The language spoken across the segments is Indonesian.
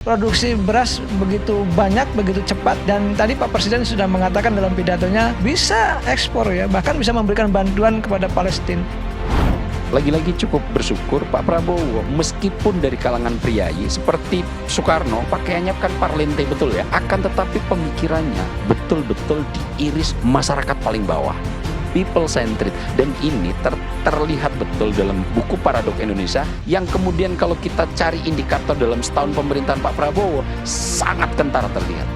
Produksi beras begitu banyak, begitu cepat, dan tadi Pak Presiden sudah mengatakan dalam pidatonya bisa ekspor ya, bahkan bisa memberikan bantuan kepada Palestina. Lagi-lagi cukup bersyukur Pak Prabowo, meskipun dari kalangan priayi seperti Soekarno, pakaiannya kan parlente betul ya, akan tetapi pemikirannya betul-betul diiris masyarakat paling bawah, people centered, dan ini terlihat betul dalam buku Paradok Indonesia yang kemudian kalau kita cari indikator dalam setahun pemerintahan Pak Prabowo sangat kentar terlihat.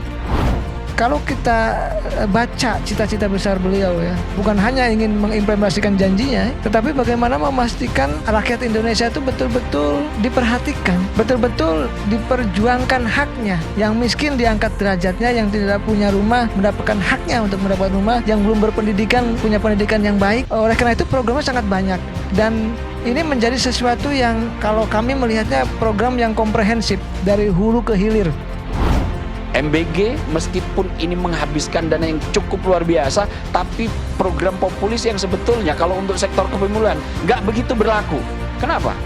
Kalau kita baca cita-cita besar beliau ya, bukan hanya ingin mengimplementasikan janjinya, tetapi bagaimana memastikan rakyat Indonesia itu betul-betul diperhatikan, betul-betul diperjuangkan haknya. Yang miskin diangkat derajatnya, yang tidak punya rumah mendapatkan haknya untuk mendapat rumah, yang belum berpendidikan punya pendidikan yang baik. Oleh karena itu programnya sangat banyak, dan ini menjadi sesuatu yang kalau kami melihatnya program yang komprehensif dari hulu ke hilir. MBG meskipun ini menghabiskan dana yang cukup luar biasa, tapi program populis yang sebetulnya kalau untuk sektor kepemiluan nggak begitu berlaku. Kenapa?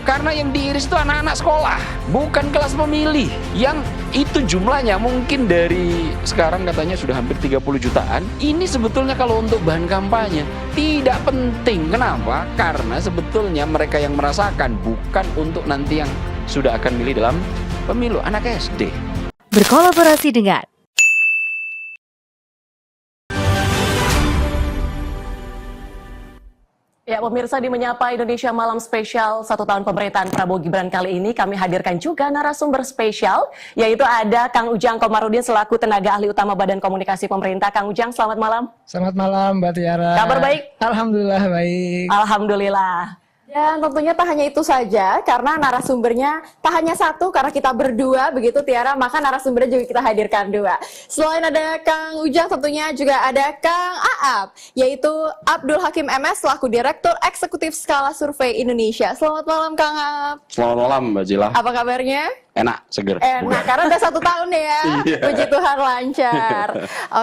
Karena yang diiris itu anak-anak sekolah, bukan kelas pemilih. Yang itu jumlahnya mungkin dari sekarang katanya sudah hampir 30 jutaan. Ini sebetulnya kalau untuk bahan kampanye tidak penting. Kenapa? Karena sebetulnya mereka yang merasakan bukan untuk nanti yang sudah akan milih dalam pemilu, anak SD. Berkolaborasi dengan Ya, pemirsa, di Menyapa Indonesia Malam Spesial 1 tahun pemerintahan Prabowo Gibran kali ini kami hadirkan juga narasumber spesial, yaitu ada Kang Ujang Komarudin selaku tenaga ahli utama Badan Komunikasi Pemerintah. Kang Ujang, selamat malam. Selamat malam Mbak Tiara. Kabar baik? Alhamdulillah baik. Alhamdulillah. Dan tentunya tak hanya itu saja, karena narasumbernya tak hanya satu, karena kita berdua, begitu Tiara, maka narasumbernya juga kita hadirkan dua. Selain ada Kang Ujang, tentunya juga ada Kang Aap, yaitu Abdul Hakim MS, selaku Direktur Eksekutif Skala Survei Indonesia. Selamat malam Kang Aap. Selamat malam Mbak Jila. Apa kabarnya? Enak, seger. Enak, karena udah 1 tahun ya. Iya. Puji Tuhan lancar.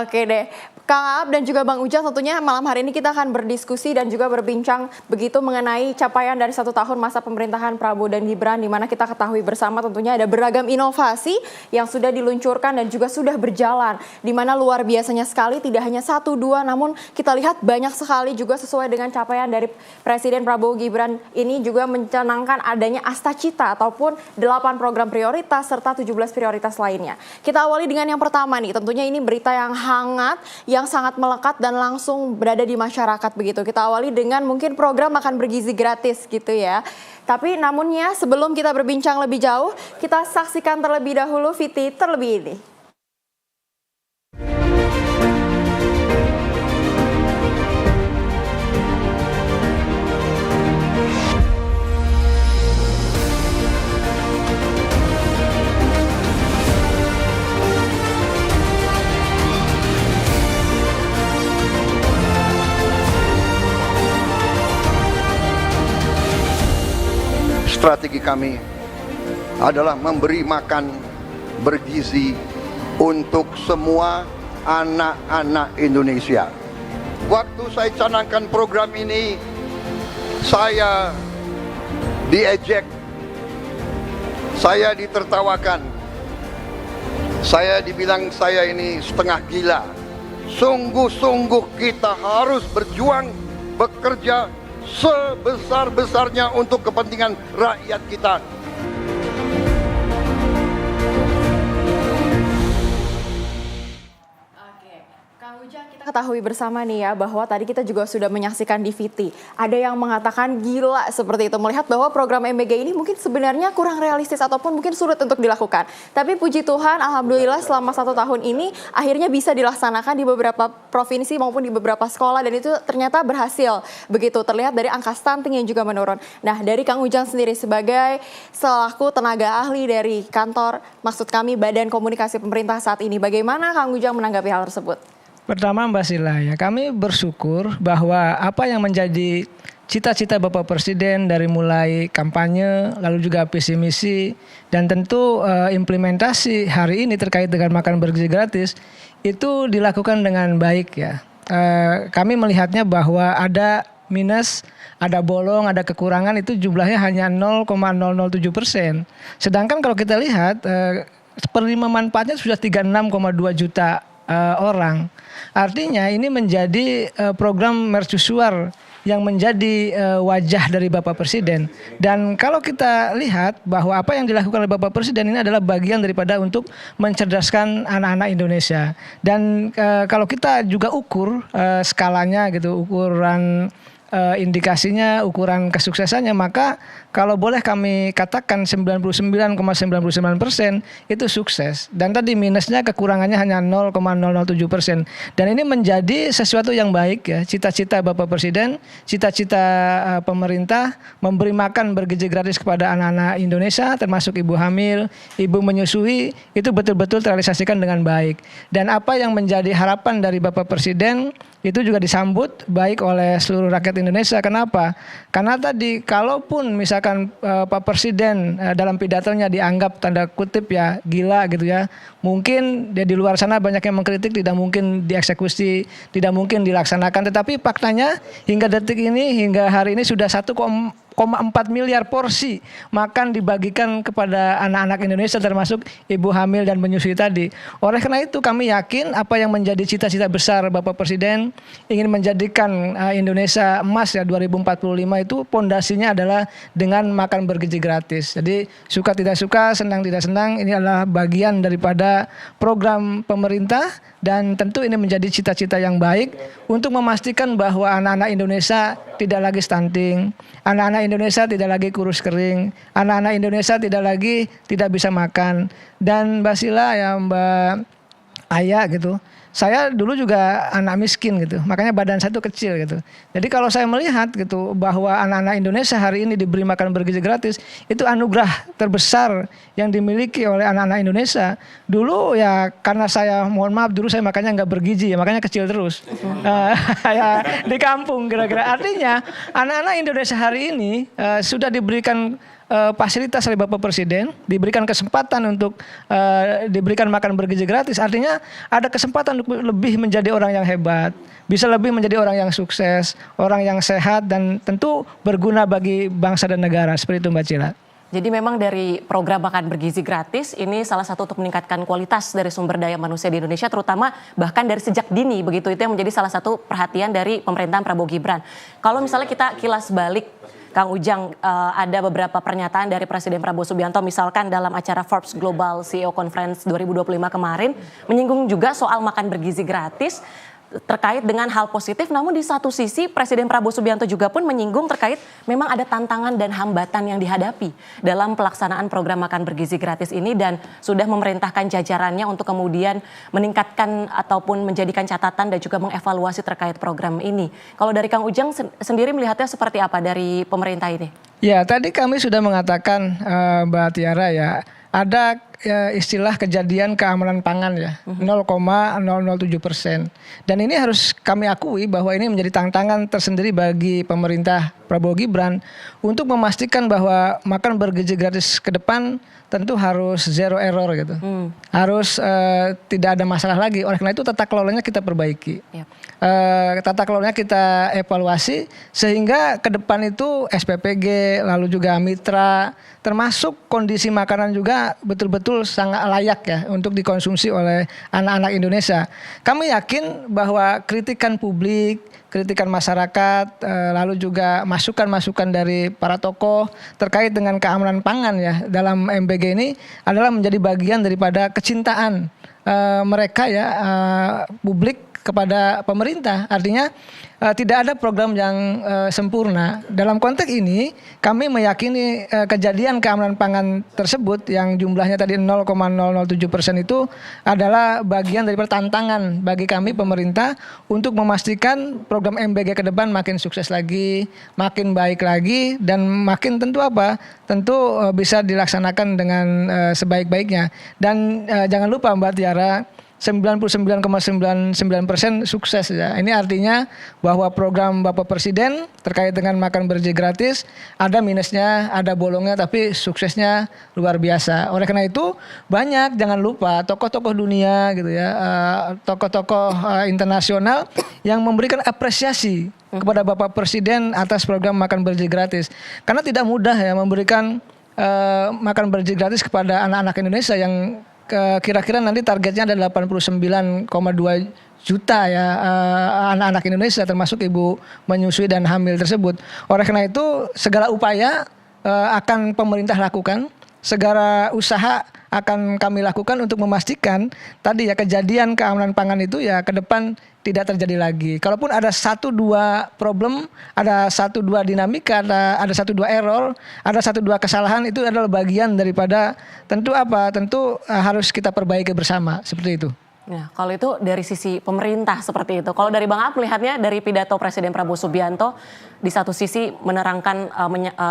Oke deh. Kang Aap dan juga Bang Ujang, tentunya malam hari ini kita akan berdiskusi dan juga berbincang begitu mengenai capaian dari 1 tahun masa pemerintahan Prabowo dan Gibran, di mana kita ketahui bersama tentunya ada beragam inovasi yang sudah diluncurkan dan juga sudah berjalan, di mana luar biasanya sekali, tidak hanya 1, 2, namun kita lihat banyak sekali juga sesuai dengan capaian dari Presiden Prabowo Gibran ini juga mencanangkan adanya Astacita ataupun 8 program prioritas serta 17 prioritas lainnya. Kita awali dengan yang pertama nih, tentunya ini berita yang hangat, yang sangat melekat dan langsung berada di masyarakat begitu. Kita awali dengan mungkin program makan bergizi gratis gitu ya. Tapi namunnya sebelum kita berbincang lebih jauh, kita saksikan terlebih dahulu VT terlebih ini. Strategi kami adalah memberi makan bergizi untuk semua anak-anak Indonesia. Waktu saya canangkan program ini, saya diejek, saya ditertawakan, saya dibilang saya ini setengah gila. Sungguh-sungguh kita harus berjuang, bekerja sebesar-besarnya untuk kepentingan rakyat kita. Kang Ujang, kita ketahui bersama nih ya bahwa tadi kita juga sudah menyaksikan di VT. Ada yang mengatakan gila seperti itu, melihat bahwa program MBG ini mungkin sebenarnya kurang realistis ataupun mungkin sulit untuk dilakukan. Tapi puji Tuhan, alhamdulillah selama 1 tahun ini akhirnya bisa dilaksanakan di beberapa provinsi maupun di beberapa sekolah, dan itu ternyata berhasil. Begitu terlihat dari angka stunting yang juga menurun. Nah, dari Kang Ujang sendiri sebagai selaku tenaga ahli dari kantor, maksud kami Badan Komunikasi Pemerintah saat ini, bagaimana Kang Ujang menanggapi hal tersebut? Pertama Mbak Sila ya, kami bersyukur bahwa apa yang menjadi cita-cita Bapak Presiden dari mulai kampanye, lalu juga visi misi, dan tentu implementasi hari ini terkait dengan makan bergizi gratis, itu dilakukan dengan baik ya. Kami melihatnya bahwa ada minus, ada bolong, ada kekurangan, itu jumlahnya hanya 0,007%. Sedangkan kalau kita lihat penerima manfaatnya sudah 36,2 juta orang. Artinya ini menjadi program mercusuar yang menjadi wajah dari Bapak Presiden. Dan kalau kita lihat bahwa apa yang dilakukan oleh Bapak Presiden ini adalah bagian daripada untuk mencerdaskan anak-anak Indonesia. Dan kalau kita juga ukur skalanya gitu, ukuran indikasinya, ukuran kesuksesannya, maka kalau boleh kami katakan 99,99% itu sukses. Dan tadi minusnya, kekurangannya hanya 0,007%. Dan ini menjadi sesuatu yang baik ya. Cita-cita Bapak Presiden, cita-cita pemerintah memberi makan bergizi gratis kepada anak-anak Indonesia, termasuk ibu hamil, ibu menyusui, itu betul-betul terrealisasikan dengan baik. Dan apa yang menjadi harapan dari Bapak Presiden itu juga disambut baik oleh seluruh rakyat Indonesia. Kenapa? Karena tadi kalaupun misalkan Pak Presiden dalam pidatonya dianggap tanda kutip ya gila gitu ya, mungkin dia di luar sana banyak yang mengkritik, tidak mungkin dieksekusi, tidak mungkin dilaksanakan. Tetapi faktanya hingga detik ini, hingga hari ini sudah 1,4 miliar porsi makan dibagikan kepada anak-anak Indonesia, termasuk ibu hamil dan menyusui tadi. Oleh karena itu kami yakin apa yang menjadi cita-cita besar Bapak Presiden ingin menjadikan Indonesia emas ya 2045 itu pondasinya adalah dengan makan bergizi gratis. Jadi suka tidak suka, senang tidak senang, ini adalah bagian daripada program pemerintah. Dan tentu ini menjadi cita-cita yang baik untuk memastikan bahwa anak-anak Indonesia tidak lagi stunting, anak-anak Indonesia tidak lagi kurus kering, anak-anak Indonesia tidak bisa makan. Dan Mbak Sila ya, Mbak Aya gitu, saya dulu juga anak miskin gitu, makanya badan saya tuh kecil gitu. Jadi kalau saya melihat gitu bahwa anak-anak Indonesia hari ini diberi makan bergizi gratis, itu anugerah terbesar yang dimiliki oleh anak-anak Indonesia. Dulu ya karena saya, mohon maaf, dulu saya makannya nggak bergizi ya, makanya kecil terus. Ya, di kampung kira-kira. Artinya anak-anak Indonesia hari ini sudah diberikan fasilitas oleh Bapak Presiden, diberikan kesempatan untuk diberikan makan bergizi gratis. Artinya ada kesempatan untuk lebih menjadi orang yang hebat, bisa lebih menjadi orang yang sukses, orang yang sehat, dan tentu berguna bagi bangsa dan negara. Seperti itu Mbak Cila. Jadi memang dari program makan bergizi gratis ini salah satu untuk meningkatkan kualitas dari sumber daya manusia di Indonesia, terutama bahkan dari sejak dini begitu. Itu yang menjadi salah satu perhatian dari pemerintahan Prabowo Gibran. Kalau misalnya kita kilas balik, Kang Ujang, ada beberapa pernyataan dari Presiden Prabowo Subianto misalkan dalam acara Forbes Global CEO Conference 2025 kemarin menyinggung juga soal makan bergizi gratis terkait dengan hal positif, namun di satu sisi Presiden Prabowo Subianto juga pun menyinggung terkait memang ada tantangan dan hambatan yang dihadapi dalam pelaksanaan program makan bergizi gratis ini dan sudah memerintahkan jajarannya untuk kemudian meningkatkan ataupun menjadikan catatan dan juga mengevaluasi terkait program ini. Kalau dari Kang Ujang sendiri melihatnya seperti apa dari pemerintah ini? Ya, tadi kami sudah mengatakan Mbak Tiara ya, ada istilah kejadian keamanan pangan ya, 0,007%. Dan ini harus kami akui bahwa ini menjadi tantangan tersendiri bagi pemerintah Prabowo Gibran untuk memastikan bahwa makan bergizi gratis ke depan tentu harus zero error gitu. Harus tidak ada masalah lagi. Oleh karena itu tata kelolanya kita perbaiki. Yep. Tata kelolanya kita evaluasi sehingga ke depan itu SPPG lalu juga mitra termasuk kondisi makanan juga betul-betul sangat layak ya untuk dikonsumsi oleh anak-anak Indonesia. Kami yakin bahwa kritikan publik, kritikan masyarakat, lalu juga masukan-masukan dari para tokoh terkait dengan keamanan pangan ya dalam MBG ini adalah menjadi bagian daripada kecintaan mereka ya, publik kepada pemerintah. Artinya tidak ada program yang sempurna. Dalam konteks ini kami meyakini kejadian keamanan pangan tersebut yang jumlahnya tadi 0,007% itu adalah bagian daripada tantangan bagi kami pemerintah untuk memastikan program MBG ke depan makin sukses lagi, makin baik lagi, dan makin tentu apa? Tentu bisa dilaksanakan dengan sebaik-baiknya. Dan jangan lupa Mbak Tiara, 99,99% sukses ya. Ini artinya bahwa program Bapak Presiden terkait dengan makan bergizi gratis ada minusnya, ada bolongnya, tapi suksesnya luar biasa. Oleh karena itu banyak, jangan lupa tokoh-tokoh dunia gitu ya, tokoh-tokoh internasional yang memberikan apresiasi kepada Bapak Presiden atas program makan bergizi gratis. Karena tidak mudah ya memberikan makan bergizi gratis kepada anak-anak Indonesia yang kira-kira nanti targetnya ada 89,2 juta ya anak-anak Indonesia termasuk ibu menyusui dan hamil tersebut. Oleh karena itu segala upaya akan pemerintah lakukan, segala usaha akan kami lakukan untuk memastikan tadi ya kejadian keamanan pangan itu ya ke depan tidak terjadi lagi. Kalaupun ada 1-2 problem, ada 1-2 dinamika, ada 1-2 error, ada 1-2 kesalahan, itu adalah bagian daripada tentu harus kita perbaiki bersama seperti itu. Nah, kalau itu dari sisi pemerintah seperti itu. Kalau dari Bang Ab melihatnya dari pidato Presiden Prabowo Subianto di satu sisi menerangkan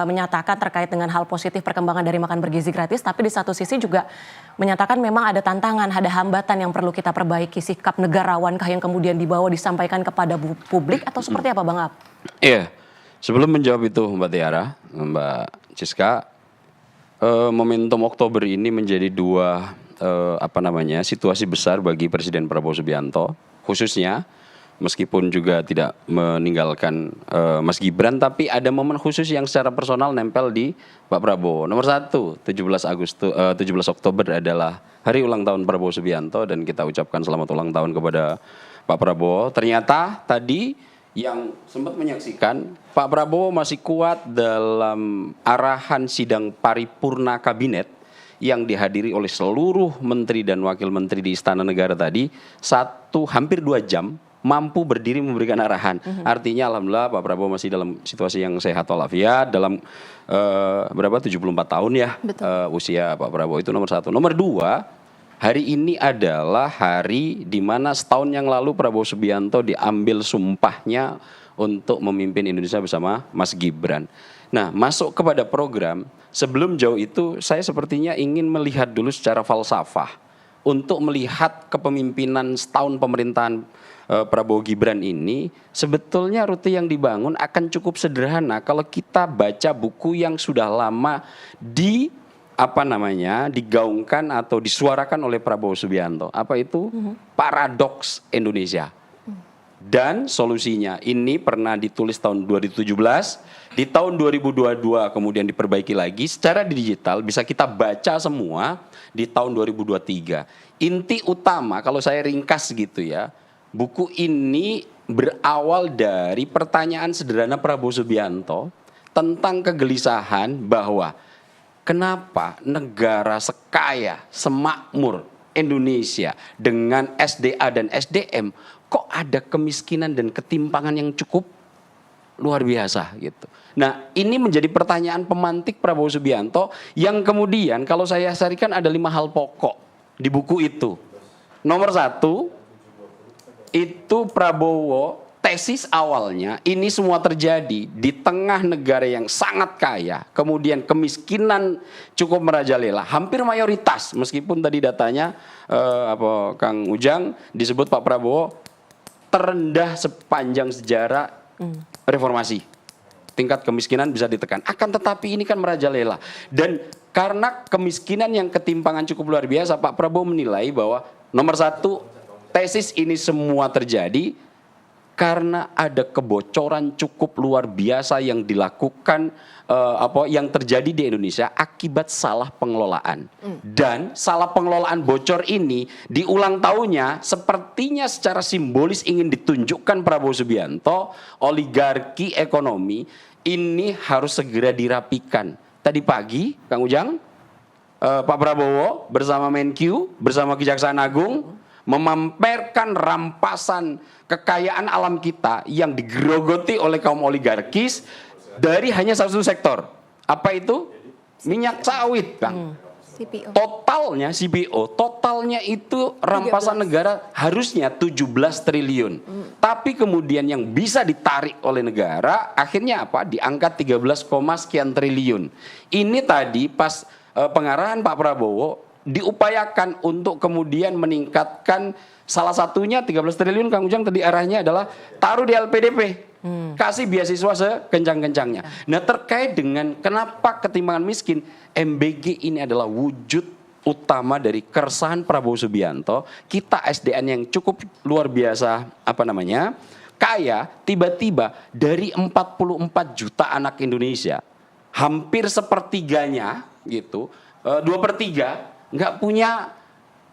menyatakan terkait dengan hal positif perkembangan dari makan bergizi gratis, tapi di satu sisi juga menyatakan memang ada tantangan, ada hambatan yang perlu kita perbaiki. Sikap negarawangkah yang kemudian dibawa disampaikan kepada publik atau seperti apa Bang Ab? Iya, sebelum menjawab itu Mbak Tiara, Mbak Ciska, momentum Oktober ini menjadi dua situasi besar bagi Presiden Prabowo Subianto, khususnya meskipun juga tidak meninggalkan Mas Gibran, tapi ada momen khusus yang secara personal nempel di Pak Prabowo. Nomor 1, 17 Oktober adalah hari ulang tahun Prabowo Subianto dan kita ucapkan selamat ulang tahun kepada Pak Prabowo. Ternyata tadi yang sempat menyaksikan Pak Prabowo masih kuat dalam arahan sidang paripurna kabinet yang dihadiri oleh seluruh menteri dan wakil menteri di Istana Negara tadi, hampir 2 jam mampu berdiri memberikan arahan. Artinya alhamdulillah Pak Prabowo masih dalam situasi yang sehat walafiat, dalam 74 tahun ya usia Pak Prabowo, itu nomor 1. Nomor 2, hari ini adalah hari di mana setahun yang lalu Prabowo Subianto diambil sumpahnya untuk memimpin Indonesia bersama Mas Gibran. Nah, masuk kepada program, sebelum jauh itu saya sepertinya ingin melihat dulu secara falsafah untuk melihat kepemimpinan setahun pemerintahan Prabowo Gibran ini. Sebetulnya rute yang dibangun akan cukup sederhana kalau kita baca buku yang sudah lama digaungkan atau disuarakan oleh Prabowo Subianto. Apa itu? Paradoks Indonesia. Dan solusinya ini pernah ditulis tahun 2017, di tahun 2022 kemudian diperbaiki lagi secara digital, bisa kita baca semua di tahun 2023. Inti utama kalau saya ringkas gitu ya, buku ini berawal dari pertanyaan sederhana Prabowo Subianto tentang kegelisahan bahwa kenapa negara sekaya, semakmur Indonesia dengan SDA dan SDM kok ada kemiskinan dan ketimpangan yang cukup luar biasa gitu. Nah, ini menjadi pertanyaan pemantik Prabowo Subianto yang kemudian kalau saya sarikan ada 5 hal pokok di buku itu. Nomor 1, itu Prabowo tesis awalnya ini semua terjadi di tengah negara yang sangat kaya, kemudian kemiskinan cukup merajalela, hampir mayoritas meskipun tadi datanya Kang Ujang disebut Pak Prabowo terendah sepanjang sejarah reformasi. Tingkat kemiskinan bisa ditekan. Akan tetapi ini kan merajalela. Dan karena kemiskinan yang ketimpangan cukup luar biasa, Pak Prabowo menilai bahwa nomor 1, tesis ini semua terjadi karena ada kebocoran cukup luar biasa yang dilakukan yang terjadi di Indonesia akibat salah pengelolaan. Dan salah pengelolaan bocor ini di ulang tahunnya sepertinya secara simbolis ingin ditunjukkan Prabowo Subianto, oligarki ekonomi ini harus segera dirapikan. Tadi pagi Kang Ujang, Pak Prabowo bersama Menkyu, bersama Kejaksaan Agung memamerkan rampasan kekayaan alam kita yang digerogoti oleh kaum oligarkis dari hanya satu sektor. Apa itu? Minyak sawit, Kang. CPO. Totalnya itu rampasan 13. negara harusnya 17 triliun. Tapi kemudian yang bisa ditarik oleh negara akhirnya apa? Diangkat 13, sekian triliun. Ini tadi pas pengarahan Pak Prabowo diupayakan untuk kemudian meningkatkan, salah satunya 13 triliun Kang Ujang tadi arahnya adalah taruh di LPDP. Kasih beasiswa sekencang-kencangnya. Nah, terkait dengan kenapa ketimpangan miskin, MBG ini adalah wujud utama dari keresahan Prabowo Subianto. Kita SDN yang cukup luar biasa, kaya, tiba-tiba dari 44 juta anak Indonesia, hampir sepertiganya gitu, 2/3 nggak punya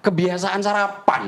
kebiasaan sarapan.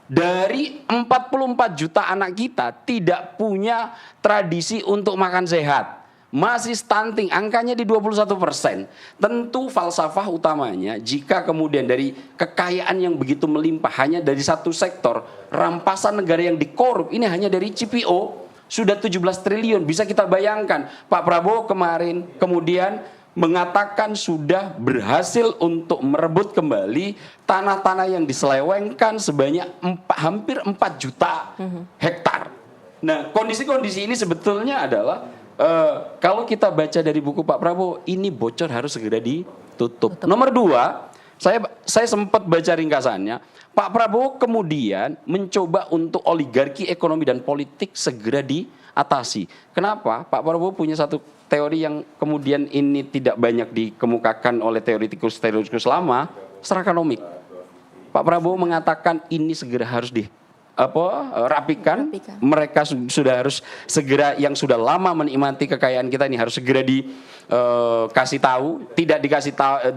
Dari 44 juta anak kita tidak punya tradisi untuk makan sehat. Masih stunting, angkanya di 21%. Tentu falsafah utamanya, jika kemudian dari kekayaan yang begitu melimpah hanya dari satu sektor, rampasan negara yang dikorup, ini hanya dari CPO, sudah 17 triliun. Bisa kita bayangkan, Pak Prabowo kemarin kemudian mengatakan sudah berhasil untuk merebut kembali tanah-tanah yang diselewengkan sebanyak hampir 4 juta hektar. Nah, kondisi-kondisi ini sebetulnya adalah kalau kita baca dari buku Pak Prabowo, ini bocor harus segera ditutup. Nomor 2, saya sempat baca ringkasannya, Pak Prabowo kemudian mencoba untuk oligarki ekonomi dan politik segera diatasi. Kenapa? Pak Prabowo punya satu teori yang kemudian ini tidak banyak dikemukakan oleh teoritikus lama, Strakanomik. Pak Prabowo mengatakan ini segera harus rapikan. Mereka sudah harus segera, yang sudah lama menikmati kekayaan kita ini harus segera dikasih tahu. Tidak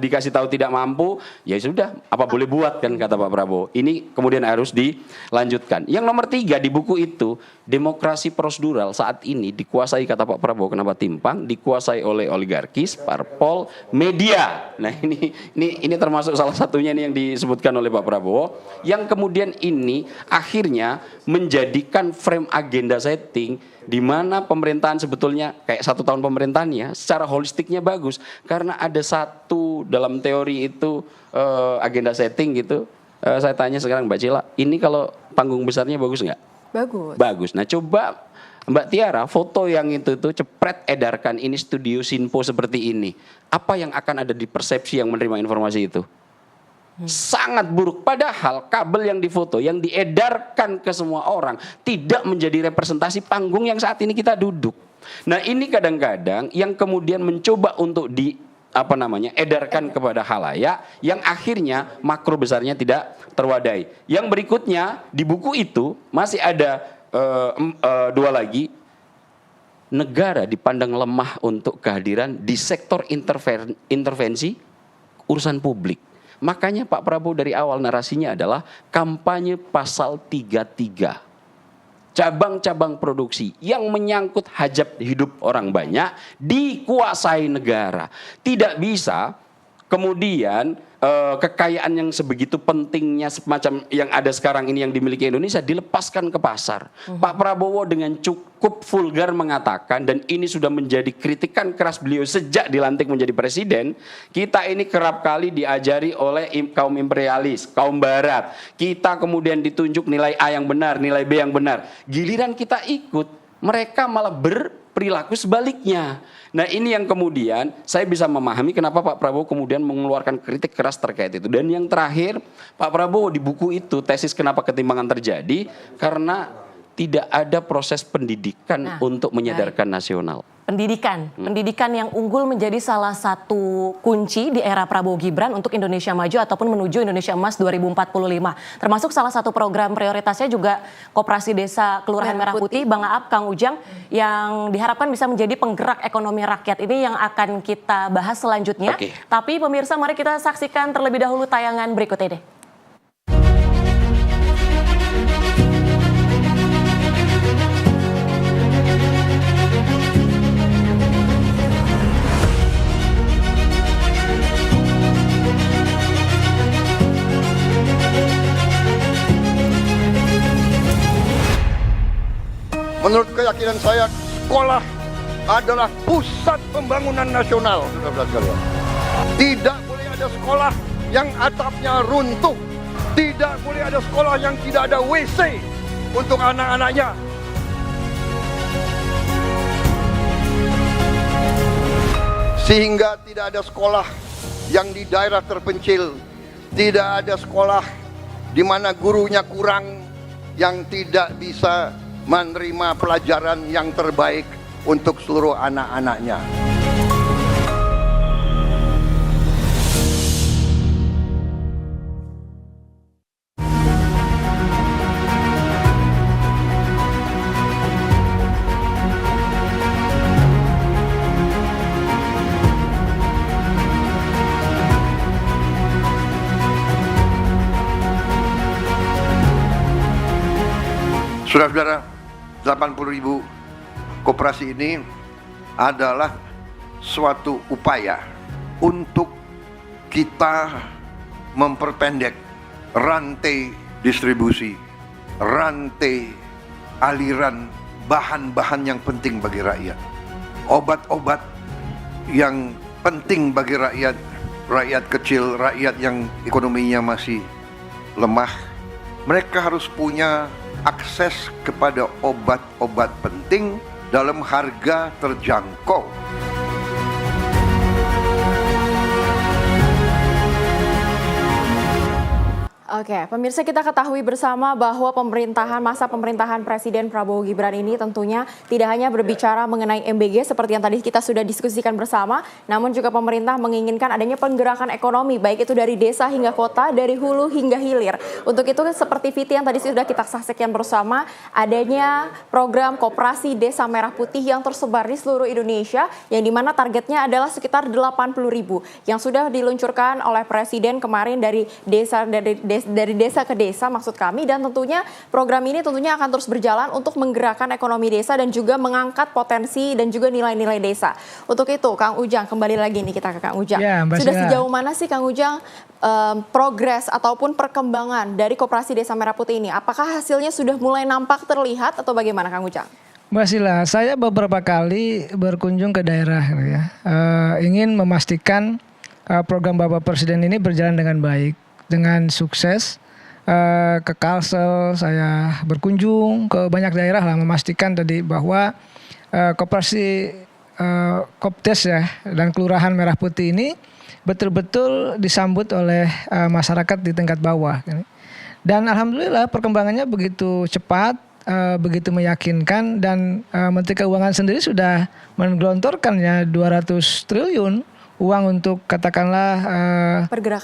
dikasih tahu tidak mampu, ya sudah, apa boleh buat, kan kata Pak Prabowo. Ini kemudian harus dilanjutkan. Yang nomor 3 di buku itu, demokrasi prosedural saat ini dikuasai, kata Pak Prabowo, kenapa timpang, dikuasai oleh oligarkis, parpol, media. Nah, ini termasuk salah satunya ini yang disebutkan oleh Pak Prabowo, yang kemudian ini akhirnya menjadikan frame agenda setting di mana pemerintahan sebetulnya kayak 1 tahun pemerintahannya secara holistiknya bagus, karena ada satu dalam teori itu agenda setting gitu. Saya tanya sekarang Mbak Cila, ini kalau panggung besarnya bagus nggak? Bagus. Nah, coba Mbak Tiara, foto yang itu cepret edarkan, ini studio Sinpo seperti ini. Apa yang akan ada di persepsi yang menerima informasi itu? Sangat buruk. Padahal kabel yang difoto, yang diedarkan ke semua orang tidak menjadi representasi panggung yang saat ini kita duduk. Nah, ini kadang-kadang yang kemudian mencoba untuk edarkan kepada khalayak, yang akhirnya makro besarnya tidak terwadai. Yang berikutnya di buku itu masih ada 2 lagi. Negara dipandang lemah untuk kehadiran di sektor intervensi urusan publik. Makanya Pak Prabowo dari awal narasinya adalah kampanye pasal 33. Cabang-cabang produksi yang menyangkut hajat hidup orang banyak dikuasai negara. Tidak bisa kemudian kekayaan yang sebegitu pentingnya semacam yang ada sekarang ini yang dimiliki Indonesia dilepaskan ke pasar. Pak Prabowo dengan cukup vulgar mengatakan, dan ini sudah menjadi kritikan keras beliau sejak dilantik menjadi presiden, kita ini kerap kali diajari oleh kaum imperialis, kaum barat. Kita kemudian ditunjuk nilai A yang benar, nilai B yang benar. Giliran kita ikut, mereka malah berperilaku sebaliknya. Nah, ini yang kemudian saya bisa memahami kenapa Pak Prabowo kemudian mengeluarkan kritik keras terkait itu. Dan yang terakhir, Pak Prabowo di buku itu, tesis kenapa ketimpangan terjadi, karena tidak ada proses pendidikan untuk menyadarkan nasional. Pendidikan yang unggul menjadi salah satu kunci di era Prabowo Gibran untuk Indonesia Maju ataupun menuju Indonesia Emas 2045. Termasuk salah satu program prioritasnya juga Koperasi Desa Kelurahan Merah Putih, Bang Aap, Kang Ujang, yang diharapkan bisa menjadi penggerak ekonomi rakyat. Ini yang akan kita bahas selanjutnya. Tapi pemirsa, mari kita saksikan terlebih dahulu tayangan berikut ini. Menurut keyakinan saya, sekolah adalah pusat pembangunan nasional, saudara-saudara sekalian. Tidak boleh ada sekolah yang atapnya runtuh. Tidak boleh ada sekolah yang tidak ada WC untuk anak-anaknya. Sehingga tidak ada sekolah yang di daerah terpencil, tidak ada sekolah di mana gurunya kurang, yang tidak bisa menerima pelajaran yang terbaik untuk seluruh anak-anaknya. Saudara-saudara, 80.000 koperasi ini adalah suatu upaya untuk kita memperpendek rantai distribusi, rantai aliran bahan-bahan yang penting bagi rakyat, obat-obat yang penting bagi rakyat, rakyat kecil, rakyat yang ekonominya masih lemah. Mereka harus punya akses kepada obat-obat penting dalam harga terjangkau. Oke, pemirsa, kita ketahui bersama bahwa masa pemerintahan Presiden Prabowo Gibran ini tentunya tidak hanya berbicara mengenai MBG seperti yang tadi kita sudah diskusikan bersama, namun juga pemerintah menginginkan adanya penggerakan ekonomi, baik itu dari desa hingga kota, dari hulu hingga hilir. Untuk itu seperti Viti yang tadi sudah kita saksikan bersama, adanya program Koperasi Desa Merah Putih yang tersebar di seluruh Indonesia, yang dimana targetnya adalah sekitar 80.000 yang sudah diluncurkan oleh Presiden kemarin dari desa ke desa maksud kami, dan tentunya program ini tentunya akan terus berjalan untuk menggerakkan ekonomi desa dan juga mengangkat potensi dan juga nilai-nilai desa. Untuk itu Kang Ujang, kembali lagi nih kita ke Kang Ujang. Ya, sudah sejauh mana sih Kang Ujang progres ataupun perkembangan dari Koperasi Desa Merah Putih ini? Apakah hasilnya sudah mulai nampak terlihat atau bagaimana Kang Ujang? Mbak Sila, saya beberapa kali berkunjung ke daerah ya, ingin memastikan program Bapak Presiden ini berjalan dengan baik, dengan sukses. Ke Kalsel saya berkunjung ke banyak daerah lah, memastikan tadi bahwa koperasi Kopdes ya dan Kelurahan Merah Putih ini betul-betul disambut oleh masyarakat di tingkat bawah. Dan alhamdulillah perkembangannya begitu cepat, begitu meyakinkan, dan Menteri Keuangan sendiri sudah menggelontorkannya 200 triliun uang untuk katakanlah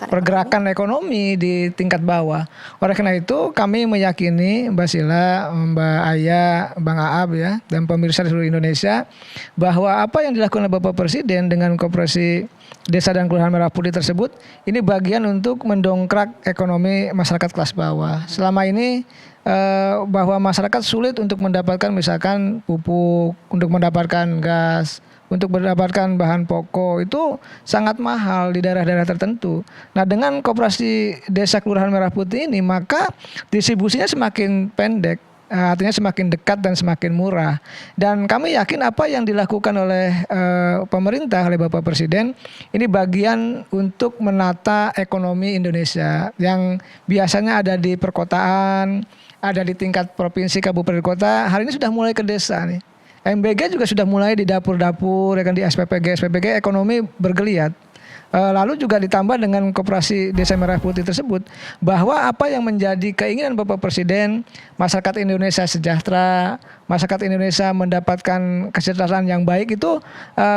pergerakan ekonomi di tingkat bawah. Oleh karena itu kami meyakini Mbak Sila, Mbak Aya, Bang Aab ya, dan pemirsa di seluruh Indonesia, bahwa apa yang dilakukan oleh Bapak Presiden dengan Koperasi Desa dan Kelurahan Merah Putih tersebut ini bagian untuk mendongkrak ekonomi masyarakat kelas bawah. Selama ini bahwa masyarakat sulit untuk mendapatkan misalkan pupuk, untuk mendapatkan gas, untuk mendapatkan bahan pokok itu sangat mahal di daerah-daerah tertentu. Nah, dengan Koperasi Desa Kelurahan Merah Putih ini maka distribusinya semakin pendek, artinya semakin dekat dan semakin murah. Dan kami yakin apa yang dilakukan oleh pemerintah, oleh Bapak Presiden ini bagian untuk menata ekonomi Indonesia yang biasanya ada di perkotaan, ada di tingkat provinsi, kabupaten, kota, hari ini sudah mulai ke desa nih. MBG juga sudah mulai di dapur-dapur, ya kan, di SPPG ekonomi bergeliat. Lalu juga ditambah dengan Koperasi Desa Merah Putih tersebut, bahwa apa yang menjadi keinginan Bapak Presiden, masyarakat Indonesia sejahtera, masyarakat Indonesia mendapatkan kesejahteraan yang baik itu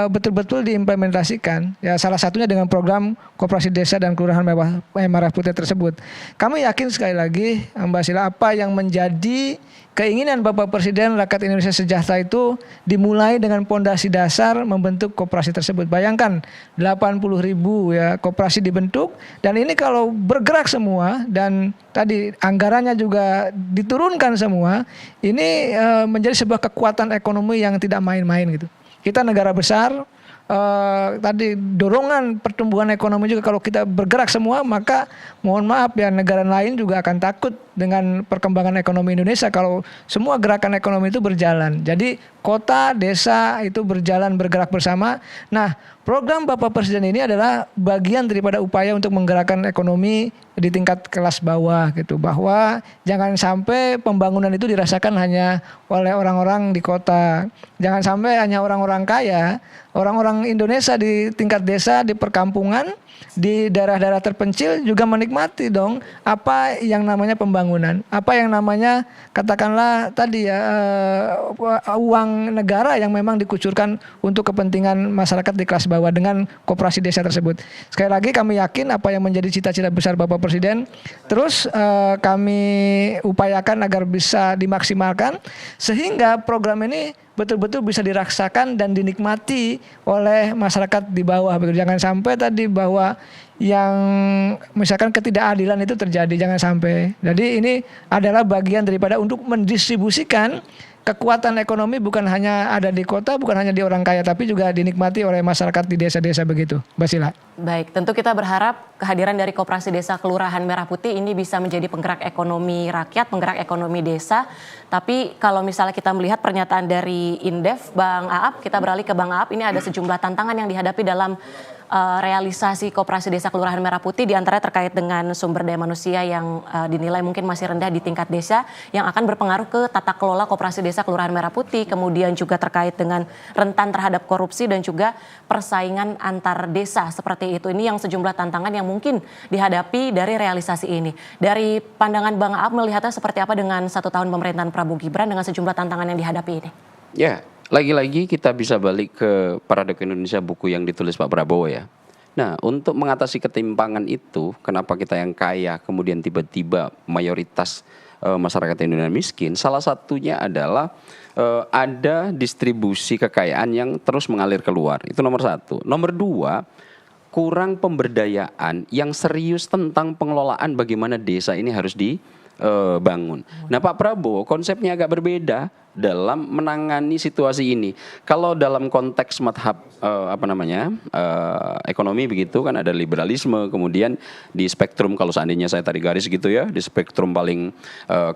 betul-betul diimplementasikan. Ya, salah satunya dengan program Koperasi Desa dan Kelurahan Merah Putih tersebut. Kami yakin sekali lagi Mbak Sila, apa yang menjadi keinginan Bapak Presiden rakyat Indonesia sejahtera itu dimulai dengan pondasi dasar membentuk koperasi tersebut. Bayangkan 80.000 ya koperasi dibentuk, dan ini kalau bergerak semua dan tadi anggarannya juga diturunkan semua, ini menjadi sebuah kekuatan ekonomi yang tidak main-main gitu. Kita negara besar, tadi dorongan pertumbuhan ekonomi juga kalau kita bergerak semua, maka mohon maaf ya, negara lain juga akan takut dengan perkembangan ekonomi Indonesia kalau semua gerakan ekonomi itu berjalan. Jadi kota, desa itu berjalan bergerak bersama. Nah, program Bapak Presiden ini adalah bagian daripada upaya untuk menggerakkan ekonomi di tingkat kelas bawah gitu. Bahwa jangan sampai pembangunan itu dirasakan hanya oleh orang-orang di kota. Jangan sampai hanya orang-orang kaya, orang-orang Indonesia di tingkat desa, di perkampungan, di daerah-daerah terpencil juga menikmati dong apa yang namanya pembangunan, apa yang namanya katakanlah tadi ya uang negara yang memang dikucurkan untuk kepentingan masyarakat di kelas bawah dengan koperasi desa tersebut. Sekali lagi kami yakin apa yang menjadi cita-cita besar Bapak Presiden terus kami upayakan agar bisa dimaksimalkan sehingga program ini betul-betul bisa dirasakan dan dinikmati oleh masyarakat di bawah. Jangan sampai tadi bahwa yang misalkan ketidakadilan itu terjadi, jangan sampai. Jadi ini adalah bagian daripada untuk mendistribusikan kekuatan ekonomi bukan hanya ada di kota, bukan hanya di orang kaya, tapi juga dinikmati oleh masyarakat di desa-desa begitu. Mbak Sila. Baik, tentu kita berharap kehadiran dari Koperasi Desa Kelurahan Merah Putih ini bisa menjadi penggerak ekonomi rakyat, penggerak ekonomi desa. Tapi kalau misalnya kita melihat pernyataan dari Indef, Bang Aap, kita beralih ke Bang Aap, ini ada sejumlah tantangan yang dihadapi dalam realisasi Koperasi Desa Kelurahan Merah Putih, diantaranya terkait dengan sumber daya manusia yang dinilai mungkin masih rendah di tingkat desa, yang akan berpengaruh ke tata kelola Koperasi Desa Kelurahan Merah Putih, kemudian juga terkait dengan rentan terhadap korupsi dan juga persaingan antar desa seperti itu. Ini yang sejumlah tantangan yang mungkin dihadapi dari realisasi ini. Dari pandangan Bang Aap melihatnya seperti apa dengan 1 tahun pemerintahan Prabowo Gibran dengan sejumlah tantangan yang dihadapi ini? Ya, lagi-lagi kita bisa balik ke Paradoks Indonesia, buku yang ditulis Pak Prabowo ya. Nah, untuk mengatasi ketimpangan itu, kenapa kita yang kaya kemudian tiba-tiba mayoritas masyarakat Indonesia miskin, salah satunya adalah ada distribusi kekayaan yang terus mengalir keluar. Itu nomor 1. Nomor 2, kurang pemberdayaan yang serius tentang pengelolaan bagaimana desa ini harus dibangun. Nah, Pak Prabowo konsepnya agak berbeda dalam menangani situasi ini. Kalau dalam konteks madhab ekonomi begitu kan ada liberalisme, kemudian di spektrum kalau seandainya saya tarik garis gitu ya, di spektrum paling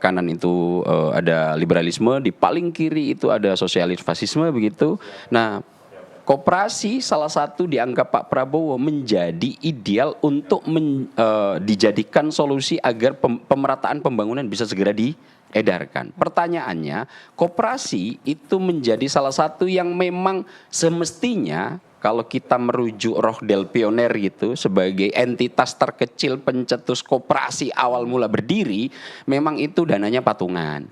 kanan itu ada liberalisme, di paling kiri itu ada sosialis fasisme begitu. Nah, koperasi salah satu dianggap Pak Prabowo menjadi ideal untuk dijadikan solusi agar pemerataan pembangunan bisa segera diedarkan. Pertanyaannya, koperasi itu menjadi salah satu yang memang semestinya kalau kita merujuk Roh del Pioner gitu sebagai entitas terkecil pencetus koperasi awal mula berdiri, memang itu dananya patungan,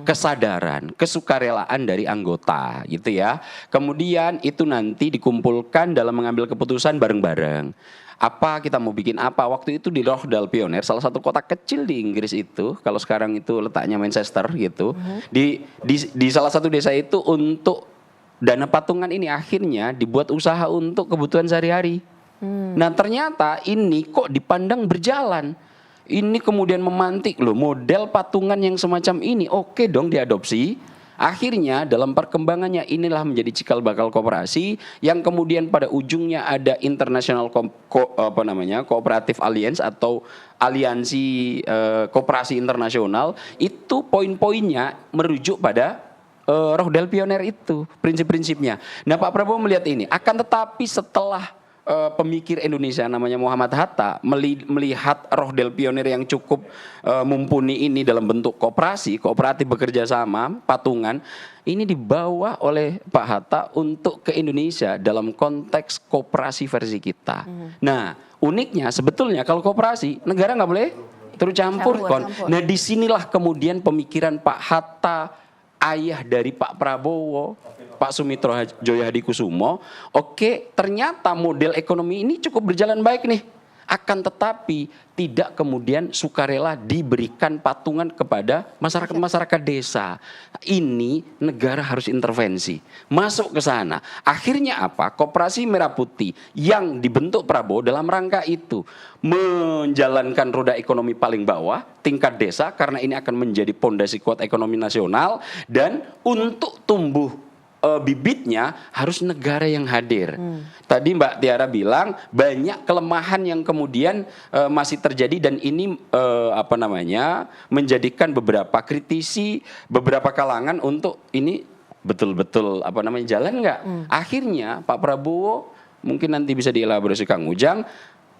kesadaran, kesukarelaan dari anggota gitu ya. Kemudian itu nanti dikumpulkan dalam mengambil keputusan bareng-bareng. Apa kita mau bikin apa? Waktu itu di Roh del Pioner, salah satu kota kecil di Inggris itu, kalau sekarang itu letaknya Manchester gitu, di salah satu desa itu untuk dana patungan ini akhirnya dibuat usaha untuk kebutuhan sehari-hari. Nah, ternyata ini kok dipandang berjalan. Ini kemudian memantik loh, model patungan yang semacam ini oke dong diadopsi. Akhirnya dalam perkembangannya inilah menjadi cikal bakal koperasi yang kemudian pada ujungnya ada International Cooperative Alliance atau aliansi koperasi internasional. Itu poin-poinnya merujuk pada Roh del Pioner itu, prinsip-prinsipnya. Nah, Pak Prabowo melihat ini. Akan tetapi setelah pemikir Indonesia namanya Muhammad Hatta melihat Roh del Pioner yang cukup mumpuni ini dalam bentuk kooperatif bekerja sama, patungan, ini dibawa oleh Pak Hatta untuk ke Indonesia dalam konteks koperasi versi kita. Nah, uniknya sebetulnya kalau koperasi, negara nggak boleh turut campur. Nah, disinilah kemudian pemikiran Pak Hatta, ayah dari Pak Prabowo, Pak Sumitro Djahadikusumo, oke, ternyata model ekonomi ini cukup berjalan baik nih. Akan tetapi tidak kemudian sukarela diberikan patungan kepada masyarakat desa. Ini negara harus intervensi, masuk ke sana. Akhirnya apa? Koperasi Merah Putih yang dibentuk Prabowo dalam rangka itu menjalankan roda ekonomi paling bawah, tingkat desa, karena ini akan menjadi pondasi kuat ekonomi nasional dan untuk tumbuh bibitnya harus negara yang hadir. Tadi Mbak Tiara bilang banyak kelemahan yang kemudian masih terjadi dan ini menjadikan beberapa kritisi, beberapa kalangan untuk ini betul-betul jalan nggak? Akhirnya Pak Prabowo mungkin nanti bisa dielaborasi Kang Ujang,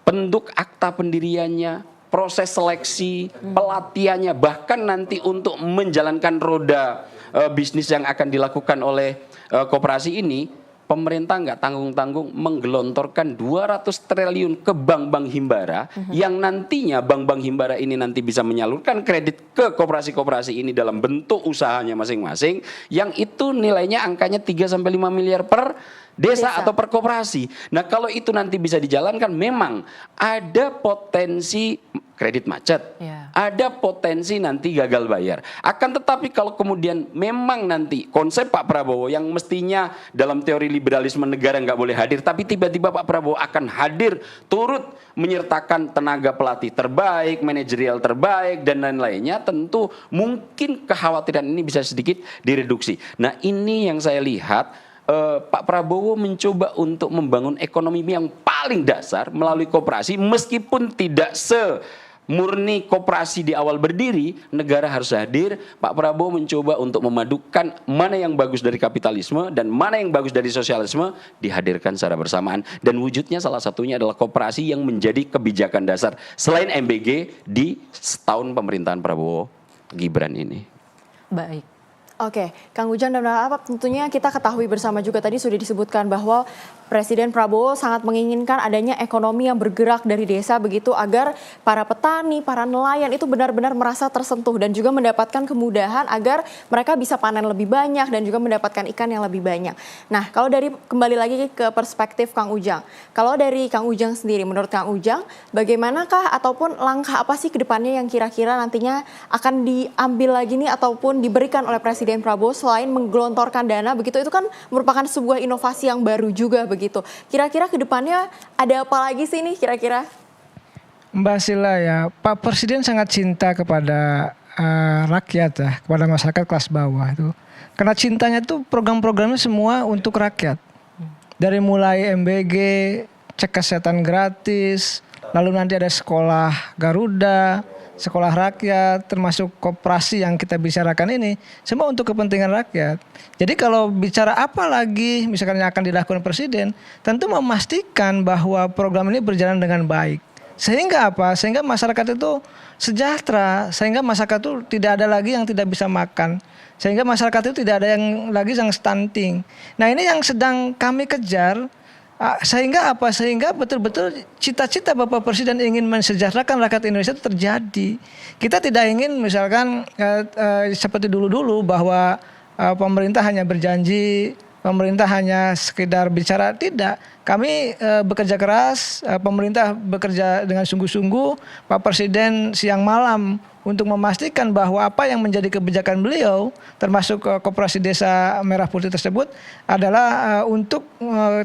bentuk akta pendiriannya, proses seleksi, pelatihannya, bahkan nanti untuk menjalankan roda bisnis yang akan dilakukan oleh koperasi ini, pemerintah nggak tanggung-tanggung menggelontorkan 200 triliun ke bank-bank himbara yang nantinya bank-bank himbara ini nanti bisa menyalurkan kredit ke koperasi-koperasi ini dalam bentuk usahanya masing-masing yang itu nilainya angkanya 3-5 miliar per desa atau per koperasi. Nah kalau itu nanti bisa dijalankan memang ada potensi kredit macet, ada potensi nanti gagal bayar. Akan tetapi kalau kemudian memang nanti konsep Pak Prabowo yang mestinya dalam teori liberalisme negara nggak boleh hadir, tapi tiba-tiba Pak Prabowo akan hadir turut menyertakan tenaga pelatih terbaik, manajerial terbaik dan lain-lainnya, tentu mungkin kekhawatiran ini bisa sedikit direduksi. Nah ini yang saya lihat Pak Prabowo mencoba untuk membangun ekonomi yang paling dasar melalui koperasi meskipun tidak murni koperasi di awal berdiri, negara harus hadir. Pak Prabowo mencoba untuk memadukan mana yang bagus dari kapitalisme dan mana yang bagus dari sosialisme dihadirkan secara bersamaan. Dan wujudnya salah satunya adalah koperasi yang menjadi kebijakan dasar selain MBG di setahun pemerintahan Prabowo Gibran ini. Baik. Oke, Kang Ujang dan Mbak Apap, tentunya kita ketahui bersama juga tadi sudah disebutkan bahwa Presiden Prabowo sangat menginginkan adanya ekonomi yang bergerak dari desa begitu agar para petani, para nelayan itu benar-benar merasa tersentuh dan juga mendapatkan kemudahan agar mereka bisa panen lebih banyak dan juga mendapatkan ikan yang lebih banyak. Nah, kalau dari kembali lagi ke perspektif Kang Ujang, kalau dari Kang Ujang sendiri, menurut Kang Ujang, bagaimanakah ataupun langkah apa sih ke depannya yang kira-kira nantinya akan diambil lagi nih ataupun diberikan oleh Presiden Prabowo selain menggelontorkan dana begitu, itu kan merupakan sebuah inovasi yang baru juga begitu. Kira-kira ke depannya ada apa lagi sih nih kira-kira? Mbak Sila ya, Pak Presiden sangat cinta kepada rakyat ya, kepada masyarakat kelas bawah itu. Karena cintanya tuh program-programnya semua untuk rakyat. Dari mulai MBG, cek kesehatan gratis, lalu nanti ada sekolah Garuda, sekolah rakyat, termasuk koperasi yang kita bicarakan ini, semua untuk kepentingan rakyat. Jadi kalau bicara apa lagi misalkan yang akan dilakukan Presiden, tentu memastikan bahwa program ini berjalan dengan baik. Sehingga apa? Sehingga masyarakat itu sejahtera, sehingga masyarakat itu tidak ada lagi yang tidak bisa makan. Sehingga masyarakat itu tidak ada yang lagi yang stunting. Nah ini yang sedang kami kejar. Sehingga apa? Sehingga betul-betul cita-cita Bapak Presiden ingin mensejahterakan rakyat Indonesia itu terjadi. Kita tidak ingin misalkan seperti dulu-dulu bahwa pemerintah hanya berjanji, pemerintah hanya sekedar bicara. Tidak. Kami bekerja keras, pemerintah bekerja dengan sungguh-sungguh, Pak Presiden siang malam untuk memastikan bahwa apa yang menjadi kebijakan beliau, termasuk koperasi desa Merah Putih tersebut, adalah untuk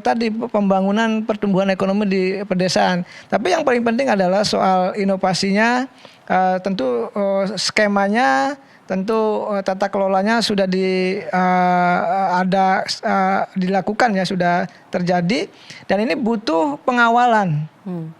tadi pembangunan pertumbuhan ekonomi di pedesaan. Tapi yang paling penting adalah soal inovasinya, tentu skemanya, tentu tata kelolanya sudah dilakukan ya, sudah terjadi, dan ini butuh pengawalan.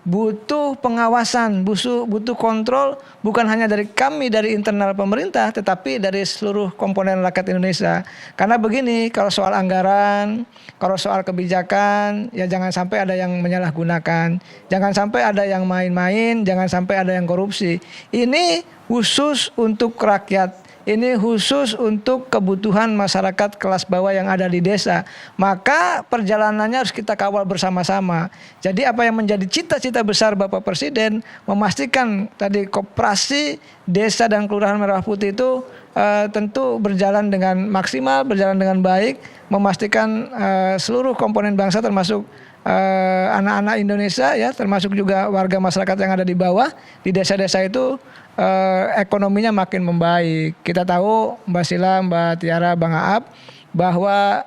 Butuh pengawasan, butuh kontrol bukan hanya dari kami dari internal pemerintah, tetapi dari seluruh komponen rakyat Indonesia. Karena begini, kalau soal anggaran, kalau soal kebijakan, ya jangan sampai ada yang menyalahgunakan, jangan sampai ada yang main-main, jangan sampai ada yang korupsi. Ini khusus untuk rakyat. Ini khusus untuk kebutuhan masyarakat kelas bawah yang ada di desa. Maka perjalanannya harus kita kawal bersama-sama. Jadi apa yang menjadi cita-cita besar Bapak Presiden, memastikan tadi koperasi desa dan kelurahan Merah Putih itu tentu berjalan dengan maksimal, berjalan dengan baik, memastikan seluruh komponen bangsa termasuk anak-anak Indonesia ya, termasuk juga warga masyarakat yang ada di bawah di desa-desa itu ekonominya makin membaik. Kita tahu Mbak Sila, Mbak Tiara, Bang Aap, bahwa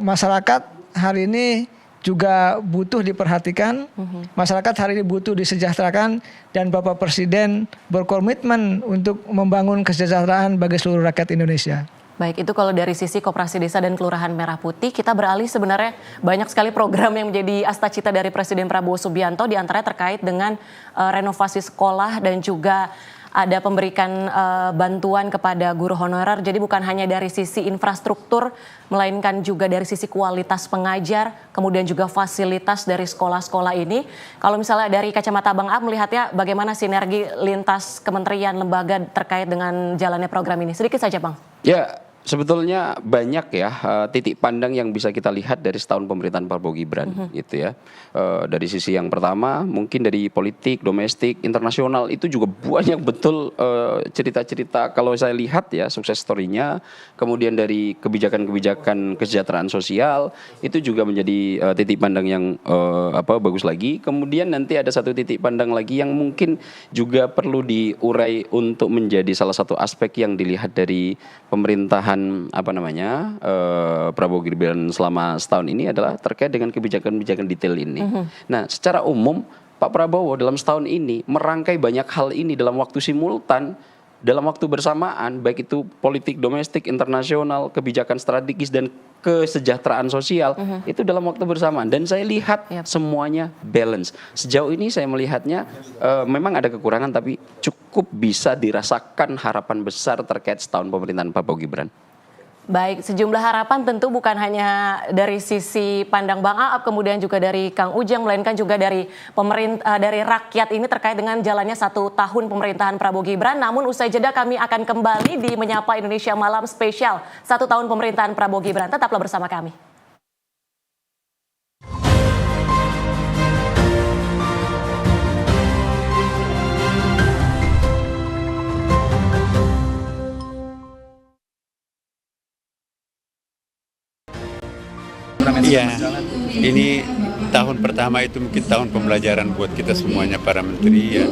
masyarakat hari ini juga butuh diperhatikan. Masyarakat hari ini butuh disejahterakan, dan Bapak Presiden berkomitmen untuk membangun kesejahteraan bagi seluruh rakyat Indonesia. Baik, itu kalau dari sisi Koperasi Desa dan Kelurahan Merah Putih, kita beralih sebenarnya banyak sekali program yang menjadi astacita dari Presiden Prabowo Subianto, diantaranya terkait dengan renovasi sekolah dan juga ada pemberikan bantuan kepada guru honorer. Jadi bukan hanya dari sisi infrastruktur, melainkan juga dari sisi kualitas pengajar, kemudian juga fasilitas dari sekolah-sekolah ini. Kalau misalnya dari kacamata Bang Ab melihatnya bagaimana sinergi lintas kementerian, lembaga terkait dengan jalannya program ini? Sedikit saja Bang. Ya, sebetulnya banyak ya titik pandang yang bisa kita lihat dari setahun pemerintahan Prabowo Gibran gitu ya. Dari sisi yang pertama mungkin dari politik, domestik, internasional itu juga banyak betul cerita-cerita kalau saya lihat ya sukses story-nya. Kemudian dari kebijakan-kebijakan kesejahteraan sosial itu juga menjadi titik pandang yang bagus lagi. Kemudian nanti ada satu titik pandang lagi yang mungkin juga perlu diurai untuk menjadi salah satu aspek yang dilihat dari pemerintahan Prabowo Gibran selama setahun ini adalah terkait dengan kebijakan-kebijakan detail ini. Nah, secara umum Pak Prabowo dalam setahun ini merangkai banyak hal ini dalam waktu simultan, dalam waktu bersamaan, baik itu politik domestik, internasional, kebijakan strategis dan kesejahteraan sosial itu dalam waktu bersamaan. Dan saya lihat semuanya balance. Sejauh ini saya melihatnya memang ada kekurangan tapi cukup bisa dirasakan harapan besar terkait setahun pemerintahan Prabowo Gibran. Baik, sejumlah harapan tentu bukan hanya dari sisi pandang Bang Aap, kemudian juga dari Kang Ujang, melainkan juga dari pemerintah, dari rakyat ini terkait dengan jalannya 1 tahun pemerintahan Prabowo Gibran. Namun usai jeda kami akan kembali di Menyapa Indonesia Malam Spesial 1 tahun pemerintahan Prabowo Gibran. Tetaplah bersama kami. Ya, ini tahun pertama itu mungkin tahun pembelajaran buat kita semuanya para menteri ya.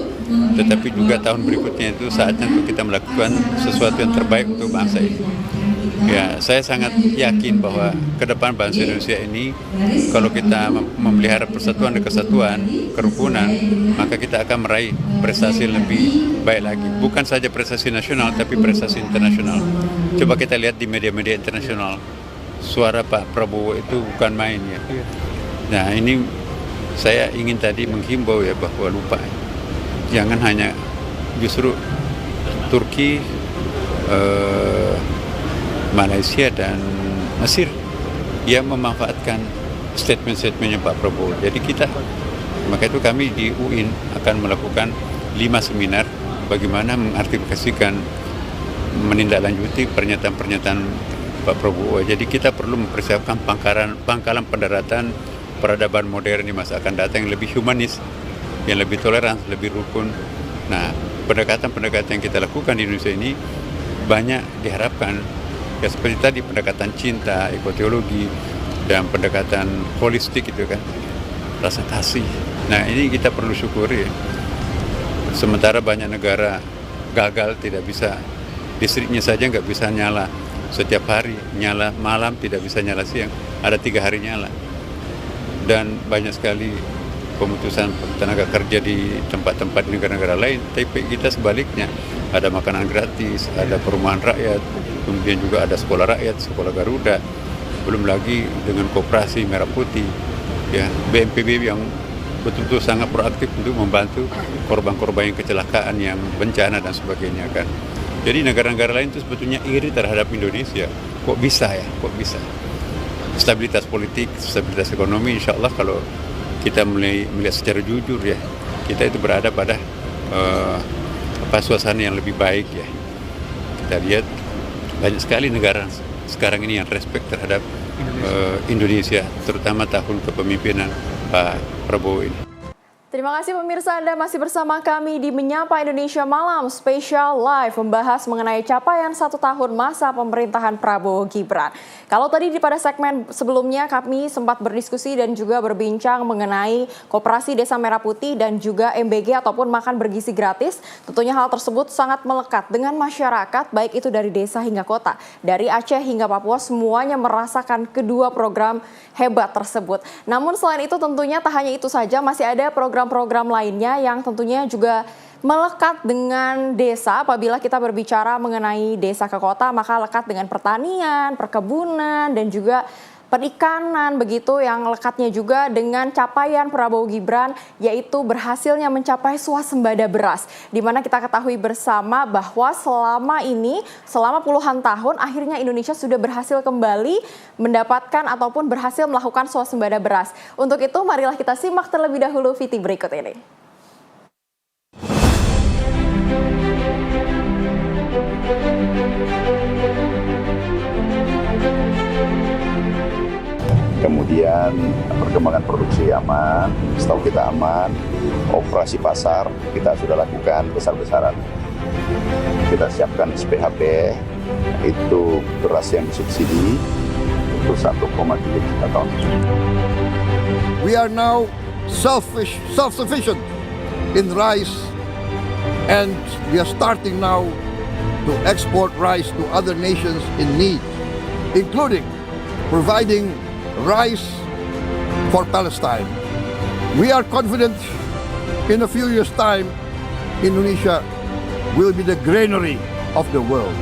Tetapi juga tahun berikutnya itu saatnya untuk kita melakukan sesuatu yang terbaik untuk bangsa ini. Ya, saya sangat yakin bahwa ke depan bangsa Indonesia ini kalau kita memelihara persatuan dan kesatuan, kerukunan, maka kita akan meraih prestasi lebih baik lagi. Bukan saja prestasi nasional tapi prestasi internasional. Coba kita lihat di media-media internasional. Suara Pak Prabowo itu bukan main ya. Nah ini saya ingin tadi menghimbau ya bahwa lupa. Jangan hanya justru Turki, Malaysia dan Mesir yang memanfaatkan statement-statementnya Pak Prabowo. Jadi maka itu kami di UIN akan melakukan 5 seminar bagaimana mengartikulasikan, menindaklanjuti pernyataan-pernyataan Pak Prabowo. Jadi kita perlu mempersiapkan pangkalan pendaratan peradaban modern di masa akan datang yang lebih humanis, yang lebih toleran, lebih rukun. Nah, pendekatan-pendekatan yang kita lakukan di Indonesia ini banyak diharapkan ya seperti tadi pendekatan cinta, ekoteologi dan pendekatan holistik itu kan, rasa kasih. Nah, ini kita perlu syukuri. Sementara banyak negara gagal tidak bisa, listriknya saja nggak bisa nyala setiap hari, nyala malam, tidak bisa nyala siang, ada 3 hari nyala. Dan banyak sekali pemutusan tenaga kerja di tempat-tempat di negara-negara lain, tapi kita sebaliknya, ada makanan gratis, ada perumahan rakyat, kemudian juga ada sekolah rakyat, sekolah Garuda, belum lagi dengan Koperasi Merah Putih, ya BNPB yang betul-betul sangat proaktif untuk membantu korban-korban yang kecelakaan, yang bencana dan sebagainya kan. Jadi negara-negara lain itu sebetulnya iri terhadap Indonesia. Kok bisa ya? Kok bisa? Stabilitas politik, stabilitas ekonomi, insya Allah kalau kita mulai melihat secara jujur ya, kita itu berada pada suasana yang lebih baik ya. Kita lihat banyak sekali negara sekarang ini yang respect terhadap Indonesia, terutama tahun kepemimpinan Pak Prabowo ini. Terima kasih pemirsa, Anda masih bersama kami di Menyapa Indonesia Malam Spesial Live, membahas mengenai capaian 1 tahun masa pemerintahan Prabowo Gibran. Kalau tadi pada segmen sebelumnya kami sempat berdiskusi dan juga berbincang mengenai Koperasi Desa Merah Putih dan juga MBG ataupun makan bergizi gratis. Tentunya hal tersebut sangat melekat dengan masyarakat, baik itu dari desa hingga kota. Dari Aceh hingga Papua semuanya merasakan kedua program hebat tersebut. Namun selain itu tentunya tak hanya itu saja, masih ada program-program lainnya yang tentunya juga melekat dengan desa. Apabila kita berbicara mengenai desa ke kota, maka lekat dengan pertanian, perkebunan, dan juga perikanan, begitu yang lekatnya juga dengan capaian Prabowo Gibran, yaitu berhasilnya mencapai swasembada beras. Di mana kita ketahui bersama bahwa selama puluhan tahun, akhirnya Indonesia sudah berhasil kembali mendapatkan ataupun berhasil melakukan swasembada beras. Untuk itu, marilah kita simak terlebih dahulu VT berikut ini. Kemudian perkembangan produksi aman, stok kita aman, operasi pasar kita sudah lakukan besar-besaran. Kita siapkan SPHP, itu beras yang disubsidi, itu 1,3 juta ton. We are now self-sufficient in rice, and we are starting now to export rice to other nations in need, including providing rice for Palestine. We are confident in a few years' time, Indonesia will be the granary of the world.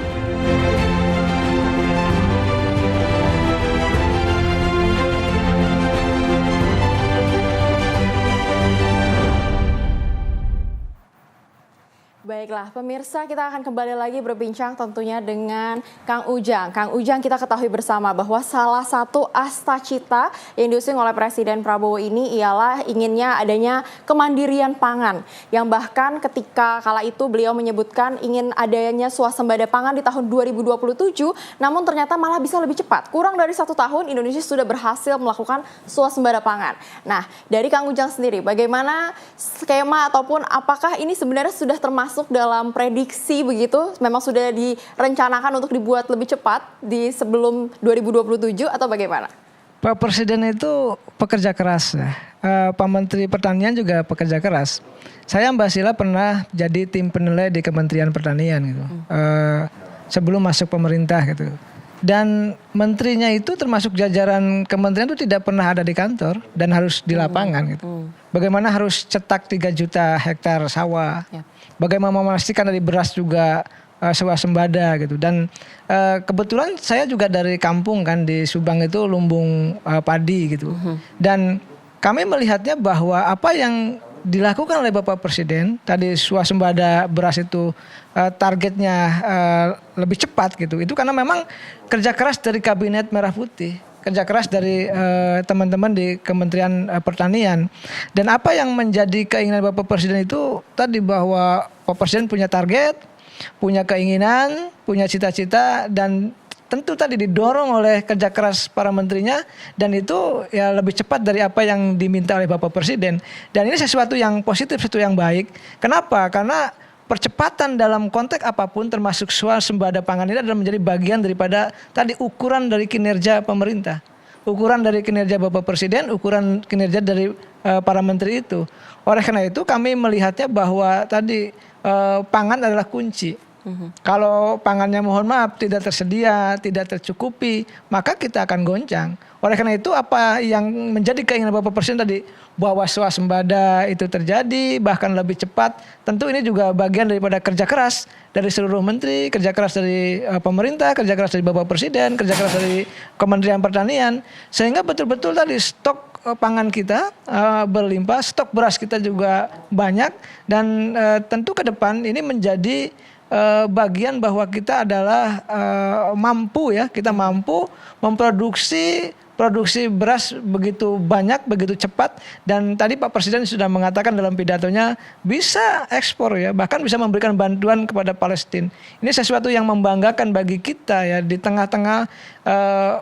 Baiklah, pemirsa, kita akan kembali lagi berbincang tentunya dengan Kang Ujang. Kang Ujang, kita ketahui bersama bahwa salah satu asta-cita yang diusung oleh Presiden Prabowo ini ialah inginnya adanya kemandirian pangan. Yang bahkan ketika kala itu beliau menyebutkan ingin adanya swasembada pangan di tahun 2027, namun ternyata malah bisa lebih cepat. Kurang dari 1 tahun Indonesia sudah berhasil melakukan swasembada pangan. Nah, dari Kang Ujang sendiri, bagaimana skema ataupun apakah ini sebenarnya sudah termasuk dalam prediksi begitu, memang sudah direncanakan untuk dibuat lebih cepat di sebelum 2027 atau bagaimana? Pak Presiden itu pekerja keras ya. Pak Menteri Pertanian juga pekerja keras. Saya Mbak Sila pernah jadi tim penilai di Kementerian Pertanian gitu. Sebelum masuk pemerintah gitu. Dan menterinya itu termasuk jajaran kementerian itu tidak pernah ada di kantor dan harus di lapangan gitu. Bagaimana harus cetak 3 juta hektar sawah. Bagaimana memastikan dari beras juga swasembada gitu. Dan kebetulan saya juga dari kampung kan di Subang itu lumbung padi gitu. Dan kami melihatnya bahwa apa yang dilakukan oleh Bapak Presiden tadi swasembada beras itu targetnya lebih cepat gitu. Itu karena memang kerja keras dari Kabinet Merah Putih, kerja keras dari teman-teman di Kementerian Pertanian. Dan apa yang menjadi keinginan Bapak Presiden itu tadi bahwa Pak Presiden punya target, punya keinginan, punya cita-cita, dan tentu tadi didorong oleh kerja keras para menterinya, dan itu ya lebih cepat dari apa yang diminta oleh Bapak Presiden. Dan ini sesuatu yang positif, sesuatu yang baik. Kenapa? Karena percepatan dalam konteks apapun termasuk swasembada pangan ini adalah menjadi bagian daripada tadi ukuran dari kinerja pemerintah. Ukuran dari kinerja Bapak Presiden, ukuran kinerja dari para menteri itu. Oleh karena itu kami melihatnya bahwa tadi pangan adalah kunci. Kalau pangannya mohon maaf tidak tersedia, tidak tercukupi, maka kita akan goncang. Oleh karena itu apa yang menjadi keinginan Bapak Presiden tadi bahwa swasembada itu terjadi bahkan lebih cepat, tentu ini juga bagian daripada kerja keras dari seluruh menteri, kerja keras dari pemerintah, kerja keras dari Bapak Presiden, kerja keras dari Kementerian Pertanian, sehingga betul-betul tadi stok pangan kita berlimpah, stok beras kita juga banyak, dan tentu ke depan ini menjadi bagian bahwa kita adalah mampu ya, kita mampu memproduksi beras begitu banyak, begitu cepat, dan tadi Pak Presiden sudah mengatakan dalam pidatonya bisa ekspor ya, bahkan bisa memberikan bantuan kepada Palestina. Ini sesuatu yang membanggakan bagi kita ya, di tengah-tengah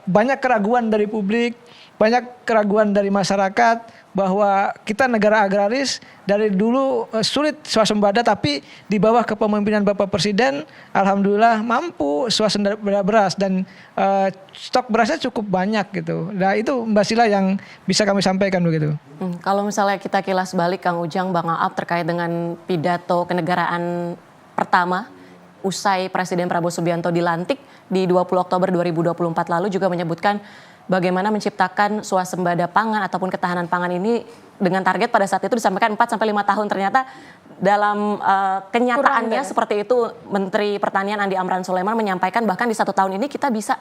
banyak keraguan dari publik, banyak keraguan dari masyarakat bahwa kita negara agraris dari dulu sulit swasembada, tapi di bawah kepemimpinan Bapak Presiden alhamdulillah mampu swasembada beras, dan stok berasnya cukup banyak gitu. Nah itu Mbak Sila yang bisa kami sampaikan begitu. Kalau misalnya kita kilas balik Kang Ujang, Bang Aap, terkait dengan pidato kenegaraan pertama usai Presiden Prabowo Subianto dilantik di 20 Oktober 2024 lalu juga menyebutkan bagaimana menciptakan swasembada pangan ataupun ketahanan pangan ini dengan target pada saat itu disampaikan 4 sampai 5 tahun, ternyata dalam kenyataannya seperti itu. Menteri Pertanian Andi Amran Sulaiman menyampaikan bahkan di 1 tahun ini kita bisa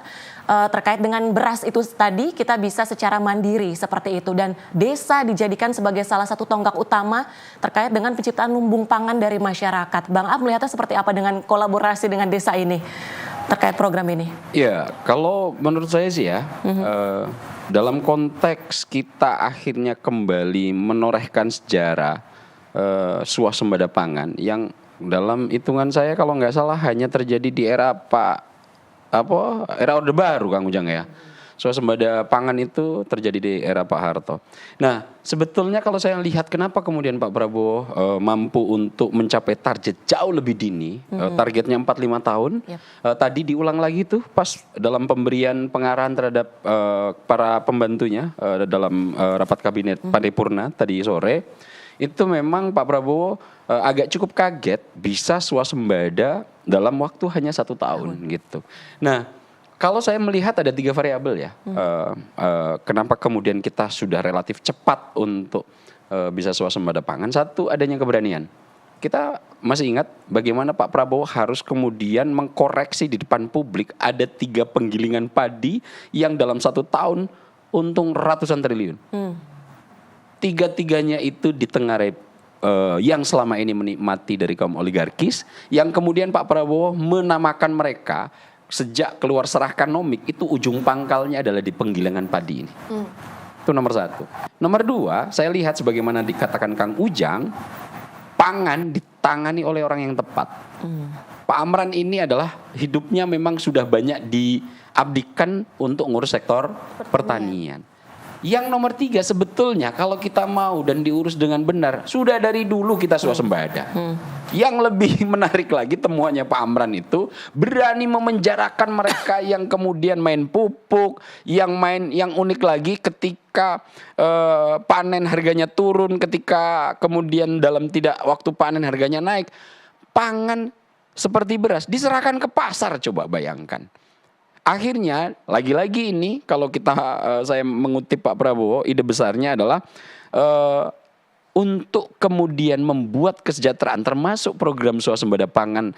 terkait dengan beras itu tadi, kita bisa secara mandiri seperti itu, dan desa dijadikan sebagai salah satu tonggak utama terkait dengan penciptaan lumbung pangan dari masyarakat. Bang Ab melihatnya seperti apa dengan kolaborasi dengan desa ini terkait program ini? Ya, kalau menurut saya sih ya, dalam konteks kita akhirnya kembali menorehkan sejarah swasembada pangan yang dalam hitungan saya kalau nggak salah hanya terjadi di era era Orde Baru, Kang Ujang ya. Swasembada pangan itu terjadi di era Pak Harto. Nah, sebetulnya kalau saya lihat kenapa kemudian Pak Prabowo mampu untuk mencapai target jauh lebih dini, targetnya 4-5 tahun. Tadi diulang lagi tuh pas dalam pemberian pengarahan terhadap para pembantunya dalam rapat kabinet paripurna tadi sore. Itu memang Pak Prabowo agak cukup kaget bisa swasembada dalam waktu hanya 1 tahun gitu. Nah, kalau saya melihat ada 3 variabel ya, kenapa kemudian kita sudah relatif cepat untuk bisa swasembada pangan. Satu, adanya keberanian. Kita masih ingat bagaimana Pak Prabowo harus kemudian mengkoreksi di depan publik ada 3 penggilingan padi yang dalam 1 tahun untung ratusan triliun. 3-tiganya itu ditengarai yang selama ini menikmati dari kaum oligarkis, yang kemudian Pak Prabowo menamakan mereka sejak keluar serahkan nomik itu ujung pangkalnya adalah di penggilingan padi ini. Itu nomor 1. Nomor 2, saya lihat sebagaimana dikatakan Kang Ujang, pangan ditangani oleh orang yang tepat. Pak Amran ini adalah hidupnya memang sudah banyak diabdikan untuk ngurus sektor pertanian. Yang nomor 3 sebetulnya kalau kita mau dan diurus dengan benar, sudah dari dulu kita swasembada. Yang lebih menarik lagi temuannya Pak Amran itu berani memenjarakan mereka yang kemudian main pupuk, yang unik lagi ketika panen harganya turun, ketika kemudian dalam tidak waktu panen harganya naik. Pangan seperti beras diserahkan ke pasar, coba bayangkan. Akhirnya lagi-lagi ini kalau saya mengutip Pak Prabowo, ide besarnya adalah untuk kemudian membuat kesejahteraan termasuk program swasembada pangan,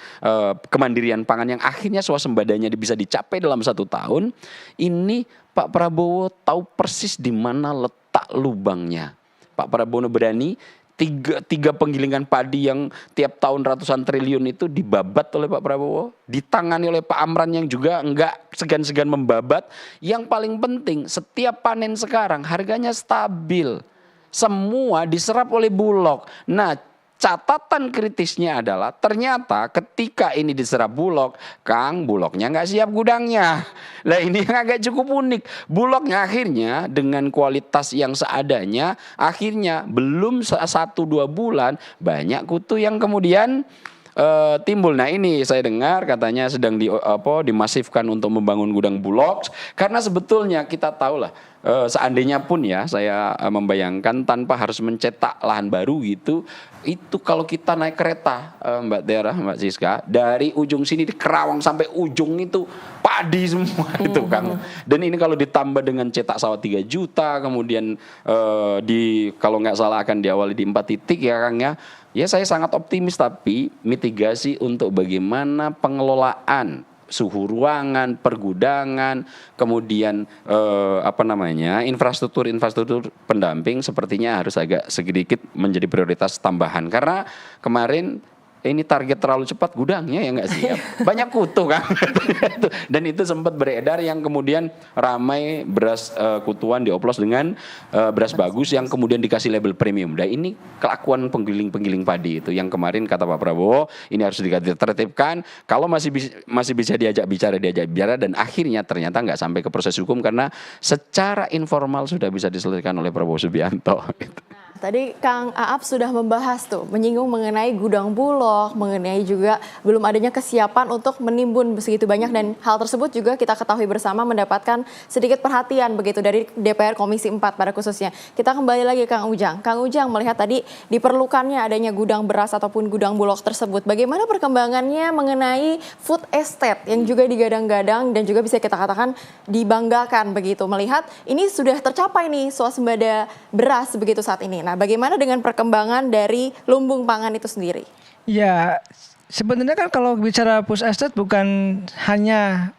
kemandirian pangan yang akhirnya swasembadanya bisa dicapai dalam 1 tahun. Ini Pak Prabowo tahu persis di mana letak lubangnya. Pak Prabowo berani tiga penggilingan padi yang tiap tahun ratusan triliun itu dibabat oleh Pak Prabowo, ditangani oleh Pak Amran yang juga enggak segan-segan membabat. Yang paling penting, setiap panen sekarang harganya stabil. Semua diserap oleh Bulog. Nah, catatan kritisnya adalah ternyata ketika ini diserap Bulog, Kang, Bulognya nggak siap gudangnya. Nah, ini yang agak cukup unik. Bulognya akhirnya dengan kualitas yang seadanya, akhirnya belum 1-2 bulan banyak kutu yang kemudian timbul. Nah, ini saya dengar katanya sedang dimasifkan untuk membangun gudang Bulog, karena sebetulnya kita tahu lah, seandainya pun ya saya membayangkan tanpa harus mencetak lahan baru gitu, itu kalau kita naik kereta Mbak Tiara, Mbak Siska, dari ujung sini di Kerawang sampai ujung itu padi semua itu Kang. Dan ini kalau ditambah dengan cetak sawah 3 juta, kemudian kalau nggak salah akan diawali di 4 titik ya Kang ya. Ya saya sangat optimis, tapi mitigasi untuk bagaimana pengelolaan suhu ruangan, pergudangan, kemudian infrastruktur pendamping sepertinya harus agak sedikit menjadi prioritas tambahan. Karena kemarin ini target terlalu cepat, gudangnya ya nggak siap, banyak kutu kan. Dan itu sempat beredar yang kemudian ramai beras kutuan dioplos dengan beras bagus yang kemudian dikasih label premium. Dan ini kelakuan penggiling padi itu yang kemarin kata Pak Prabowo ini harus ditertibkan. Kalau masih bisa diajak bicara, dan akhirnya ternyata nggak sampai ke proses hukum karena secara informal sudah bisa diselesaikan oleh Prabowo Subianto. Tadi Kang Aap sudah membahas tuh, menyinggung mengenai gudang Bulog, mengenai juga belum adanya kesiapan untuk menimbun begitu banyak, dan hal tersebut juga kita ketahui bersama mendapatkan sedikit perhatian begitu dari DPR Komisi 4 pada khususnya. Kita kembali lagi Kang Ujang. Kang Ujang melihat tadi diperlukannya adanya gudang beras ataupun gudang Bulog tersebut. Bagaimana perkembangannya mengenai food estate yang juga digadang-gadang dan juga bisa kita katakan dibanggakan begitu. Melihat ini sudah tercapai nih swasembada beras begitu saat ini. Nah, bagaimana dengan perkembangan dari lumbung pangan itu sendiri? Ya, sebenarnya kan kalau bicara food estate bukan hanya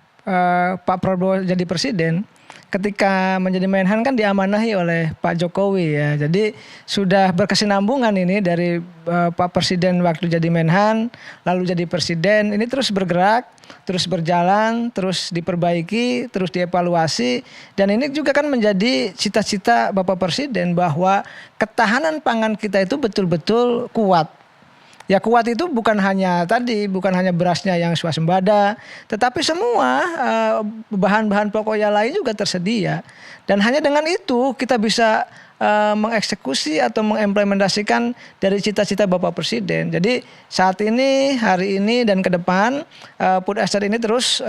Pak Prabowo jadi presiden. Ketika menjadi Menhan kan diamanahi oleh Pak Jokowi ya. Jadi sudah berkesinambungan ini dari Pak Presiden waktu jadi Menhan, lalu jadi presiden, ini terus bergerak, terus berjalan, terus diperbaiki, terus dievaluasi. Dan ini juga kan menjadi cita-cita Bapak Presiden bahwa ketahanan pangan kita itu betul-betul kuat. Ya kuat itu bukan hanya berasnya yang swasembada, tetapi semua bahan-bahan pokok yang lain juga tersedia. Dan hanya dengan itu kita bisa mengeksekusi atau mengimplementasikan dari cita-cita Bapak Presiden. Jadi saat ini, hari ini dan ke depan food estate ini terus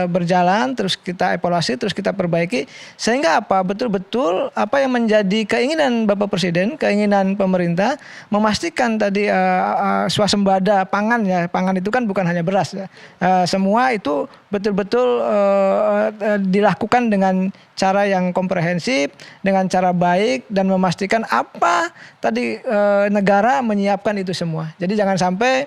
berjalan, terus kita evaluasi, terus kita perbaiki, sehingga apa betul-betul apa yang menjadi keinginan Bapak Presiden, keinginan pemerintah memastikan tadi swasembada pangan ya. Pangan itu kan bukan hanya beras ya. Semua itu betul-betul dilakukan dengan cara yang komprehensif, dengan cara baik, dan memastikan apa tadi negara menyiapkan itu semua. Jadi jangan sampai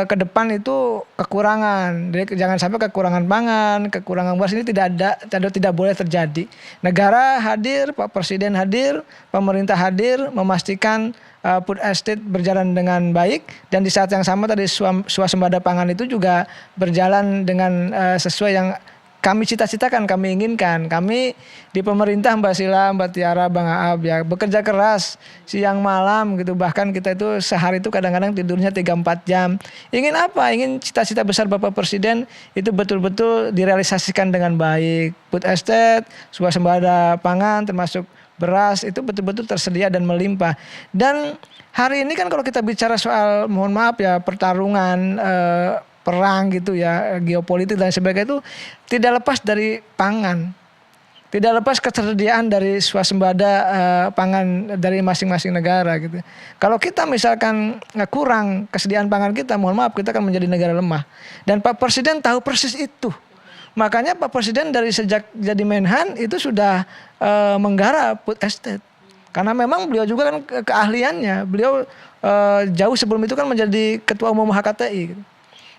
ke depan itu kekurangan. Jadi jangan sampai kekurangan pangan, kekurangan beras ini tidak boleh terjadi. Negara hadir, Pak Presiden hadir, pemerintah hadir memastikan food estate berjalan dengan baik, dan di saat yang sama tadi swasembada pangan itu juga berjalan dengan sesuai yang kami cita-citakan, kami inginkan. Kami di pemerintah, Mbak Sila, Mbak Tiara, Bang Aab ya, bekerja keras siang malam gitu. Bahkan kita itu sehari itu kadang-kadang tidurnya 3-4 jam. Ingin apa? Ingin cita-cita besar Bapak Presiden itu betul-betul direalisasikan dengan baik. Food estate, swasembada pangan termasuk beras itu betul-betul tersedia dan melimpah. Dan hari ini kan kalau kita bicara soal, mohon maaf ya, pertarungan perang gitu ya, geopolitik dan sebagainya itu tidak lepas dari pangan. Tidak lepas ketersediaan dari swasembada pangan dari masing-masing negara gitu. Kalau kita misalkan kurang kesediaan pangan kita, mohon maaf, kita akan menjadi negara lemah. Dan Pak Presiden tahu persis itu. Makanya Pak Presiden dari sejak jadi Menhan itu sudah menggarap food estate. Karena memang beliau juga kan keahliannya, beliau jauh sebelum itu kan menjadi Ketua Umum HKTI gitu.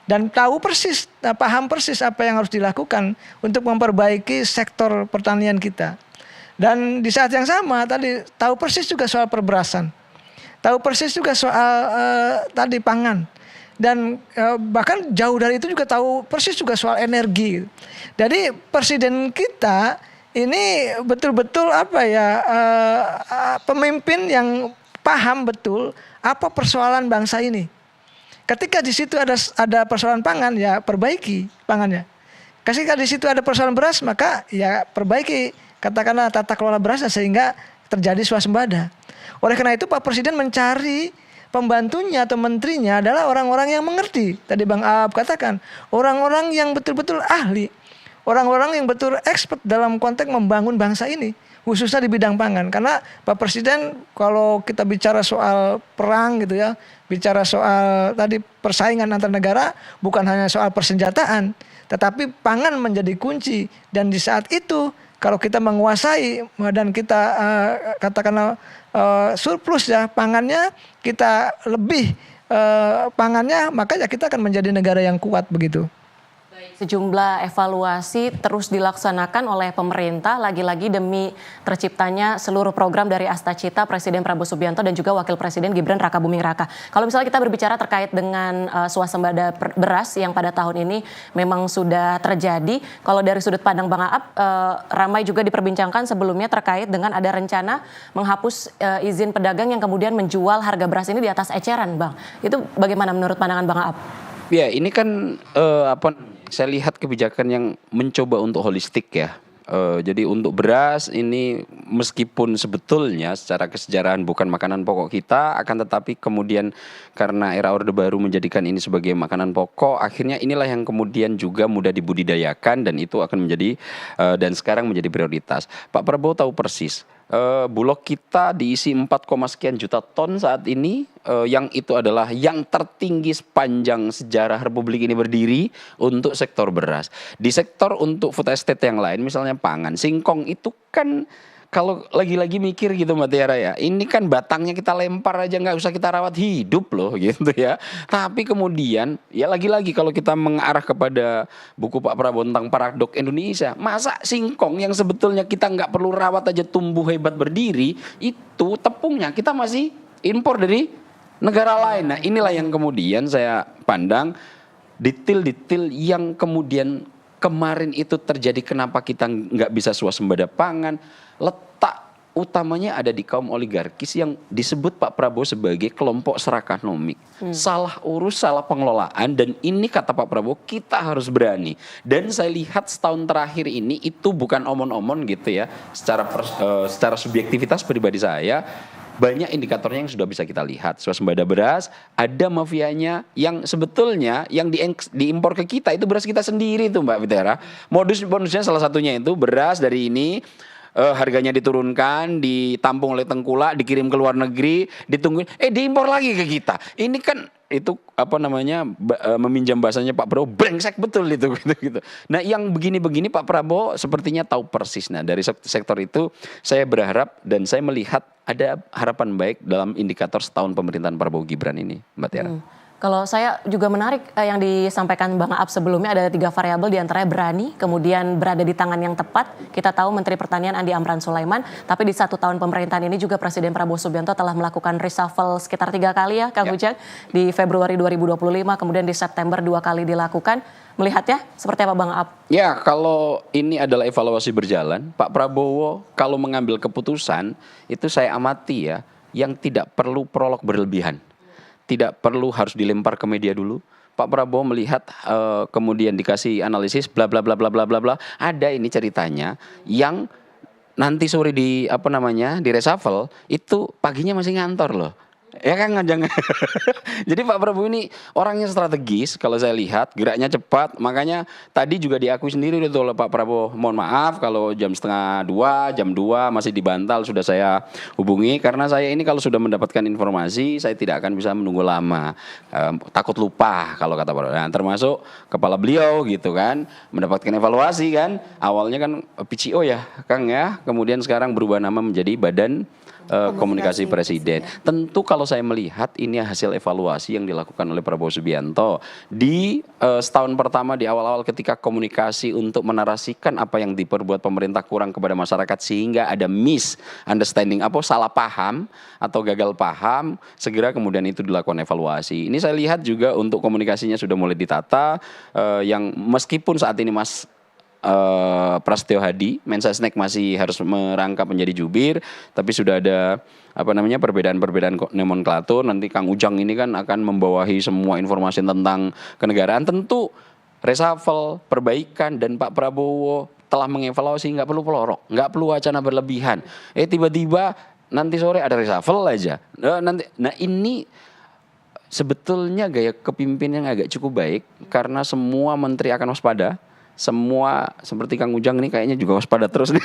Dan tahu persis, paham persis apa yang harus dilakukan untuk memperbaiki sektor pertanian kita. Dan di saat yang sama tadi tahu persis juga soal perberasan, tahu persis juga soal tadi pangan, dan bahkan jauh dari itu juga tahu persis juga soal energi. Jadi Presiden kita ini betul-betul pemimpin yang paham betul apa persoalan bangsa ini. Ketika di situ ada persoalan pangan, ya perbaiki pangannya. Ketika di situ ada persoalan beras, maka ya perbaiki katakanlah tata kelola berasnya sehingga terjadi swasembada. Oleh karena itu Pak Presiden mencari pembantunya atau menterinya adalah orang-orang yang mengerti. Tadi Bang Aab katakan, orang-orang yang betul-betul ahli, orang-orang yang betul expert dalam konteks membangun bangsa ini, khususnya di bidang pangan. Karena Pak Presiden kalau kita bicara soal perang gitu ya, bicara soal tadi persaingan antar negara, bukan hanya soal persenjataan, tetapi pangan menjadi kunci. Dan di saat itu kalau kita menguasai dan kita katakanlah surplus ya pangannya, kita lebih pangannya, maka ya kita akan menjadi negara yang kuat begitu. Sejumlah evaluasi terus dilaksanakan oleh pemerintah, lagi-lagi demi terciptanya seluruh program dari Astacita Presiden Prabowo Subianto dan juga Wakil Presiden Gibran Rakabuming Raka. Kalau misalnya kita berbicara terkait dengan swasembada beras yang pada tahun ini memang sudah terjadi, kalau dari sudut pandang Bang Aap, ramai juga diperbincangkan sebelumnya terkait dengan ada rencana menghapus izin pedagang yang kemudian menjual harga beras ini di atas eceran, Bang. Itu bagaimana menurut pandangan Bang Aap? Ya, ini kan saya lihat kebijakan yang mencoba untuk holistik ya. Jadi untuk beras ini meskipun sebetulnya secara kesejarahan bukan makanan pokok kita, akan tetapi kemudian karena era Orde Baru menjadikan ini sebagai makanan pokok, akhirnya inilah yang kemudian juga mudah dibudidayakan dan itu akan menjadi dan sekarang menjadi prioritas. Pak Prabowo tahu persis. Bulog kita diisi 4, sekian juta ton saat ini, yang itu adalah yang tertinggi sepanjang sejarah Republik ini berdiri untuk sektor beras. Di sektor untuk food estate yang lain, misalnya pangan, singkong itu kan kalau lagi-lagi mikir gitu Mbak Tiara ya, ini kan batangnya kita lempar aja nggak usah kita rawat hidup loh gitu ya. Tapi kemudian ya lagi-lagi kalau kita mengarah kepada buku Pak Prabowo tentang paradok Indonesia, masa singkong yang sebetulnya kita nggak perlu rawat aja tumbuh hebat berdiri, itu tepungnya kita masih impor dari negara lain. Nah inilah yang kemudian saya pandang detail-detail yang kemudian kemarin itu terjadi, kenapa kita nggak bisa swasembada pangan. Letak utamanya ada di kaum oligarkis yang disebut Pak Prabowo sebagai kelompok serakanomik. Salah urus, salah pengelolaan, dan ini kata Pak Prabowo kita harus berani. Dan saya lihat setahun terakhir ini itu bukan omon-omon gitu ya. Secara subjektivitas pribadi saya, banyak indikatornya yang sudah bisa kita lihat. Swasembada beras, ada mafianya yang sebetulnya yang diimpor ke kita itu beras kita sendiri tuh Mbak Fitera. Modusnya salah satunya itu beras dari ini harganya diturunkan, ditampung oleh tengkulak, dikirim ke luar negeri, ditungguin, diimpor lagi ke kita. Ini kan itu apa namanya meminjam bahasanya Pak Prabowo, brengsek betul itu gitu. Nah yang begini-begini Pak Prabowo sepertinya tahu persis. Nah dari sektor itu saya berharap dan saya melihat ada harapan baik dalam indikator setahun pemerintahan Prabowo Gibran ini, Mbak Tiara. Kalau saya juga menarik yang disampaikan Bang Aap sebelumnya, ada 3 variabel, diantaranya berani, kemudian berada di tangan yang tepat. Kita tahu Menteri Pertanian Andi Amran Sulaiman, tapi di 1 tahun pemerintahan ini juga Presiden Prabowo Subianto telah melakukan reshuffle sekitar 3 kali ya Kang Ujang. Di Februari 2025, kemudian di September 2 kali dilakukan. Melihatnya seperti apa Bang Aap? Ya kalau ini adalah evaluasi berjalan, Pak Prabowo kalau mengambil keputusan itu saya amati ya, yang tidak perlu prolog berlebihan. Tidak perlu harus dilempar ke media dulu. Pak Prabowo melihat kemudian dikasih analisis bla bla bla bla bla bla bla. Ada ini ceritanya yang nanti sore di di reshuffle itu paginya masih ngantor loh. Ya kan jangan. Jadi Pak Prabowo ini orangnya strategis kalau saya lihat, geraknya cepat. Makanya tadi juga diakui sendiri oleh Pak Prabowo, mohon maaf kalau jam 1:30, jam 2 masih di Bantal sudah saya hubungi. Karena saya ini kalau sudah mendapatkan informasi, saya tidak akan bisa menunggu lama. Takut lupa kalau kata Pak Prabowo. Nah, termasuk kepala beliau gitu kan, mendapatkan evaluasi kan. Awalnya kan PCO ya Kang ya, kemudian sekarang berubah nama menjadi Badan Komunikasi Presiden. Tentu kalau saya melihat ini hasil evaluasi yang dilakukan oleh Prabowo Subianto di setahun pertama, di awal-awal ketika komunikasi untuk menarasikan apa yang diperbuat pemerintah kurang kepada masyarakat sehingga ada misunderstanding, salah paham atau gagal paham, segera kemudian itu dilakukan evaluasi. Ini saya lihat juga untuk komunikasinya sudah mulai ditata, yang meskipun saat ini Prasetyo Hadi, Mensesnek masih harus merangkap menjadi jubir, tapi sudah ada perbedaan-perbedaan nomenklatur. Nanti Kang Ujang ini kan akan membawahi semua informasi tentang kenegaraan. Tentu reshuffle, perbaikan, dan Pak Prabowo telah mengevaluasi, nggak perlu pelorok, nggak perlu wacana berlebihan. Tiba-tiba nanti sore ada reshuffle aja. Nah ini sebetulnya gaya kepemimpinan yang agak cukup baik karena semua menteri akan waspada. Semua seperti Kang Ujang ini kayaknya juga waspada terus nih.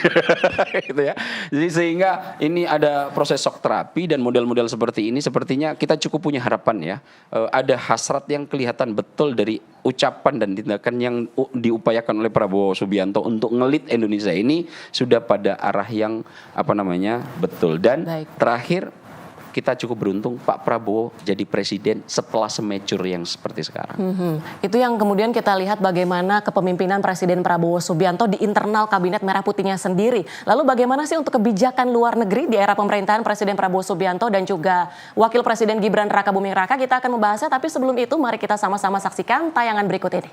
Gitu ya. Jadi sehingga ini ada proses shock terapi dan model-model seperti ini sepertinya kita cukup punya harapan ya. Ada hasrat yang kelihatan betul dari ucapan dan tindakan yang diupayakan oleh Prabowo Subianto untuk ngelit Indonesia ini sudah pada arah yang betul. Dan terakhir kita cukup beruntung Pak Prabowo jadi presiden setelah semajur yang seperti sekarang. Itu yang kemudian kita lihat bagaimana kepemimpinan Presiden Prabowo Subianto di internal Kabinet Merah Putihnya sendiri. Lalu bagaimana sih untuk kebijakan luar negeri di era pemerintahan Presiden Prabowo Subianto dan juga Wakil Presiden Gibran Rakabuming Raka? Kita akan membahasnya, tapi sebelum itu mari kita sama-sama saksikan tayangan berikut ini.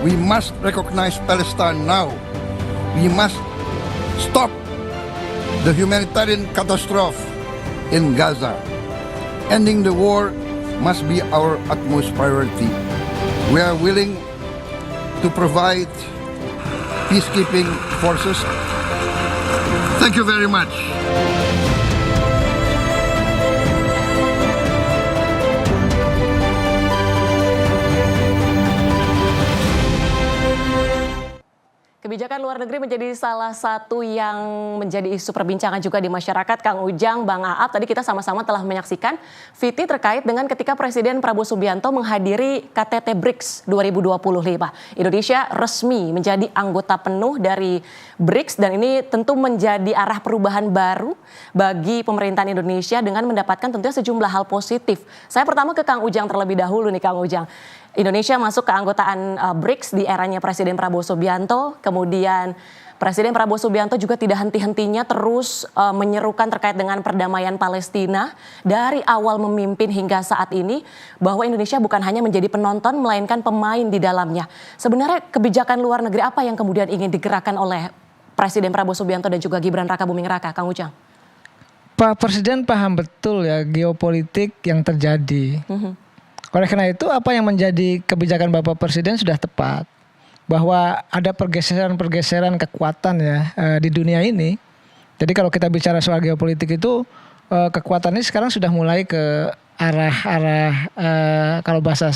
We must recognize Palestine now. We must stop the humanitarian catastrophe in Gaza. Ending the war must be our utmost priority. We are willing to provide peacekeeping forces. Thank you very much. Kebijakan luar negeri menjadi salah satu yang menjadi isu perbincangan juga di masyarakat. Kang Ujang, Bang Aap, tadi kita sama-sama telah menyaksikan VT terkait dengan ketika Presiden Prabowo Subianto menghadiri KTT BRICS 2025. Indonesia resmi menjadi anggota penuh dari BRICS dan ini tentu menjadi arah perubahan baru bagi pemerintahan Indonesia dengan mendapatkan tentunya sejumlah hal positif. Saya pertama ke Kang Ujang terlebih dahulu nih, Kang Ujang. Indonesia masuk ke anggotaan BRICS di eranya Presiden Prabowo Subianto. Kemudian Presiden Prabowo Subianto juga tidak henti-hentinya terus menyerukan terkait dengan perdamaian Palestina dari awal memimpin hingga saat ini, bahwa Indonesia bukan hanya menjadi penonton melainkan pemain di dalamnya. Sebenarnya kebijakan luar negeri apa yang kemudian ingin digerakkan oleh Presiden Prabowo Subianto dan juga Gibran Rakabuming Raka, Kang Ujang? Pak Presiden paham betul ya geopolitik yang terjadi. Oleh karena itu apa yang menjadi kebijakan Bapak Presiden sudah tepat. Bahwa ada pergeseran-pergeseran kekuatan ya di dunia ini. Jadi kalau kita bicara soal geopolitik itu kekuatan ini sekarang sudah mulai ke arah kalau bahasa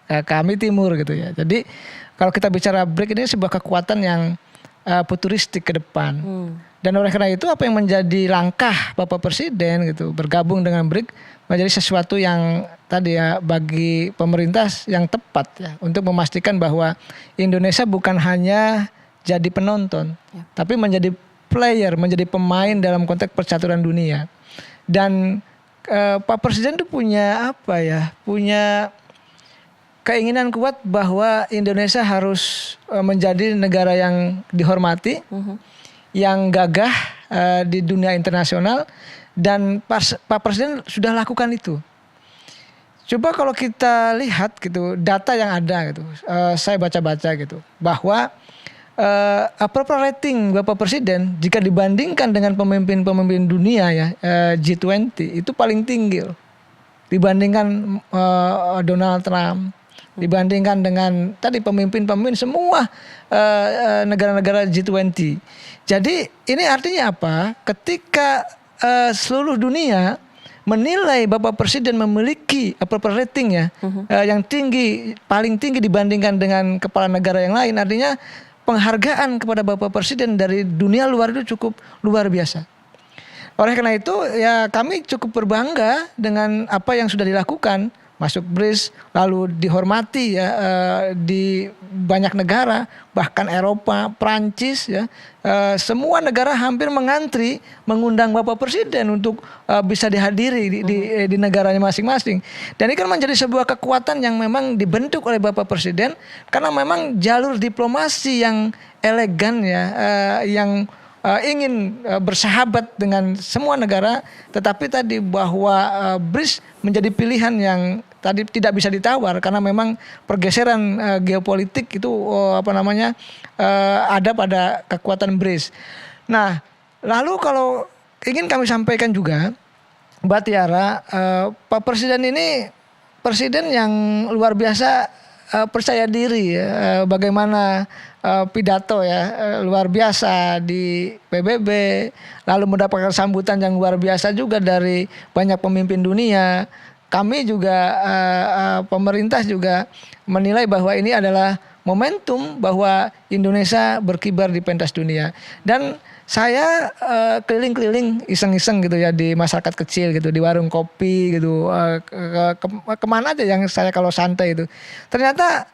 kami timur gitu ya. Jadi kalau kita bicara BRICS ini sebuah kekuatan yang futuristik ke depan. Dan oleh karena itu apa yang menjadi langkah Bapak Presiden gitu bergabung dengan BRICS menjadi sesuatu yang tadi ya bagi pemerintah yang tepat ya untuk memastikan bahwa Indonesia bukan hanya jadi penonton tapi menjadi player, menjadi pemain dalam konteks percaturan dunia. Dan Pak Presiden itu punya apa ya? Punya keinginan kuat bahwa Indonesia harus menjadi negara yang dihormati, yang gagah di dunia internasional, dan Pak Presiden sudah lakukan itu. Coba kalau kita lihat gitu data yang ada gitu, saya baca-baca gitu bahwa approval rating Bapak Presiden jika dibandingkan dengan pemimpin-pemimpin dunia ya G20 itu paling tinggi loh. Dibandingkan Donald Trump, dibandingkan dengan tadi pemimpin-pemimpin semua negara-negara G20. Jadi ini artinya apa? Ketika seluruh dunia menilai Bapak Presiden memiliki approval rating ya yang tinggi, paling tinggi dibandingkan dengan kepala negara yang lain, artinya penghargaan kepada Bapak Presiden dari dunia luar itu cukup luar biasa. Oleh karena itu ya kami cukup berbangga dengan apa yang sudah dilakukan, masuk BRICS, lalu dihormati ya di banyak negara, bahkan Eropa, Prancis ya, semua negara hampir mengantri mengundang Bapak Presiden untuk bisa dihadiri di negaranya masing-masing. Dan ini kan menjadi sebuah kekuatan yang memang dibentuk oleh Bapak Presiden karena memang jalur diplomasi yang elegan ya, yang ingin bersahabat dengan semua negara, tetapi tadi bahwa BRICS menjadi pilihan yang tadi tidak bisa ditawar karena memang pergeseran geopolitik itu ada pada kekuatan BRICS. Nah, lalu kalau ingin kami sampaikan juga, Mbak Tiara, Pak Presiden ini presiden yang luar biasa percaya diri ya, bagaimana pidato ya luar biasa di PBB, lalu mendapatkan sambutan yang luar biasa juga dari banyak pemimpin dunia. Kami juga pemerintah juga menilai bahwa ini adalah momentum bahwa Indonesia berkibar di pentas dunia. Dan saya keliling-keliling iseng-iseng gitu ya di masyarakat kecil gitu, di warung kopi gitu, kemana aja yang saya kalau santai itu. Ternyata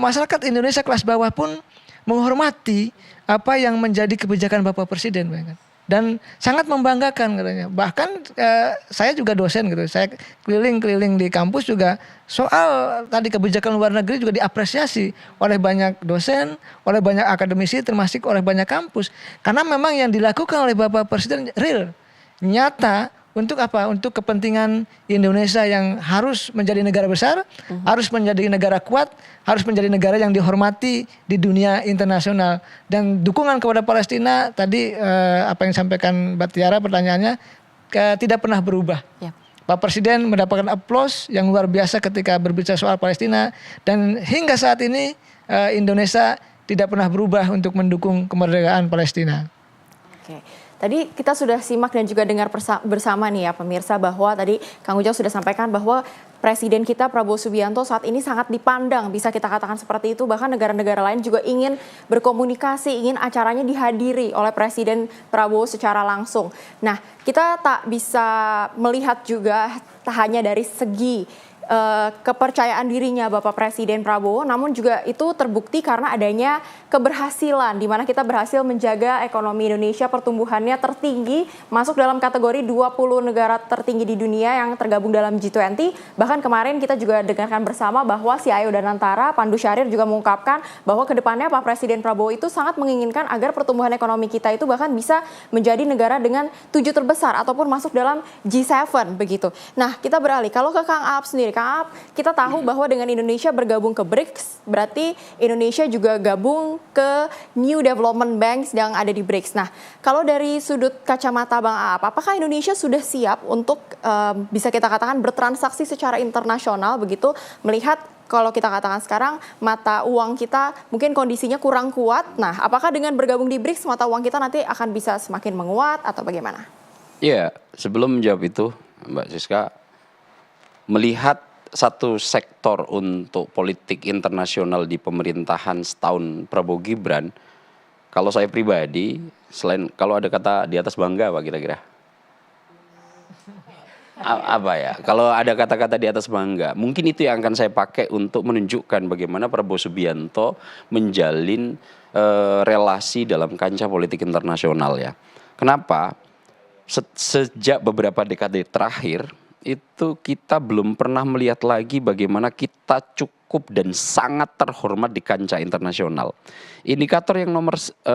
masyarakat Indonesia kelas bawah pun menghormati apa yang menjadi kebijakan Bapak Presiden. Dan sangat membanggakan katanya. Bahkan saya juga dosen gitu, saya keliling-keliling di kampus juga soal tadi kebijakan luar negeri juga diapresiasi oleh banyak dosen, oleh banyak akademisi, termasuk oleh banyak kampus. Karena memang yang dilakukan oleh Bapak Presiden real, nyata, Untuk apa? Untuk kepentingan Indonesia yang harus menjadi negara besar, harus menjadi negara kuat, harus menjadi negara yang dihormati di dunia internasional. Dan dukungan kepada Palestina tadi apa yang disampaikan Mbak Tiara pertanyaannya tidak pernah berubah. Ya. Pak Presiden mendapatkan aplaus yang luar biasa ketika berbicara soal Palestina, dan hingga saat ini Indonesia tidak pernah berubah untuk mendukung kemerdekaan Palestina. Oke. Tadi kita sudah simak dan juga dengar bersama nih ya pemirsa, bahwa tadi Kang Ujang sudah sampaikan bahwa Presiden kita Prabowo Subianto saat ini sangat dipandang, bisa kita katakan seperti itu, bahkan negara-negara lain juga ingin berkomunikasi, ingin acaranya dihadiri oleh Presiden Prabowo secara langsung. Nah, kita tak bisa melihat juga tak hanya dari segi kepercayaan dirinya Bapak Presiden Prabowo, namun juga itu terbukti karena adanya keberhasilan di mana kita berhasil menjaga ekonomi Indonesia pertumbuhannya tertinggi, masuk dalam kategori 20 negara tertinggi di dunia yang tergabung dalam G20. Bahkan kemarin kita juga dengarkan bersama bahwa CIO Danantara Pandu Syahrir juga mengungkapkan bahwa kedepannya Pak Presiden Prabowo itu sangat menginginkan agar pertumbuhan ekonomi kita itu bahkan bisa menjadi negara dengan 7 terbesar ataupun masuk dalam G7 begitu. Nah, kita beralih kalau ke Kang Aap sendiri. Kang Aap, kita tahu bahwa dengan Indonesia bergabung ke BRICS, berarti Indonesia juga gabung ke New Development Banks yang ada di BRICS. Nah, kalau dari sudut kacamata Bang Aap, apakah Indonesia sudah siap untuk bisa kita katakan bertransaksi secara internasional begitu, melihat kalau kita katakan sekarang mata uang kita mungkin kondisinya kurang kuat. Nah, apakah dengan bergabung di BRICS mata uang kita nanti akan bisa semakin menguat atau bagaimana? Iya, sebelum menjawab itu Mbak Siska, melihat satu sektor untuk politik internasional di pemerintahan setahun Prabowo Gibran, kalau saya pribadi, selain kalau ada kata di atas bangga apa kira-kira? Apa ya? Kalau ada kata-kata di atas bangga, mungkin itu yang akan saya pakai untuk menunjukkan bagaimana Prabowo Subianto menjalin relasi dalam kancah politik internasional ya. Kenapa? Sejak beberapa dekade terakhir, itu kita belum pernah melihat lagi bagaimana kita cukup dan sangat terhormat di kancah internasional. Indikator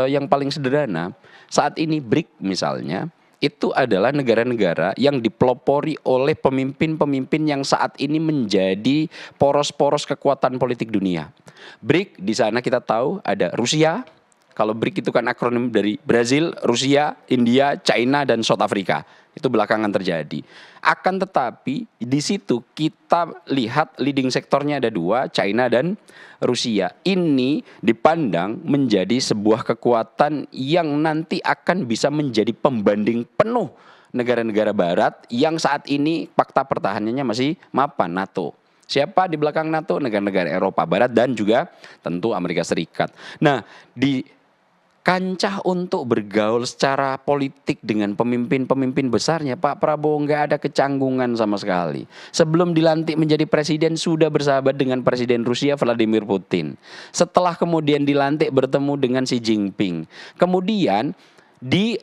yang paling sederhana saat ini BRIC misalnya, itu adalah negara-negara yang dipelopori oleh pemimpin-pemimpin yang saat ini menjadi poros-poros kekuatan politik dunia. BRIC di sana kita tahu ada Rusia. Kalau BRIC itu kan akronim dari Brazil, Rusia, India, China, dan South Africa. Itu belakangan terjadi. Akan tetapi di situ kita lihat leading sektornya ada 2, China dan Rusia. Ini dipandang menjadi sebuah kekuatan yang nanti akan bisa menjadi pembanding penuh negara-negara barat yang saat ini fakta pertahanannya masih mapan, NATO. Siapa di belakang NATO? Negara-negara Eropa Barat dan juga tentu Amerika Serikat. Nah, di kancah untuk bergaul secara politik dengan pemimpin-pemimpin besarnya, Pak Prabowo nggak ada kecanggungan sama sekali. Sebelum dilantik menjadi presiden sudah bersahabat dengan Presiden Rusia Vladimir Putin. Setelah kemudian dilantik bertemu dengan Xi Jinping. Kemudian di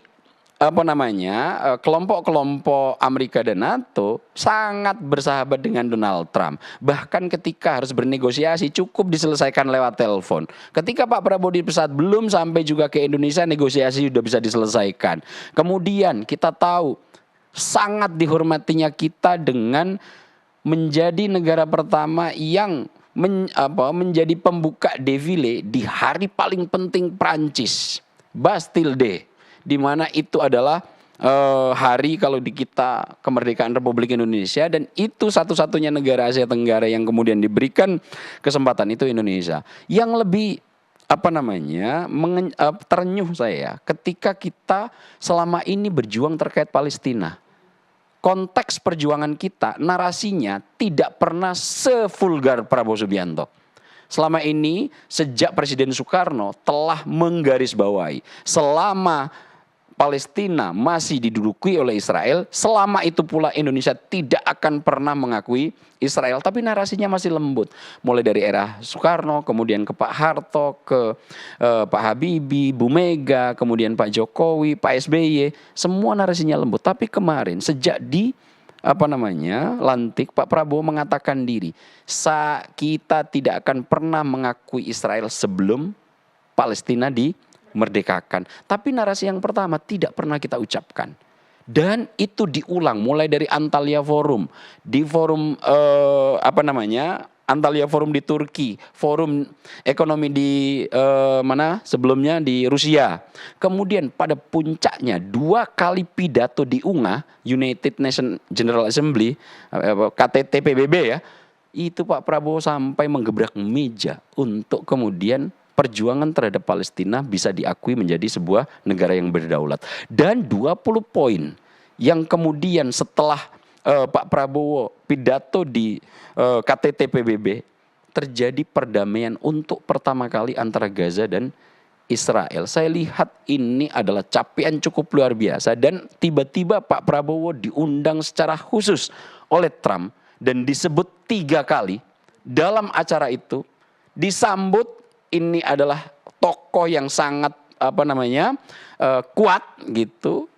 kelompok-kelompok Amerika dan NATO sangat bersahabat dengan Donald Trump. Bahkan ketika harus bernegosiasi cukup diselesaikan lewat telepon. Ketika Pak Prabowo di pesawat belum sampai juga ke Indonesia, negosiasi sudah bisa diselesaikan. Kemudian kita tahu sangat dihormatinya kita dengan menjadi negara pertama yang menjadi pembuka defile di hari paling penting Prancis, Bastille Day. Di mana itu adalah hari kalau di kita kemerdekaan Republik Indonesia, dan itu satu-satunya negara Asia Tenggara yang kemudian diberikan kesempatan itu Indonesia. Yang lebih terenyuh saya ketika kita selama ini berjuang terkait Palestina. Konteks perjuangan kita, narasinya tidak pernah sevulgar Prabowo Subianto. Selama ini sejak Presiden Soekarno telah menggarisbawahi selama Palestina masih diduduki oleh Israel, selama itu pula Indonesia tidak akan pernah mengakui Israel. Tapi narasinya masih lembut. Mulai dari era Soekarno, kemudian ke Pak Harto, ke Pak Habibie, Bu Mega, kemudian Pak Jokowi, Pak SBY, semua narasinya lembut. Tapi kemarin sejak lantik, Pak Prabowo mengatakan diri, kita tidak akan pernah mengakui Israel sebelum Palestina dimerdekakan. Tapi narasi yang pertama tidak pernah kita ucapkan. Dan itu diulang mulai dari Antalya Forum, di forum Antalya Forum di Turki, forum ekonomi di sebelumnya di Rusia. Kemudian pada puncaknya 2 kali pidato di UNGA, United Nations General Assembly, KTT PBB ya. Itu Pak Prabowo sampai menggebrak meja untuk kemudian perjuangan terhadap Palestina bisa diakui menjadi sebuah negara yang berdaulat. Dan 20 poin yang kemudian setelah Pak Prabowo pidato di KTT PBB, terjadi perdamaian untuk pertama kali antara Gaza dan Israel. Saya lihat ini adalah capaian cukup luar biasa, dan tiba-tiba Pak Prabowo diundang secara khusus oleh Trump dan disebut 3 kali dalam acara itu, disambut ini adalah tokoh yang sangat kuat gitu,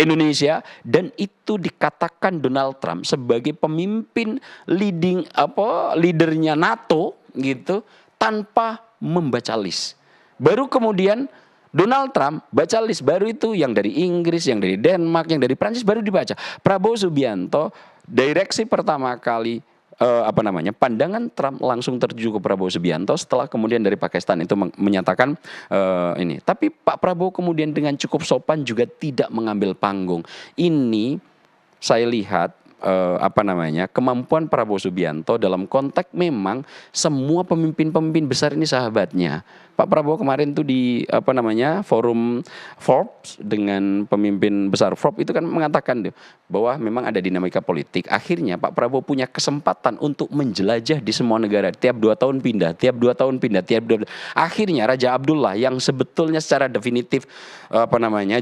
Indonesia, dan itu dikatakan Donald Trump sebagai pemimpin leadernya NATO gitu tanpa membaca list. Baru kemudian Donald Trump baca list baru itu, yang dari Inggris, yang dari Denmark, yang dari Prancis baru dibaca. Prabowo Subianto direksi pertama kali pandangan Trump langsung tertuju ke Prabowo Subianto setelah kemudian dari Pakistan itu menyatakan ini. Tapi Pak Prabowo kemudian dengan cukup sopan juga tidak mengambil panggung. Ini saya lihat kemampuan Prabowo Subianto dalam konteks memang semua pemimpin-pemimpin besar ini sahabatnya. Pak Prabowo kemarin tuh di forum Forbes dengan pemimpin besar Forbes itu kan mengatakan bahwa memang ada dinamika politik. Akhirnya Pak Prabowo punya kesempatan untuk menjelajah di semua negara. Tiap 2 tahun pindah, Akhirnya Raja Abdullah yang sebetulnya secara definitif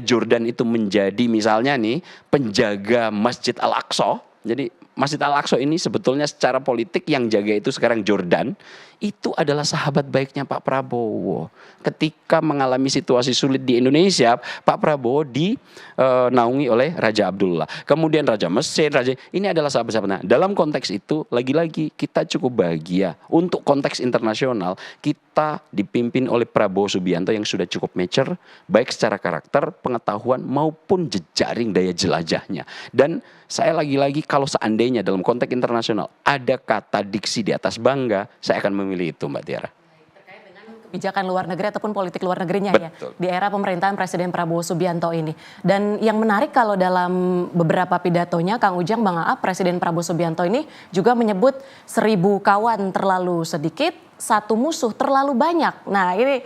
Jordan itu menjadi misalnya nih penjaga Masjid Al-Aqsa. Jadi Masjid Al-Aqsa ini sebetulnya secara politik yang jaga itu sekarang Jordan. Itu adalah sahabat baiknya Pak Prabowo. Ketika mengalami situasi sulit di Indonesia, Pak Prabowo dinaungi oleh Raja Abdullah. Kemudian Raja Mesir, ini adalah sahabat-sahabatnya. Dalam konteks itu, lagi-lagi kita cukup bahagia. Untuk konteks internasional, kita dipimpin oleh Prabowo Subianto yang sudah cukup mature, baik secara karakter, pengetahuan, maupun jejaring daya jelajahnya. Dan saya lagi-lagi kalau seandainya dalam konteks internasional ada kata diksi di atas bangga, saya akan memilih itu, Mbak Tiara. Terkait dengan kebijakan luar negeri ataupun politik luar negerinya. Betul. Ya di era pemerintahan Presiden Prabowo Subianto ini. Dan yang menarik kalau dalam beberapa pidatonya Kang Ujang, Bang Aap, Presiden Prabowo Subianto ini juga menyebut 1000 kawan terlalu sedikit, 1 musuh terlalu banyak. Nah ini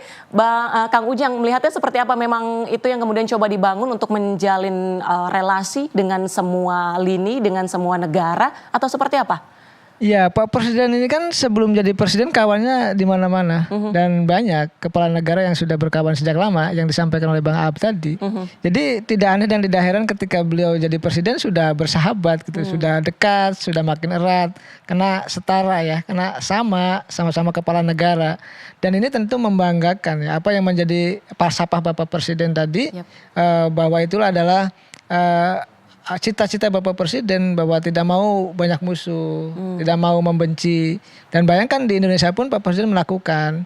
Kang Ujang melihatnya seperti apa? Memang itu yang kemudian coba dibangun untuk menjalin relasi dengan semua lini, dengan semua negara, atau seperti apa? Ya, Pak Presiden ini kan sebelum jadi presiden kawannya di mana-mana dan banyak kepala negara yang sudah berkawan sejak lama yang disampaikan oleh Bang Aap tadi. Jadi tidak aneh dan tidak heran ketika beliau jadi presiden sudah bersahabat gitu, sudah dekat, sudah makin erat, kena setara ya, kena sama-sama kepala negara. Dan ini tentu membanggakan ya, apa yang menjadi falsafah Bapak Presiden tadi, bahwa itulah adalah cita-cita Bapak Presiden bahwa tidak mau banyak musuh, tidak mau membenci. Dan bayangkan di Indonesia pun Pak Presiden melakukan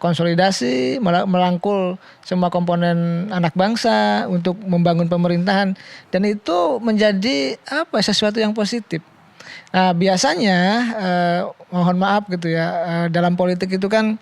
konsolidasi, merangkul semua komponen anak bangsa untuk membangun pemerintahan. Dan itu menjadi sesuatu yang positif. Nah biasanya mohon maaf gitu ya, dalam politik itu kan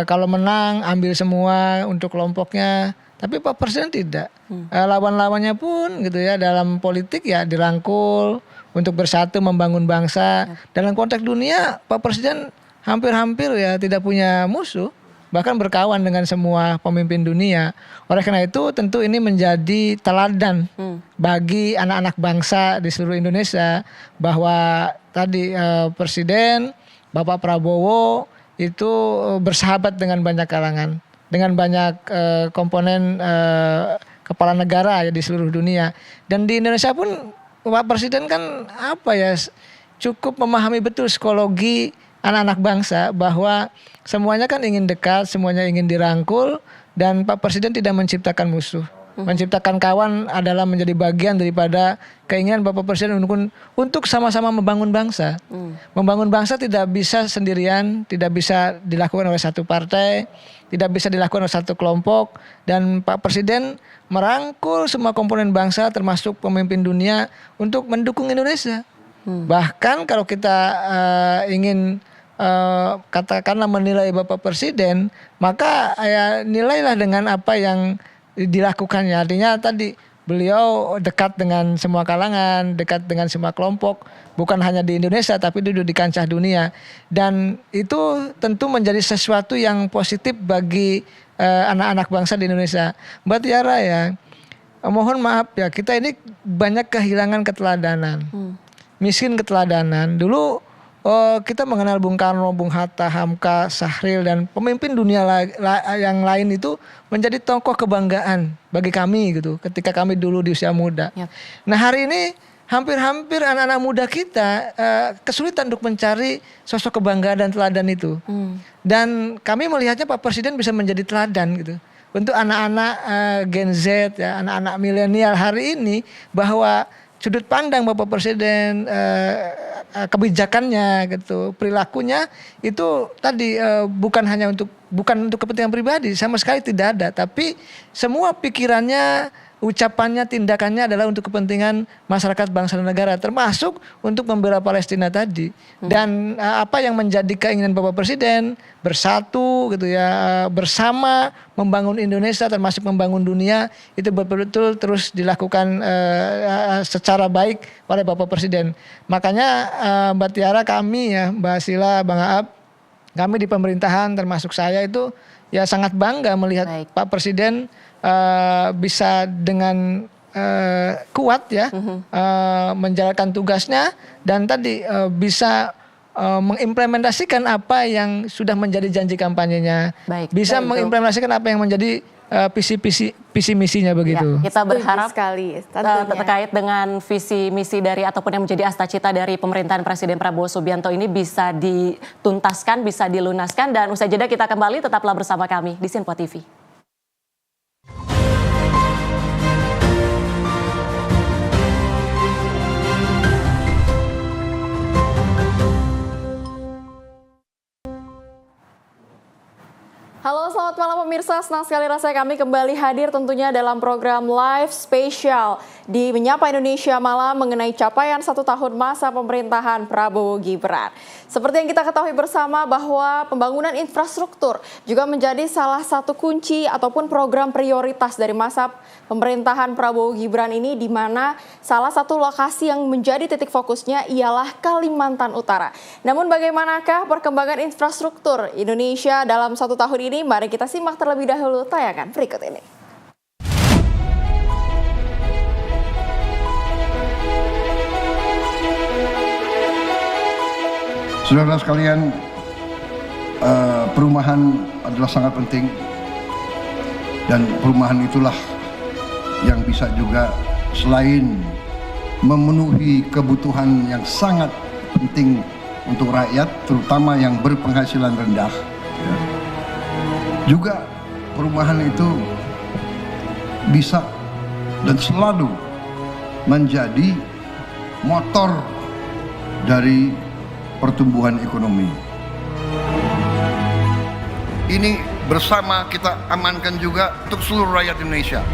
kalau menang ambil semua untuk kelompoknya. Tapi Pak Presiden tidak. Lawan-lawannya pun gitu ya dalam politik ya dirangkul untuk bersatu membangun bangsa. Dalam konteks dunia Pak Presiden hampir-hampir ya tidak punya musuh, bahkan berkawan dengan semua pemimpin dunia. Oleh karena itu tentu ini menjadi teladan bagi anak-anak bangsa di seluruh Indonesia bahwa tadi Presiden Bapak Prabowo itu bersahabat dengan banyak kalangan, dengan banyak komponen kepala negara ya di seluruh dunia. Dan di Indonesia pun Pak Presiden kan cukup memahami betul psikologi anak-anak bangsa bahwa semuanya kan ingin dekat, semuanya ingin dirangkul, dan Pak Presiden tidak menciptakan musuh. Menciptakan kawan adalah menjadi bagian daripada keinginan Bapak Presiden untuk sama-sama membangun bangsa. Membangun bangsa tidak bisa sendirian, tidak bisa dilakukan oleh satu partai, tidak bisa dilakukan oleh satu kelompok, dan Pak Presiden merangkul semua komponen bangsa termasuk pemimpin dunia untuk mendukung Indonesia. Bahkan kalau kita ingin katakanlah menilai Bapak Presiden, maka ya nilailah dengan apa yang dilakukannya. Artinya tadi beliau dekat dengan semua kalangan, dekat dengan semua kelompok, bukan hanya di Indonesia tapi duduk di kancah dunia, dan itu tentu menjadi sesuatu yang positif bagi anak-anak bangsa di Indonesia. Mbak Tiara, ya mohon maaf ya, kita ini banyak kehilangan keteladanan, miskin keteladanan. Dulu kita mengenal Bung Karno, Bung Hatta, Hamka, Sahril, dan pemimpin dunia yang lain itu menjadi tokoh kebanggaan bagi kami gitu, ketika kami dulu di usia muda. Nah hari ini hampir-hampir anak-anak muda kita kesulitan untuk mencari sosok kebanggaan dan teladan itu. Dan kami melihatnya Pak Presiden bisa menjadi teladan gitu untuk anak-anak Gen Z, ya, anak-anak milenial hari ini, bahwa sudut pandang Bapak Presiden, kebijakannya gitu, perilakunya itu tadi bukan untuk kepentingan pribadi, sama sekali tidak ada, tapi semua pikirannya, ucapannya, tindakannya adalah untuk kepentingan masyarakat bangsa dan negara, termasuk untuk membela Palestina tadi. Dan apa yang menjadi keinginan Bapak Presiden, bersatu gitu ya, bersama membangun Indonesia termasuk membangun dunia, itu betul-betul terus dilakukan secara baik oleh Bapak Presiden. Makanya Mbak Tiara, kami ya, Mbak Sila, Bang Aap, kami di pemerintahan termasuk saya itu ya sangat bangga melihat Pak Presiden bisa dengan kuat ya menjalankan tugasnya, dan tadi bisa mengimplementasikan apa yang sudah menjadi janji kampanyenya, bisa mengimplementasikan apa yang menjadi visi misinya begitu. Ya, kita berharap sekali terkait dengan visi misi dari ataupun yang menjadi asta-cita dari pemerintahan Presiden Prabowo Subianto ini bisa dituntaskan, bisa dilunaskan, dan usai jeda kita kembali, tetaplah bersama kami di Sinpo TV. Halo, selamat malam pemirsa. Senang sekali rasanya kami kembali hadir tentunya dalam program live spesial di Menyapa Indonesia Malam mengenai capaian 1 tahun masa pemerintahan Prabowo Gibran. Seperti yang kita ketahui bersama bahwa pembangunan infrastruktur juga menjadi salah satu kunci ataupun program prioritas dari masa pemerintahan Prabowo Gibran ini, di mana salah satu lokasi yang menjadi titik fokusnya ialah Kalimantan Utara. Namun bagaimanakah perkembangan infrastruktur Indonesia dalam 1 tahun ini? Mari kita simak terlebih dahulu tayangan berikut ini. Saudara sekalian, perumahan adalah sangat penting, dan perumahan itulah yang bisa juga selain memenuhi kebutuhan yang sangat penting untuk rakyat, terutama yang berpenghasilan rendah, juga perumahan itu bisa dan selalu menjadi motor dari pertumbuhan ekonomi. Ini bersama kita amankan juga untuk seluruh rakyat Indonesia.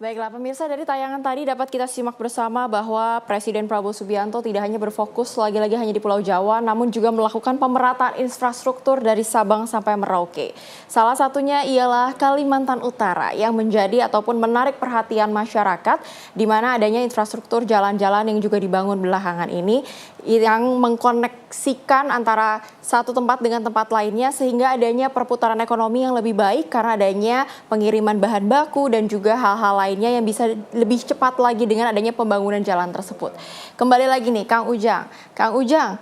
Baiklah pemirsa, dari tayangan tadi dapat kita simak bersama bahwa Presiden Prabowo Subianto tidak hanya berfokus lagi-lagi hanya di Pulau Jawa, namun juga melakukan pemerataan infrastruktur dari Sabang sampai Merauke. Salah satunya ialah Kalimantan Utara yang menjadi ataupun menarik perhatian masyarakat, di mana adanya infrastruktur jalan-jalan yang juga dibangun belakangan ini yang mengkoneksikan antara satu tempat dengan tempat lainnya, sehingga adanya perputaran ekonomi yang lebih baik karena adanya pengiriman bahan baku dan juga hal-hal lainnya yang bisa lebih cepat lagi dengan adanya pembangunan jalan tersebut. Kembali lagi nih Kang Ujang.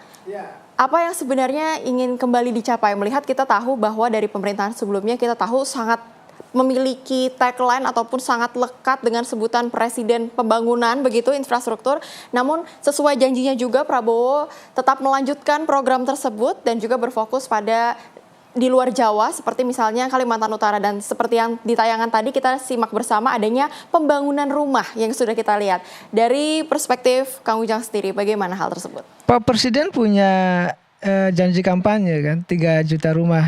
Apa yang sebenarnya ingin kembali dicapai? Melihat kita tahu bahwa dari pemerintahan sebelumnya kita tahu sangat memiliki tagline ataupun sangat lekat dengan sebutan Presiden Pembangunan begitu infrastruktur. Namun sesuai janjinya juga Prabowo tetap melanjutkan program tersebut dan juga berfokus pada di luar Jawa seperti misalnya Kalimantan Utara, dan seperti yang di tayangan tadi kita simak bersama adanya pembangunan rumah yang sudah kita lihat. Dari perspektif Kang Ujang sendiri, bagaimana hal tersebut? Pak Presiden punya janji kampanye kan 3 juta rumah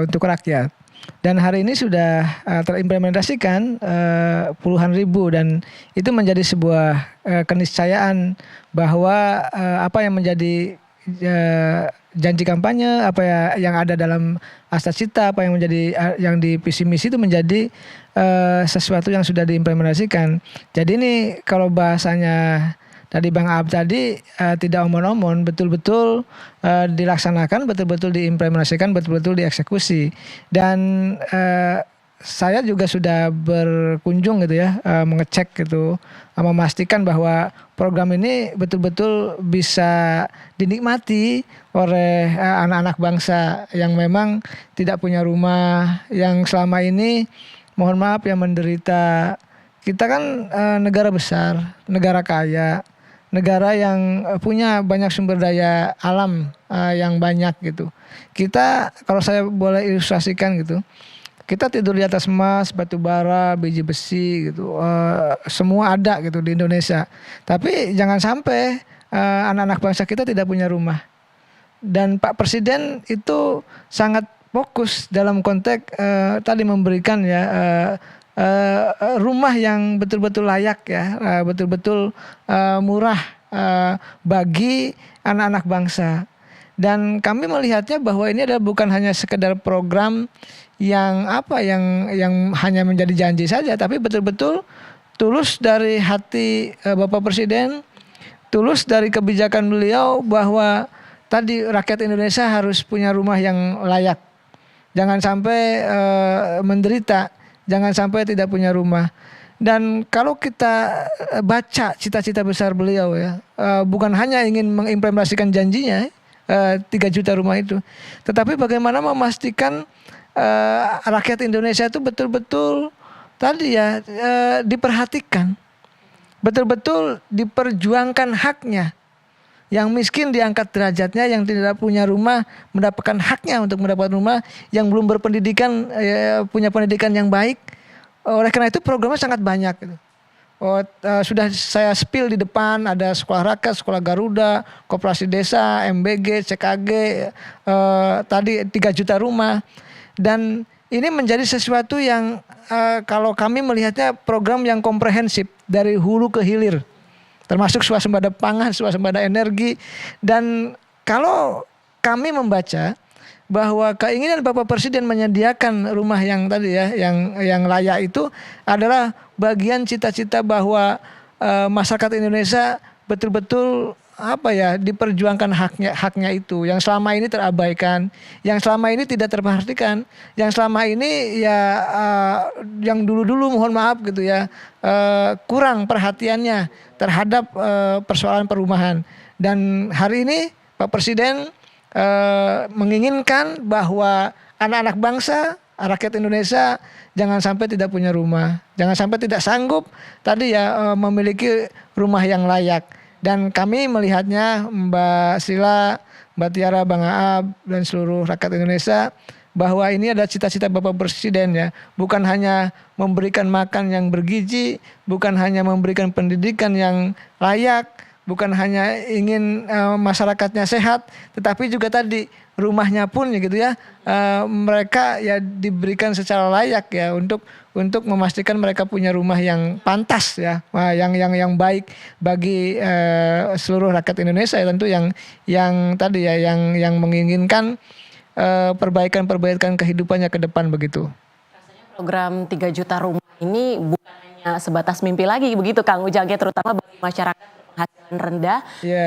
untuk rakyat. Dan hari ini sudah terimplementasikan puluhan ribu, dan itu menjadi sebuah keniscayaan bahwa apa yang menjadi janji kampanye, apa ya yang ada dalam Astacita, apa yang menjadi yang di visi misi itu menjadi sesuatu yang sudah diimplementasikan. Jadi ini kalau bahasanya tadi Bang Ab tadi tidak omon-omon, betul-betul dilaksanakan, betul-betul diimplementasikan, betul-betul dieksekusi. Dan saya juga sudah berkunjung gitu ya, mengecek gitu, memastikan bahwa program ini betul-betul bisa dinikmati oleh anak-anak bangsa yang memang tidak punya rumah, yang selama ini mohon maaf yang menderita. Kita kan negara besar, negara kaya, negara yang punya banyak sumber daya alam yang banyak gitu. Kita kalau saya boleh ilustrasikan gitu, kita tidur di atas emas, batu bara, biji besi gitu, semua ada gitu di Indonesia. Tapi jangan sampai anak-anak bangsa kita tidak punya rumah. Dan Pak Presiden itu sangat fokus dalam konteks tadi memberikan ya rumah yang betul-betul layak ya, betul-betul murah bagi anak-anak bangsa. Dan kami melihatnya bahwa ini adalah bukan hanya sekedar program yang yang hanya menjadi janji saja, tapi betul-betul tulus dari hati Bapak Presiden, tulus dari kebijakan beliau bahwa tadi rakyat Indonesia harus punya rumah yang layak. Jangan sampai menderita, jangan sampai tidak punya rumah. Dan kalau kita baca cita-cita besar beliau ya, bukan hanya ingin mengimplementasikan janjinya 3 juta rumah itu, tetapi bagaimana memastikan rakyat Indonesia itu betul-betul tadi ya diperhatikan, betul-betul diperjuangkan haknya. Yang miskin diangkat derajatnya, yang tidak punya rumah mendapatkan haknya untuk mendapatkan rumah, yang belum berpendidikan punya pendidikan yang baik. Oleh karena itu programnya sangat banyak gitu. Sudah saya spill di depan, ada sekolah rakyat, sekolah Garuda, koperasi desa, MBG, CKG, tadi 3 juta rumah. Dan ini menjadi sesuatu yang kalau kami melihatnya program yang komprehensif dari hulu ke hilir, termasuk swasembada pangan, swasembada energi. Dan kalau kami membaca bahwa keinginan Bapak Presiden menyediakan rumah yang tadi ya, yang layak itu adalah bagian cita-cita bahwa masyarakat Indonesia betul-betul diperjuangkan haknya itu yang selama ini terabaikan, yang selama ini tidak terperhatikan, yang selama ini yang dulu-dulu mohon maaf gitu ya, kurang perhatiannya terhadap persoalan perumahan. Dan hari ini Pak Presiden menginginkan bahwa anak-anak bangsa, rakyat Indonesia jangan sampai tidak punya rumah, jangan sampai tidak sanggup tadi ya memiliki rumah yang layak. Dan kami melihatnya Mbak Sila, Mbak Tiara, Bang Aab, dan seluruh rakyat Indonesia bahwa ini adalah cita-cita Bapak Presiden ya. Bukan hanya memberikan makan yang bergizi, bukan hanya memberikan pendidikan yang layak, bukan hanya ingin masyarakatnya sehat, tetapi juga tadi rumahnya pun ya gitu ya, mereka ya diberikan secara layak ya untuk memastikan mereka punya rumah yang pantas ya, yang baik bagi seluruh rakyat Indonesia ya, tentu yang tadi ya yang menginginkan perbaikan kehidupannya ke depan begitu. Rasanya program 3 juta rumah ini bukan hanya sebatas mimpi lagi begitu Kang Ujang, terutama bagi masyarakat berpenghasilan rendah.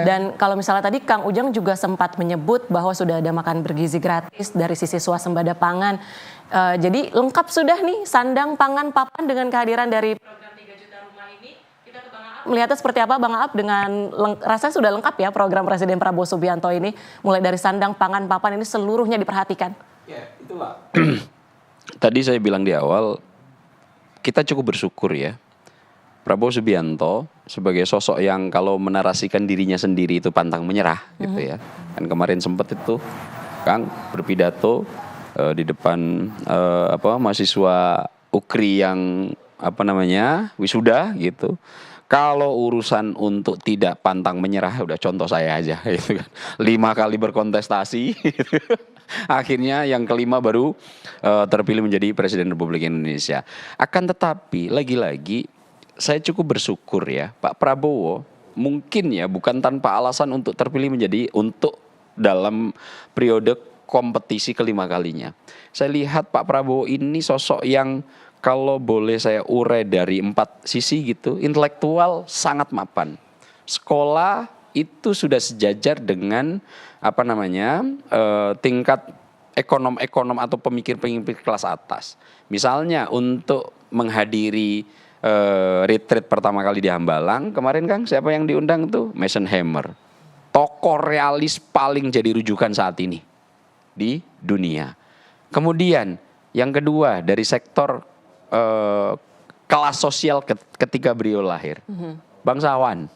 Dan kalau misalnya tadi Kang Ujang juga sempat menyebut bahwa sudah ada makan bergizi gratis dari sisi swasembada pangan. Jadi lengkap sudah nih sandang, pangan, papan dengan kehadiran dari program 3 juta rumah ini. Kita ke Bang Aap melihatnya seperti apa Bang Aap, dengan rasanya sudah lengkap ya program Presiden Prabowo Subianto ini, mulai dari sandang, pangan, papan ini seluruhnya diperhatikan. Ya itulah. Tadi saya bilang di awal, kita cukup bersyukur ya. Prabowo Subianto sebagai sosok yang kalau menarasikan dirinya sendiri itu pantang menyerah gitu ya. Kan kemarin sempat itu Kang berpidato di depan mahasiswa UKRI yang wisuda gitu. Kalau urusan untuk tidak pantang menyerah, udah contoh saya aja gitu kan. 5 kali berkontestasi gitu. Akhirnya yang kelima baru terpilih menjadi Presiden Republik Indonesia. Akan tetapi lagi-lagi saya cukup bersyukur ya, Pak Prabowo mungkin ya bukan tanpa alasan untuk terpilih menjadi untuk dalam periode kompetisi kelima kalinya. Saya lihat Pak Prabowo ini sosok yang kalau boleh saya urai dari 4 sisi gitu, intelektual sangat mapan. Sekolah itu sudah sejajar dengan tingkat ekonom-ekonom atau pemikir-pemikir kelas atas. Misalnya untuk menghadiri retreat pertama kali di Hambalang, kemarin Kang siapa yang diundang tuh? Mason Hammer. Tokoh realis paling jadi rujukan saat ini di dunia. Kemudian yang kedua dari sektor kelas sosial ketika beliau lahir, bangsawan.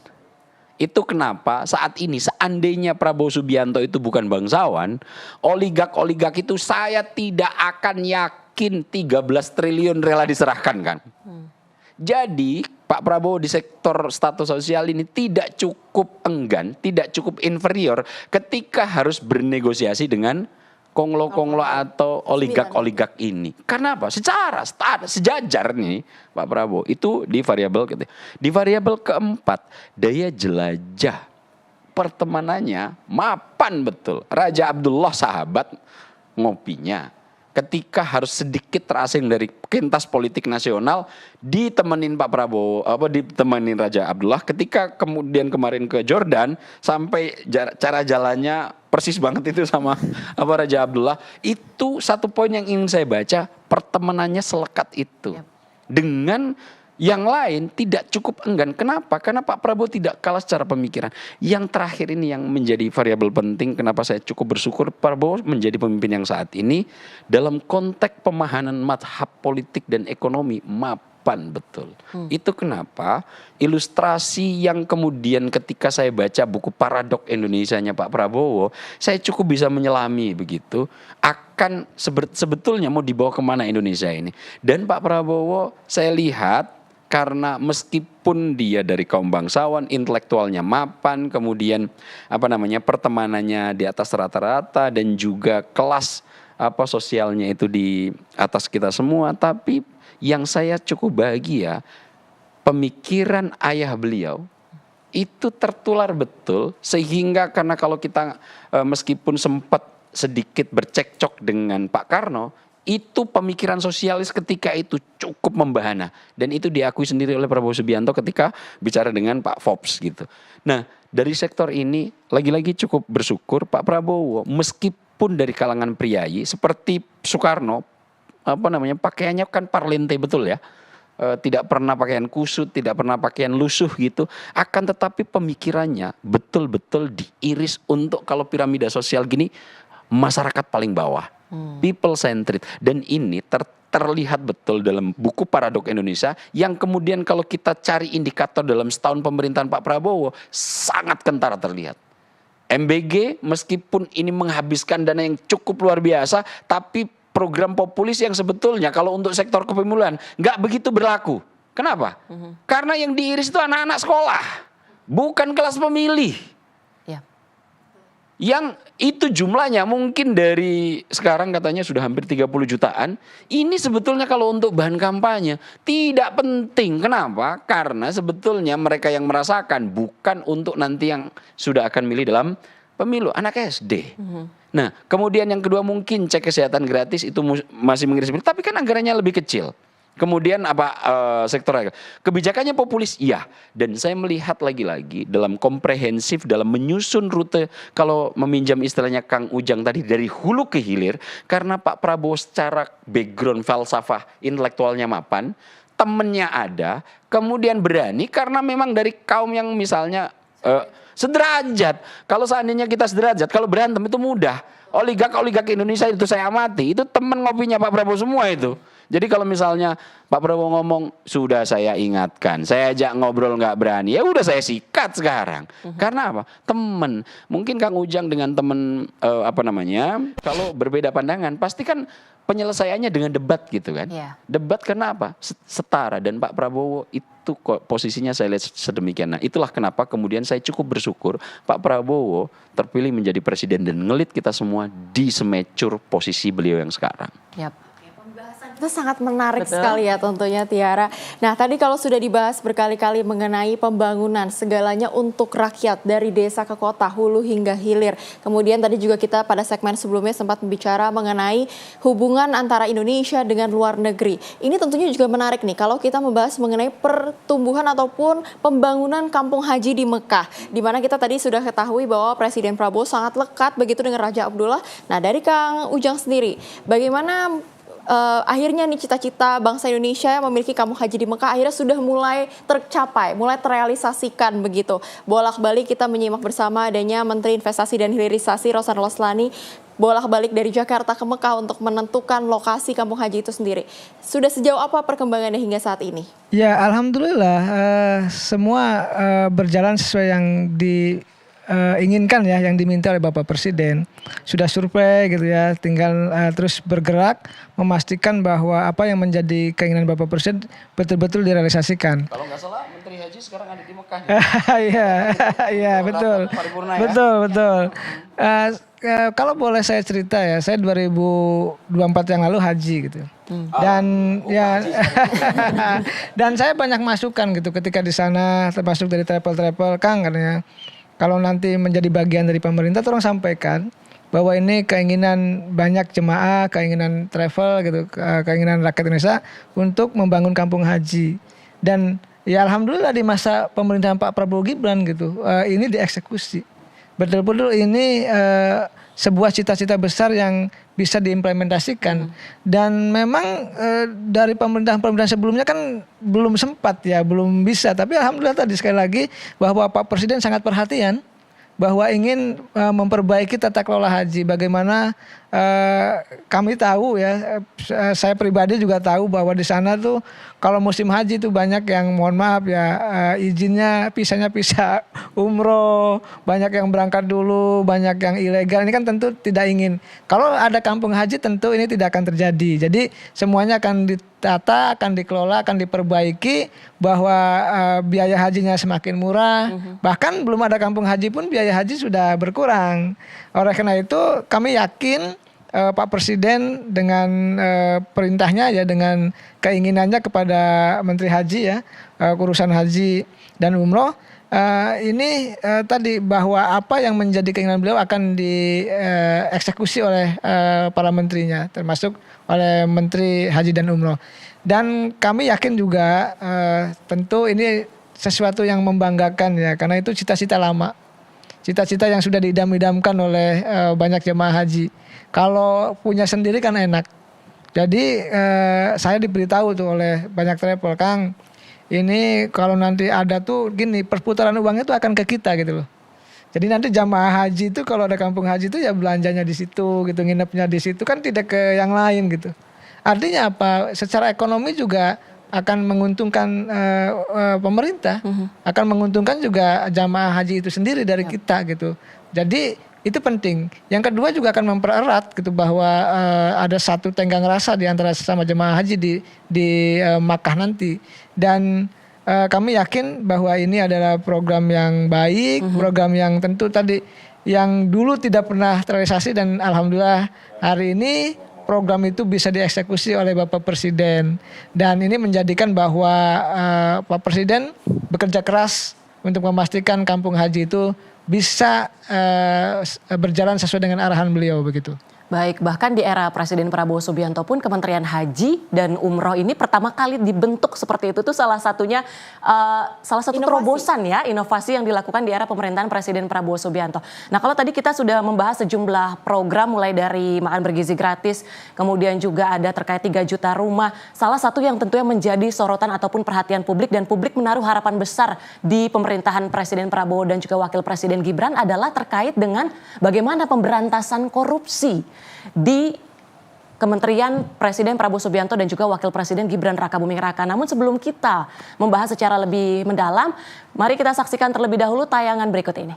Itu kenapa saat ini seandainya Prabowo Subianto itu bukan bangsawan, oligak itu saya tidak akan yakin 13 triliun rela diserahkan kan. Jadi Pak Prabowo di sektor status sosial ini tidak cukup enggan, tidak cukup inferior ketika harus bernegosiasi dengan konglo-konglo atau oligak ini. Karena apa? Secara sejajar nih Pak Prabowo itu di variabel ketiga. Di variabel keempat, daya jelajah pertemanannya mapan betul. Raja Abdullah sahabat ngopinya. Ketika harus sedikit terasing dari pentas politik nasional, ditemenin Pak Prabowo, ditemenin Raja Abdullah. Ketika kemudian kemarin ke Jordan, sampai cara jalannya persis banget itu sama Raja Abdullah. Itu satu poin yang ingin saya baca, pertemanannya selekat itu. Dengan yang lain tidak cukup enggan. Kenapa? Karena Pak Prabowo tidak kalah secara pemikiran. Yang terakhir ini yang menjadi variabel penting, kenapa saya cukup bersyukur Prabowo menjadi pemimpin yang saat ini dalam konteks pemahaman madhab politik dan ekonomi mapan betul. Itu kenapa ilustrasi yang kemudian ketika saya baca buku Paradok Indonesianya Pak Prabowo, saya cukup bisa menyelami begitu akan sebetulnya mau dibawa kemana Indonesia ini. Dan Pak Prabowo saya lihat karena meskipun dia dari kaum bangsawan, intelektualnya mapan, kemudian pertemanannya di atas rata-rata dan juga kelas sosialnya itu di atas kita semua, tapi yang saya cukup bahagia pemikiran ayah beliau itu tertular betul, sehingga karena kalau kita meskipun sempat sedikit bercekcok dengan Pak Karno, itu pemikiran sosialis ketika itu cukup membahana. Dan itu diakui sendiri oleh Prabowo Subianto ketika bicara dengan Pak Forbes gitu. Nah dari sektor ini lagi-lagi cukup bersyukur Pak Prabowo meskipun dari kalangan priayi seperti Soekarno, pakaiannya kan parlente betul ya. Tidak pernah pakaian kusut, tidak pernah pakaian lusuh gitu. Akan tetapi pemikirannya betul-betul diiris untuk kalau piramida sosial gini masyarakat paling bawah. People centered. Dan ini terlihat betul dalam buku Paradok Indonesia yang kemudian kalau kita cari indikator dalam setahun pemerintahan Pak Prabowo sangat kentara terlihat. MBG meskipun ini menghabiskan dana yang cukup luar biasa, tapi program populis yang sebetulnya kalau untuk sektor kepemiluan nggak begitu berlaku. Kenapa? Karena yang diiris itu anak-anak sekolah, bukan kelas pemilih. Yang itu jumlahnya mungkin dari sekarang katanya sudah hampir 30 jutaan. Ini sebetulnya kalau untuk bahan kampanye tidak penting. Kenapa? Karena sebetulnya mereka yang merasakan bukan untuk nanti yang sudah akan milih dalam pemilu, anak SD. Nah kemudian yang kedua mungkin cek kesehatan gratis itu masih mengiris, tapi kan anggarannya lebih kecil. Kemudian sektor kebijakannya populis, iya. Dan saya melihat lagi-lagi dalam komprehensif dalam menyusun rute, kalau meminjam istilahnya Kang Ujang tadi, dari hulu ke hilir. Karena Pak Prabowo secara background falsafah intelektualnya mapan, temennya ada, kemudian berani karena memang dari kaum yang misalnya sederajat. Kalau seandainya kita sederajat, kalau berantem itu mudah. Oligak Indonesia itu saya amati, itu temen ngopinya Pak Prabowo semua itu. Jadi kalau misalnya Pak Prabowo ngomong, sudah saya ingatkan, saya ajak ngobrol nggak berani, ya udah saya sikat sekarang. Karena apa? Temen. Mungkin Kang Ujang dengan temen kalau berbeda pandangan, pasti kan penyelesaiannya dengan debat gitu kan. Iya. Debat karena apa? Setara, dan Pak Prabowo itu kok posisinya saya lihat sedemikian. Nah, itulah kenapa kemudian saya cukup bersyukur Pak Prabowo terpilih menjadi presiden dan ngelit kita semua di semecur posisi beliau yang sekarang. Yap. Itu sangat menarik Betul. sekali ya tentunya Tiara. Nah tadi kalau sudah dibahas berkali-kali mengenai pembangunan segalanya untuk rakyat dari desa ke kota, hulu hingga hilir. Kemudian tadi juga kita pada segmen sebelumnya sempat berbicara mengenai hubungan antara Indonesia dengan luar negeri. Ini tentunya juga menarik nih kalau kita membahas mengenai pertumbuhan ataupun pembangunan kampung haji di Mekah. Di mana kita tadi sudah ketahui bahwa Presiden Prabowo sangat lekat begitu dengan Raja Abdullah. Nah dari Kang Ujang sendiri, bagaimana akhirnya nih cita-cita bangsa Indonesia yang memiliki kampung haji di Mekah akhirnya sudah mulai tercapai, mulai terrealisasikan begitu. Bolak-balik kita menyimak bersama adanya Menteri Investasi dan Hilirisasi Rosan Roslani bolak-balik dari Jakarta ke Mekah untuk menentukan lokasi kampung haji itu sendiri. Sudah sejauh apa perkembangannya hingga saat ini? Ya alhamdulillah semua berjalan sesuai yang diinginkan ya, yang diminta oleh Bapak Presiden. Sudah survei gitu ya, tinggal terus bergerak memastikan bahwa apa yang menjadi keinginan Bapak Presiden betul-betul direalisasikan. Kalau nggak salah Menteri Haji sekarang ada di Mekah. Iya betul, betul. Kalau boleh saya cerita ya, saya 2024 yang lalu haji gitu. Dan dan saya banyak masukan gitu ketika di sana, termasuk dari travel Kang katanya. Kalau nanti menjadi bagian dari pemerintah, tolong sampaikan bahwa ini keinginan banyak jemaah, keinginan travel gitu, keinginan rakyat Indonesia untuk membangun kampung haji. Dan ya alhamdulillah di masa pemerintahan Pak Prabowo Gibran gitu, ini dieksekusi. Betul-betul ini sebuah cita-cita besar yang bisa diimplementasikan. Dan memang dari pemerintahan sebelumnya kan belum sempat ya, belum bisa. Tapi alhamdulillah tadi sekali lagi bahwa Pak Presiden sangat perhatian bahwa ingin memperbaiki tata kelola haji. Bagaimana kami tahu ya, saya pribadi juga tahu bahwa di sana tuh kalau musim haji itu banyak yang mohon maaf ya izinnya pisah umroh, banyak yang berangkat dulu, banyak yang ilegal. Ini kan tentu tidak ingin. Kalau ada kampung haji tentu ini tidak akan terjadi. Jadi semuanya akan ditata, akan dikelola, akan diperbaiki bahwa biaya hajinya semakin murah. Bahkan belum ada kampung haji pun biaya haji sudah berkurang. Oleh karena itu kami yakin Pak Presiden dengan perintahnya ya, dengan keinginannya kepada Menteri Haji ya, urusan haji dan umroh, ini tadi bahwa apa yang menjadi keinginan beliau akan dieksekusi oleh para menterinya, termasuk oleh Menteri Haji dan Umroh. Dan kami yakin juga tentu ini sesuatu yang membanggakan ya, karena itu cita-cita lama. Cita-cita yang sudah diidam-idamkan oleh banyak jemaah haji. Kalau punya sendiri kan enak. Jadi saya diberitahu tuh oleh banyak travel, Kang, ini kalau nanti ada tuh gini, perputaran uangnya tuh akan ke kita gitu loh. Jadi nanti jamaah haji itu kalau ada kampung haji itu ya belanjanya di situ gitu, nginepnya di situ, kan tidak ke yang lain gitu. Artinya apa? Secara ekonomi juga akan menguntungkan pemerintah, akan menguntungkan juga jamaah haji itu sendiri dari kita gitu. Jadi itu penting. Yang kedua juga akan mempererat gitu bahwa ada satu tenggang rasa di antara sesama jemaah haji di Makkah nanti. Dan kami yakin bahwa ini adalah program yang baik, program yang tentu tadi yang dulu tidak pernah terrealisasi, dan alhamdulillah hari ini program itu bisa dieksekusi oleh Bapak Presiden. Dan ini menjadikan bahwa Pak Presiden bekerja keras untuk memastikan kampung haji itu bisa berjalan sesuai dengan arahan beliau begitu. Baik, bahkan di era Presiden Prabowo Subianto pun Kementerian Haji dan Umroh ini pertama kali dibentuk seperti itu tuh salah satu inovasi. Terobosan ya, inovasi yang dilakukan di era pemerintahan Presiden Prabowo Subianto. Nah, kalau tadi kita sudah membahas sejumlah program mulai dari makan bergizi gratis, kemudian juga ada terkait 3 juta rumah. Salah satu yang tentunya menjadi sorotan ataupun perhatian publik dan publik menaruh harapan besar di pemerintahan Presiden Prabowo dan juga Wakil Presiden Gibran adalah terkait dengan bagaimana pemberantasan korupsi di Kementerian Presiden Prabowo Subianto dan juga Wakil Presiden Gibran Rakabuming Raka. Namun sebelum kita membahas secara lebih mendalam, mari kita saksikan terlebih dahulu tayangan berikut ini.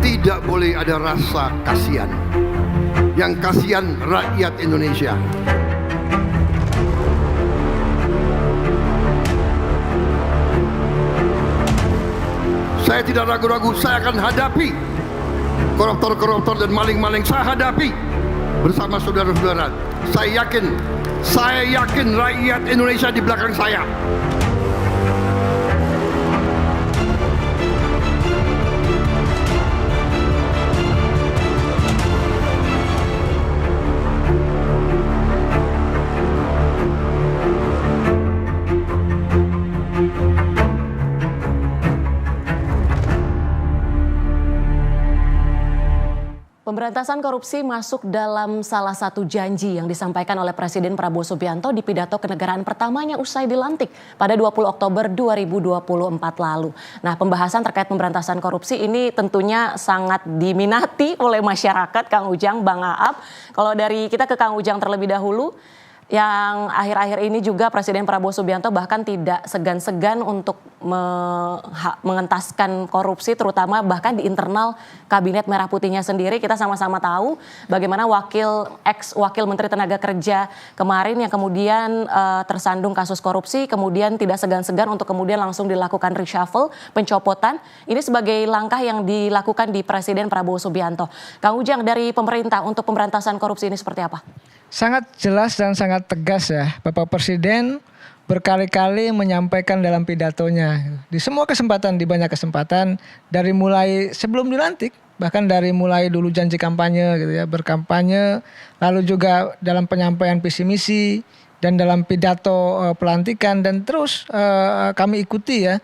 Tidak boleh ada rasa kasihan. Yang kasihan rakyat Indonesia. Saya tidak ragu-ragu, saya akan hadapi koruptor-koruptor dan maling-maling. Saya hadapi bersama saudara-saudara. Saya yakin rakyat Indonesia di belakang saya. Pemberantasan korupsi masuk dalam salah satu janji yang disampaikan oleh Presiden Prabowo Subianto di pidato kenegaraan pertamanya usai dilantik pada 20 Oktober 2024 lalu. Nah, pembahasan terkait pemberantasan korupsi ini tentunya sangat diminati oleh masyarakat, Kang Ujang, Bang Aap. Kalau dari kita ke Kang Ujang terlebih dahulu, yang akhir-akhir ini juga Presiden Prabowo Subianto bahkan tidak segan-segan untuk mengentaskan korupsi, terutama bahkan di internal Kabinet Merah Putihnya sendiri. Kita sama-sama tahu bagaimana ex-wakil Menteri Tenaga Kerja kemarin yang kemudian tersandung kasus korupsi, kemudian tidak segan-segan untuk kemudian langsung dilakukan reshuffle, pencopotan. Ini sebagai langkah yang dilakukan di Presiden Prabowo Subianto. Kang Ujang, dari pemerintah untuk pemberantasan korupsi ini seperti apa? Sangat jelas dan sangat tegas ya, Bapak Presiden berkali-kali menyampaikan dalam pidatonya di semua kesempatan, di banyak kesempatan, dari mulai sebelum dilantik, bahkan dari mulai dulu janji kampanye gitu ya, berkampanye, lalu juga dalam penyampaian visi misi dan dalam pidato pelantikan, dan terus kami ikuti ya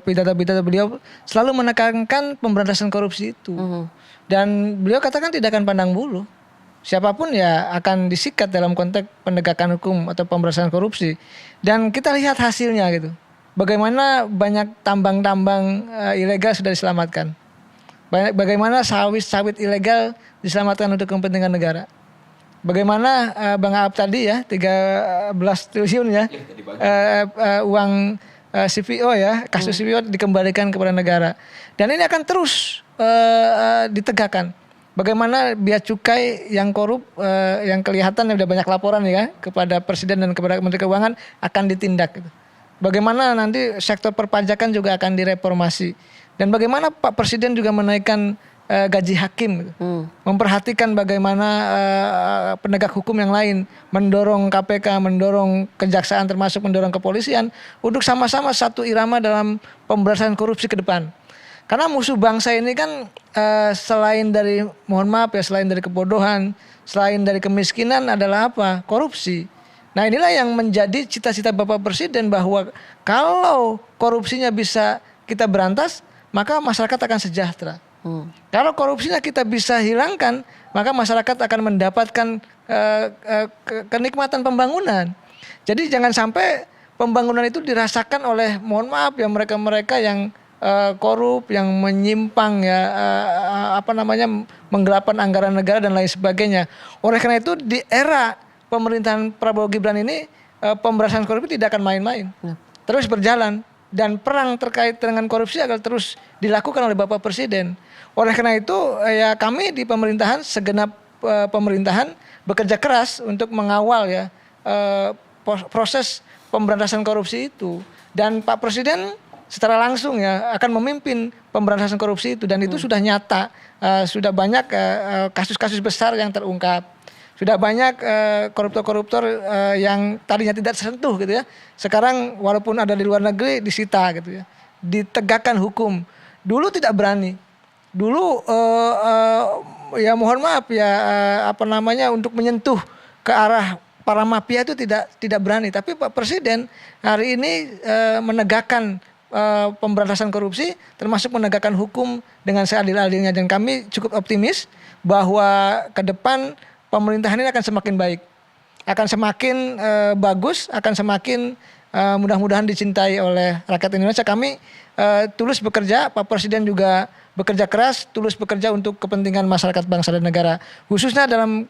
pidato-pidato beliau selalu menekankan pemberantasan korupsi itu. Dan beliau katakan tidak akan pandang bulu. Siapapun ya akan disikat dalam konteks penegakan hukum atau pemberantasan korupsi. Dan kita lihat hasilnya gitu. Bagaimana banyak tambang-tambang ilegal sudah diselamatkan. Bagaimana sawit-sawit ilegal diselamatkan untuk kepentingan negara. Bagaimana Bang Aap tadi ya 13 triliun ya uang CPO ya, kasus CPO dikembalikan kepada negara. Dan ini akan terus ditegakkan. Bagaimana bea cukai yang korup, yang kelihatan sudah banyak laporan ya kepada Presiden dan kepada Menteri Keuangan akan ditindak. Bagaimana nanti sektor perpajakan juga akan direformasi. Dan bagaimana Pak Presiden juga menaikkan gaji hakim, memperhatikan bagaimana penegak hukum yang lain, mendorong KPK, mendorong kejaksaan, termasuk mendorong kepolisian untuk sama-sama satu irama dalam pemberantasan korupsi ke depan. Karena musuh bangsa ini kan selain dari, mohon maaf ya, selain dari kebodohan, selain dari kemiskinan adalah apa? Korupsi. Nah, inilah yang menjadi cita-cita Bapak Presiden, bahwa kalau korupsinya bisa kita berantas, maka masyarakat akan sejahtera. Kalau korupsinya kita bisa hilangkan, maka masyarakat akan mendapatkan kenikmatan pembangunan. Jadi jangan sampai pembangunan itu dirasakan oleh, mohon maaf ya, mereka-mereka yang korup, yang menyimpang ya, menggelapkan anggaran negara dan lain sebagainya. Oleh karena itu di era pemerintahan Prabowo Gibran ini pemberantasan korupsi tidak akan main-main, terus berjalan, dan perang terkait dengan korupsi akan terus dilakukan oleh Bapak Presiden. Oleh karena itu ya kami di pemerintahan, segenap pemerintahan bekerja keras untuk mengawal ya proses pemberantasan korupsi itu, dan Pak Presiden secara langsung ya akan memimpin pemberantasan korupsi itu, dan itu sudah nyata, sudah banyak kasus-kasus besar yang terungkap, sudah banyak koruptor-koruptor yang tadinya tidak tersentuh gitu ya, sekarang walaupun ada di luar negeri disita gitu ya, ditegakkan hukum. Dulu tidak berani, dulu ya mohon maaf ya untuk menyentuh ke arah para mafia itu tidak berani, tapi Pak Presiden hari ini menegakkan pemberantasan korupsi, termasuk menegakkan hukum dengan seadil-adilnya, dan kami cukup optimis bahwa ke depan pemerintahan ini akan semakin baik. akan semakin bagus, akan semakin mudah-mudahan dicintai oleh rakyat Indonesia. Kami tulus bekerja, Pak Presiden juga bekerja keras, tulus bekerja untuk kepentingan masyarakat bangsa dan negara. Khususnya dalam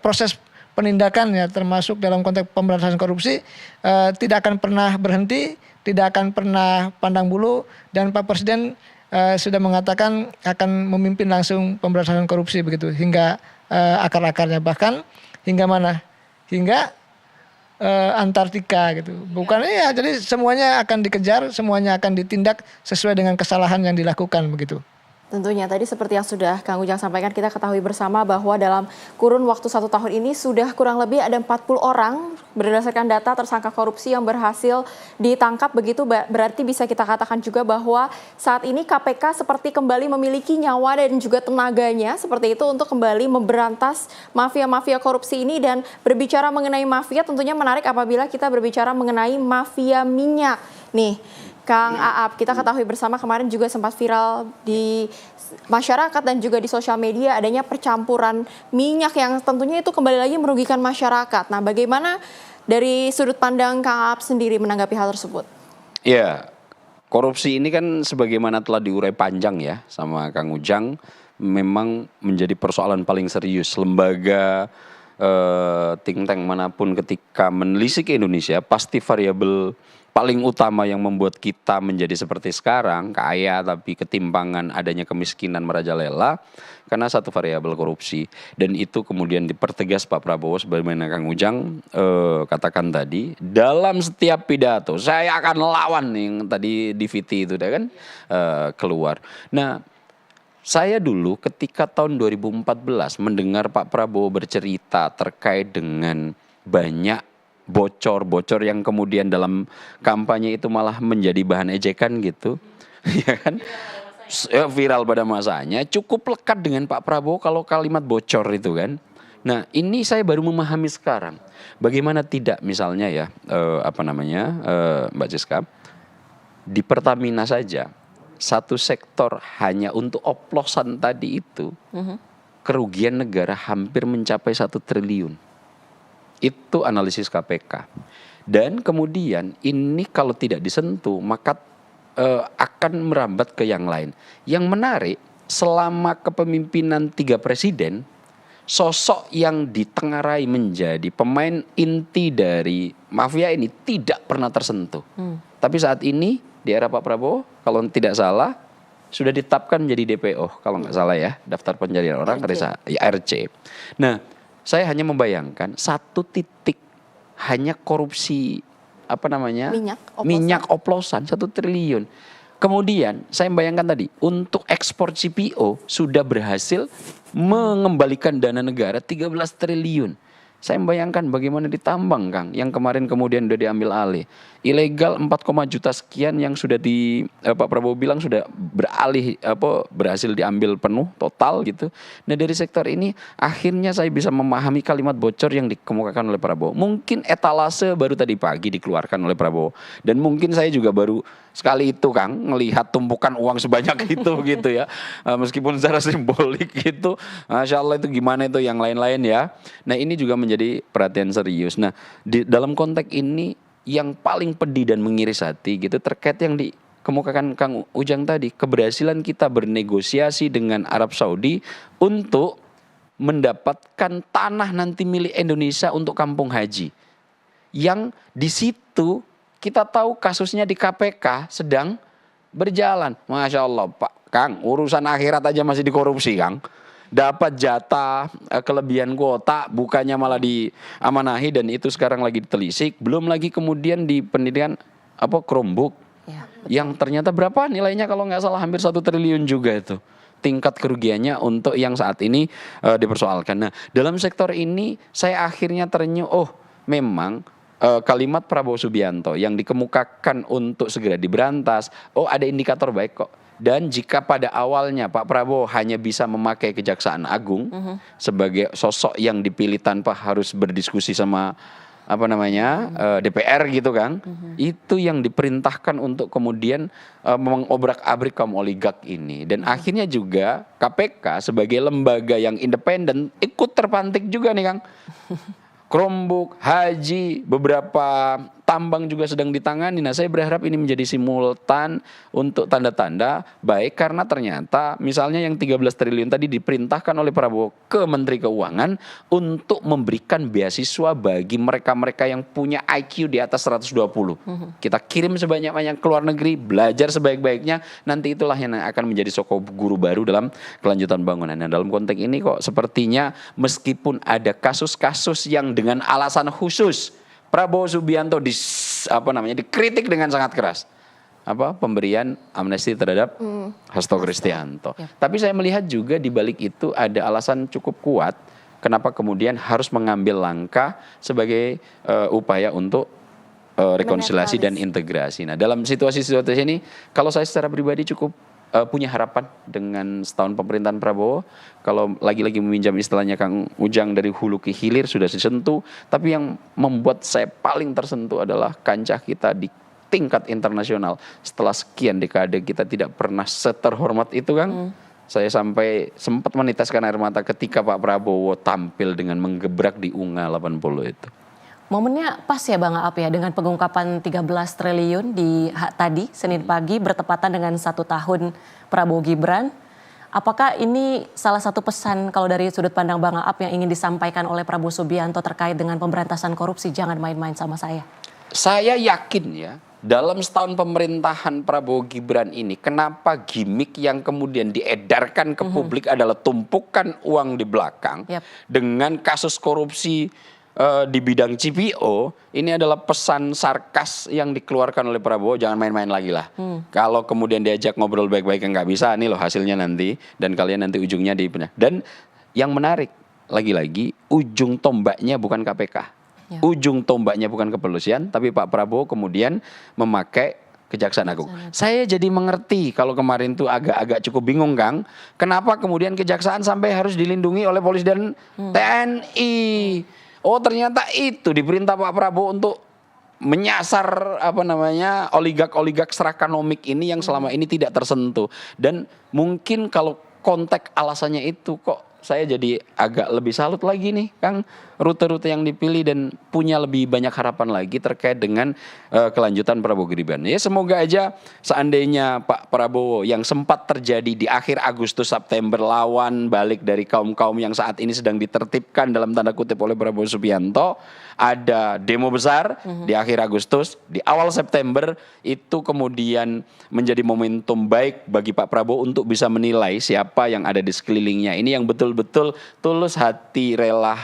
proses penindakan ya, termasuk dalam konteks pemberantasan korupsi, tidak akan pernah berhenti, tidak akan pernah pandang bulu, dan Pak Presiden sudah mengatakan akan memimpin langsung pemberantasan korupsi begitu hingga akar-akarnya, bahkan hingga mana? Hingga Antartika gitu. Bukan ya, jadi semuanya akan dikejar, semuanya akan ditindak sesuai dengan kesalahan yang dilakukan begitu. Tentunya tadi seperti yang sudah Kang Ujang sampaikan, kita ketahui bersama bahwa dalam kurun waktu 1 tahun ini sudah kurang lebih ada 40 orang berdasarkan data tersangka korupsi yang berhasil ditangkap. Begitu berarti bisa kita katakan juga bahwa saat ini KPK seperti kembali memiliki nyawa dan juga tenaganya seperti itu untuk kembali memberantas mafia-mafia korupsi ini. Dan berbicara mengenai mafia, tentunya menarik apabila kita berbicara mengenai mafia minyak. Nih, Kang Aap, kita ketahui bersama kemarin juga sempat viral di masyarakat dan juga di sosial media adanya percampuran minyak yang tentunya itu kembali lagi merugikan masyarakat. Nah, bagaimana dari sudut pandang Kang Aap sendiri menanggapi hal tersebut? Ya, korupsi ini kan sebagaimana telah diurai panjang ya sama Kang Ujang, memang menjadi persoalan paling serius. Lembaga think tank manapun ketika menelisik Indonesia, pasti variabel paling utama yang membuat kita menjadi seperti sekarang, kaya tapi ketimpangan, adanya kemiskinan merajalela, karena satu variabel korupsi. Dan itu kemudian dipertegas Pak Prabowo sebagaimana Kang Ujang katakan tadi, dalam setiap pidato, saya akan lawan yang tadi di VT itu kan keluar. Nah, saya dulu ketika tahun 2014 mendengar Pak Prabowo bercerita terkait dengan banyak bocor-bocor yang kemudian dalam kampanye itu malah menjadi bahan ejekan gitu, ya kan? Viral pada masanya, cukup lekat dengan Pak Prabowo kalau kalimat bocor itu kan. Nah, ini saya baru memahami sekarang. Bagaimana tidak misalnya ya, Mbak Jiska, di Pertamina saja, satu sektor hanya untuk oplosan tadi itu, kerugian negara hampir mencapai 1 triliun. Itu analisis KPK. Dan kemudian ini kalau tidak disentuh maka akan merambat ke yang lain. Yang menarik, selama kepemimpinan 3 presiden, sosok yang ditengarai menjadi pemain inti dari mafia ini tidak pernah tersentuh. Tapi saat ini di era Pak Prabowo, kalau tidak salah sudah ditetapkan menjadi DPO kalau nggak salah ya, daftar pencarian orang RC. Nah, saya hanya membayangkan 1 titik hanya korupsi minyak oplosan 1 triliun. Kemudian saya membayangkan tadi untuk ekspor CPO sudah berhasil mengembalikan dana negara 13 triliun. Saya membayangkan bagaimana ditambang Kang yang kemarin kemudian sudah diambil alih. Ilegal 4, juta sekian yang sudah Pak Prabowo bilang sudah berhasil diambil penuh total gitu. Nah, dari sektor ini akhirnya saya bisa memahami kalimat bocor yang dikemukakan oleh Prabowo. Mungkin etalase baru tadi pagi dikeluarkan oleh Prabowo, dan mungkin saya juga baru sekali itu Kang melihat tumpukan uang sebanyak itu gitu ya. Meskipun secara simbolik gitu, Masya Allah itu gimana itu yang lain-lain ya. Nah, ini juga menjadi perhatian serius. Nah, dalam konteks ini yang paling pedih dan mengiris hati gitu terkait yang dikemukakan Kang Ujang tadi, keberhasilan kita bernegosiasi dengan Arab Saudi untuk mendapatkan tanah nanti milik Indonesia untuk kampung haji. Yang di situ kita tahu kasusnya di KPK sedang berjalan. Masya Allah Pak Kang, urusan akhirat aja masih dikorupsi Kang. Dapat jatah kelebihan kuota, bukannya malah diamanahi, dan itu sekarang lagi ditelisik. Belum lagi kemudian di pendidikan Chromebook ya, yang ternyata berapa nilainya kalau nggak salah hampir 1 triliun juga itu. Tingkat kerugiannya untuk yang saat ini dipersoalkan. Nah, dalam sektor ini saya akhirnya terenyuh, memang kalimat Prabowo Subianto yang dikemukakan untuk segera diberantas, ada indikator baik kok. Dan jika pada awalnya Pak Prabowo hanya bisa memakai Kejaksaan Agung sebagai sosok yang dipilih tanpa harus berdiskusi sama DPR gitu kan, itu yang diperintahkan untuk kemudian mengobrak-abrik kaum oligark ini. Dan akhirnya juga KPK sebagai lembaga yang independen ikut terpantik juga nih Kang. Chromebook, haji, beberapa tambang juga sedang ditangani. Nah, saya berharap ini menjadi simultan untuk tanda-tanda baik, karena ternyata misalnya yang 13 triliun tadi diperintahkan oleh Prabowo ke Menteri Keuangan untuk memberikan beasiswa bagi mereka-mereka yang punya IQ di atas 120. Kita kirim sebanyak-banyak ke luar negeri, belajar sebaik-baiknya, nanti itulah yang akan menjadi soko guru baru dalam kelanjutan bangunan. Nah, dalam konteks ini kok sepertinya meskipun ada kasus-kasus yang dengan alasan khusus Prabowo Subianto dikritik dengan sangat keras. Pemberian amnesti terhadap Hasto Kristianto. Tapi saya melihat juga di balik itu ada alasan cukup kuat kenapa kemudian harus mengambil langkah sebagai upaya untuk rekonsiliasi dan integrasi. Nah, dalam situasi-situasi ini kalau saya secara pribadi cukup punya harapan dengan setahun pemerintahan Prabowo. Kalau lagi-lagi meminjam istilahnya Kang Ujang, dari hulu ke hilir sudah disentuh. Tapi yang membuat saya paling tersentuh adalah kancah kita di tingkat internasional. Setelah sekian dekade kita tidak pernah seterhormat itu, Kang. Saya sampai sempat meneteskan air mata ketika Pak Prabowo tampil dengan menggebrak di UNGA 80 itu. Momennya pas ya Bang Aap ya, dengan pengungkapan 13 triliun di tadi Senin pagi bertepatan dengan 1 tahun Prabowo Gibran. Apakah ini salah satu pesan kalau dari sudut pandang Bang Aap yang ingin disampaikan oleh Prabowo Subianto terkait dengan pemberantasan korupsi? Jangan main-main sama saya. Saya yakin ya, dalam setahun pemerintahan Prabowo Gibran ini, kenapa gimmick yang kemudian diedarkan ke publik adalah tumpukan uang di belakang dengan kasus korupsi di bidang CPO, ini adalah pesan sarkas yang dikeluarkan oleh Prabowo, jangan main-main lagi lah. Kalau kemudian diajak ngobrol baik-baik nggak bisa, ini loh hasilnya nanti, dan kalian nanti ujungnya di. Dan yang menarik, lagi-lagi ujung tombaknya bukan KPK, ujung tombaknya bukan kepolisian, tapi Pak Prabowo kemudian memakai Kejaksaan Agung. Saya jadi mengerti kalau kemarin tuh agak-agak cukup bingung, Kang, kenapa kemudian Kejaksaan sampai harus dilindungi oleh polisi dan TNI. Oh, ternyata itu diperintah Pak Prabowo untuk menyasar oligak-oligak serakanomik ini yang selama ini tidak tersentuh. Dan mungkin kalau konteks alasannya itu, kok saya jadi agak lebih salut lagi nih, Kang, rute-rute yang dipilih dan punya lebih banyak harapan lagi terkait dengan kelanjutan Prabowo Gibran. Ya, semoga aja seandainya Pak Prabowo yang sempat terjadi di akhir Agustus September lawan balik dari kaum-kaum yang saat ini sedang ditertibkan dalam tanda kutip oleh Prabowo Subianto, ada demo besar di akhir Agustus, di awal September itu kemudian menjadi momentum baik bagi Pak Prabowo untuk bisa menilai siapa yang ada di sekelilingnya. Ini yang betul-betul tulus hati, rela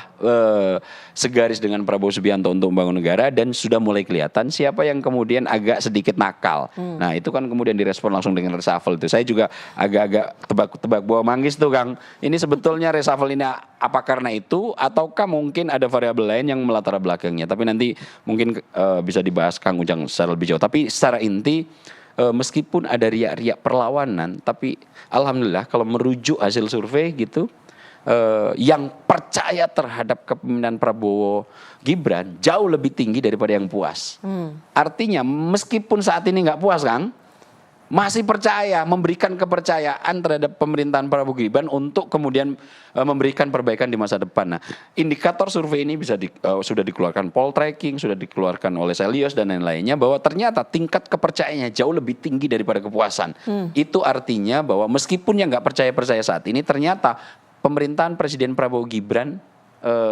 segaris dengan Prabowo Subianto untuk membangun negara, dan sudah mulai kelihatan siapa yang kemudian agak sedikit nakal. Nah, itu kan kemudian direspon langsung dengan reshuffle itu. Saya juga agak-agak tebak-tebak bahwa manggis tuh, Kang. Ini sebetulnya reshuffle ini apa karena itu ataukah mungkin ada variabel lain yang melatar belakangnya. Tapi nanti mungkin bisa dibahas Kang Ujang secara lebih jauh. Tapi secara inti meskipun ada riak-riak perlawanan, tapi alhamdulillah kalau merujuk hasil survei gitu, yang percaya terhadap kepemimpinan Prabowo Gibran jauh lebih tinggi daripada yang puas. Artinya meskipun saat ini nggak puas, Kang, masih percaya, memberikan kepercayaan terhadap pemerintahan Prabowo Gibran untuk kemudian memberikan perbaikan di masa depan. Nah, indikator survei ini sudah dikeluarkan Poltreking, sudah dikeluarkan oleh Selios dan lain-lainnya, bahwa ternyata tingkat kepercayaannya jauh lebih tinggi daripada kepuasan. Itu artinya bahwa meskipun yang nggak percaya saat ini, ternyata pemerintahan Presiden Prabowo Gibran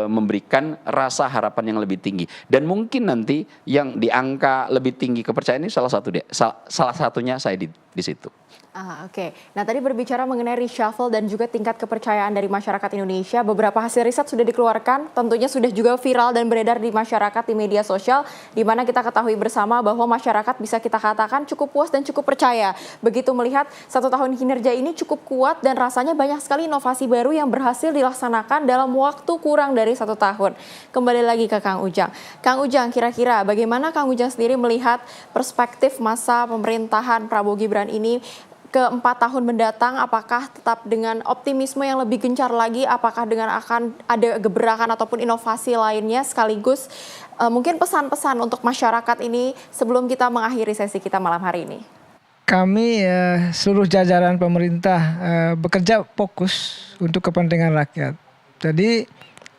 memberikan rasa harapan yang lebih tinggi, dan mungkin nanti yang di angka lebih tinggi kepercayaan ini salah satunya saya di situ. Oke. Nah, tadi berbicara mengenai reshuffle dan juga tingkat kepercayaan dari masyarakat Indonesia, beberapa hasil riset sudah dikeluarkan, tentunya sudah juga viral dan beredar di masyarakat di media sosial, di mana kita ketahui bersama bahwa masyarakat bisa kita katakan cukup puas dan cukup percaya. Begitu melihat 1 tahun kinerja ini cukup kuat dan rasanya banyak sekali inovasi baru yang berhasil dilaksanakan dalam waktu kurang dari 1 tahun. Kembali lagi ke Kang Ujang. Kang Ujang, kira-kira bagaimana Kang Ujang sendiri melihat perspektif masa pemerintahan Prabowo Gibran ini ke 4 tahun mendatang? Apakah tetap dengan optimisme yang lebih gencar lagi? Apakah dengan akan ada gebrakan ataupun inovasi lainnya? Sekaligus mungkin pesan-pesan untuk masyarakat ini sebelum kita mengakhiri sesi kita malam hari ini. Kami seluruh jajaran pemerintah bekerja fokus untuk kepentingan rakyat. Jadi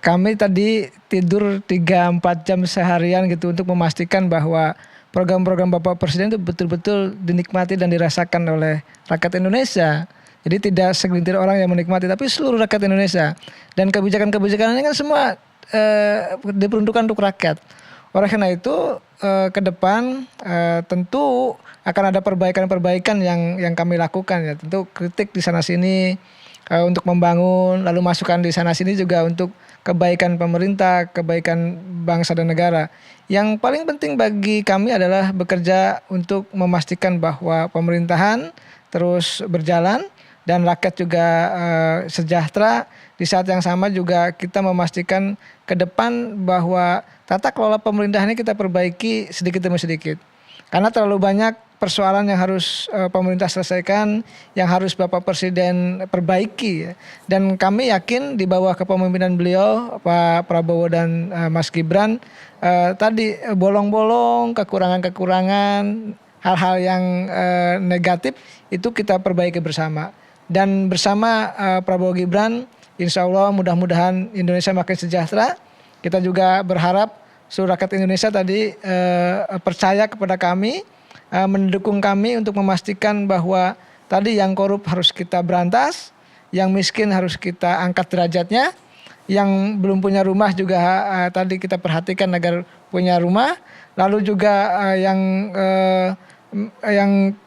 kami tadi tidur 3-4 jam seharian gitu untuk memastikan bahwa program-program Bapak Presiden itu betul-betul dinikmati dan dirasakan oleh rakyat Indonesia. Jadi tidak segelintir orang yang menikmati, tapi seluruh rakyat Indonesia. Dan kebijakan-kebijakan ini kan semua diperuntukkan untuk rakyat. Oleh karena itu ke depan tentu akan ada perbaikan-perbaikan yang kami lakukan ya. Tentu kritik di sana sini untuk membangun, lalu masukan di sana sini juga untuk kebaikan pemerintah, kebaikan bangsa dan negara. Yang paling penting bagi kami adalah bekerja untuk memastikan bahwa pemerintahan terus berjalan dan rakyat juga sejahtera. Di saat yang sama juga kita memastikan ke depan bahwa tata kelola pemerintahan ini kita perbaiki sedikit demi sedikit. Karena terlalu banyak persoalan yang harus pemerintah selesaikan, yang harus Bapak Presiden perbaiki. Dan kami yakin di bawah kepemimpinan beliau, Pak Prabowo dan Mas Gibran, tadi bolong-bolong, kekurangan-kekurangan, hal-hal yang negatif itu kita perbaiki bersama. Dan bersama Prabowo Gibran, insya Allah mudah-mudahan Indonesia makin sejahtera. Kita juga berharap seluruh rakyat Indonesia tadi percaya kepada kami, mendukung kami untuk memastikan bahwa tadi yang korup harus kita berantas, yang miskin harus kita angkat derajatnya, yang belum punya rumah juga tadi kita perhatikan agar punya rumah, lalu juga yang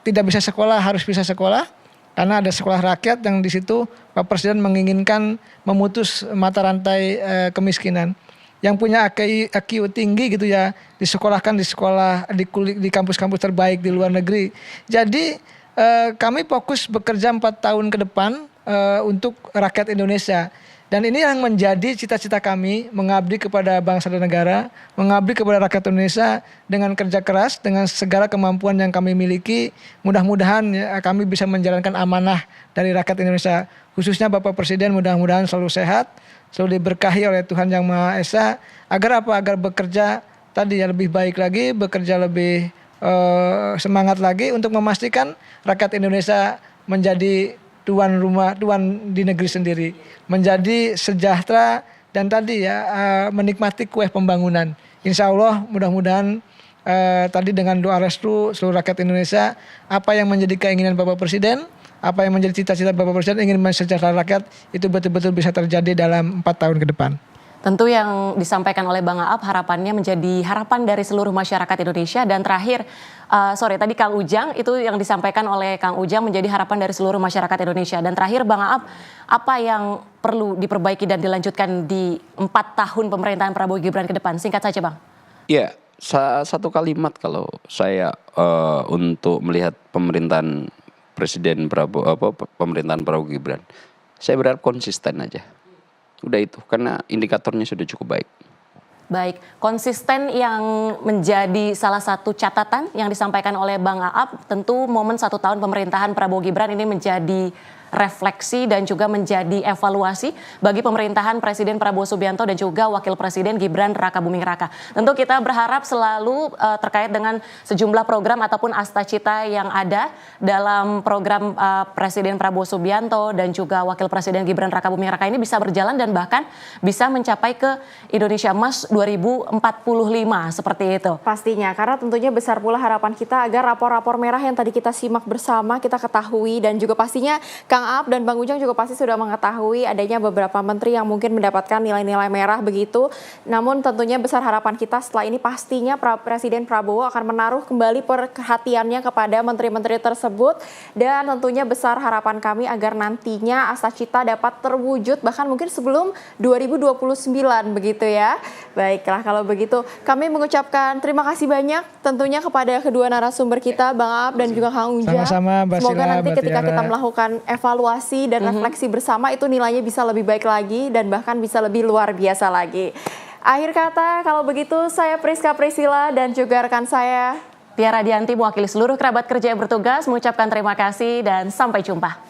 tidak bisa sekolah harus bisa sekolah. Karena ada sekolah rakyat yang di situ Pak Presiden menginginkan memutus mata rantai kemiskinan. Yang punya IQ tinggi gitu ya, disekolahkan di kampus-kampus terbaik di luar negeri. Jadi kami fokus bekerja 4 tahun ke depan untuk rakyat Indonesia. Dan ini yang menjadi cita-cita kami, mengabdi kepada bangsa dan negara, mengabdi kepada rakyat Indonesia dengan kerja keras, dengan segala kemampuan yang kami miliki. Mudah-mudahan kami bisa menjalankan amanah dari rakyat Indonesia. Khususnya Bapak Presiden mudah-mudahan selalu sehat, selalu diberkahi oleh Tuhan Yang Maha Esa. Agar apa? Agar bekerja tadi ya lebih baik lagi, bekerja lebih semangat lagi untuk memastikan rakyat Indonesia menjadi tuan di negeri sendiri, menjadi sejahtera dan tadi ya menikmati kue pembangunan. Insya Allah mudah-mudahan tadi dengan doa restu seluruh rakyat Indonesia, apa yang menjadi keinginan Bapak Presiden, apa yang menjadi cita-cita Bapak Presiden ingin mensejahterakan rakyat itu betul-betul bisa terjadi dalam 4 tahun ke depan. Tentu yang disampaikan oleh Bang Aap harapannya menjadi harapan dari seluruh masyarakat Indonesia. Dan terakhir, tadi Kang Ujang, itu yang disampaikan oleh Kang Ujang menjadi harapan dari seluruh masyarakat Indonesia. Dan terakhir Bang Aap, apa yang perlu diperbaiki dan dilanjutkan di 4 tahun pemerintahan Prabowo Gibran ke depan? Singkat saja Bang. Ya, satu kalimat kalau saya untuk melihat pemerintahan pemerintahan Prabowo Gibran, saya berharap konsisten aja. Udah itu, karena indikatornya sudah cukup baik. Baik, konsisten yang menjadi salah satu catatan yang disampaikan oleh Bang Aap, tentu momen 1 tahun pemerintahan Prabowo Gibran ini menjadi refleksi dan juga menjadi evaluasi bagi pemerintahan Presiden Prabowo Subianto dan juga Wakil Presiden Gibran Rakabuming Raka. Tentu kita berharap selalu terkait dengan sejumlah program ataupun asta-cita yang ada dalam program Presiden Prabowo Subianto dan juga Wakil Presiden Gibran Rakabuming Raka ini bisa berjalan dan bahkan bisa mencapai ke Indonesia Emas 2045 seperti itu. Pastinya, karena tentunya besar pula harapan kita agar rapor-rapor merah yang tadi kita simak bersama kita ketahui, dan juga pastinya Kang Aap dan Bang Ujang juga pasti sudah mengetahui adanya beberapa menteri yang mungkin mendapatkan nilai-nilai merah begitu. Namun tentunya besar harapan kita setelah ini pastinya Presiden Prabowo akan menaruh kembali perhatiannya kepada menteri-menteri tersebut, dan tentunya besar harapan kami agar nantinya asta-cita dapat terwujud bahkan mungkin sebelum 2029 begitu ya. Baiklah, kalau begitu kami mengucapkan terima kasih banyak tentunya kepada kedua narasumber kita, Bang Aap dan juga Kang Ujang. Sama-sama, Mbak Semoga Sila, nanti Mbak ketika Tiara. kita melakukan evaluasi dan refleksi bersama itu nilainya bisa lebih baik lagi dan bahkan bisa lebih luar biasa lagi. Akhir kata, kalau begitu saya Priska Priscilla dan juga rekan saya Tiara Dianti mewakili seluruh kerabat kerja yang bertugas mengucapkan terima kasih dan sampai jumpa.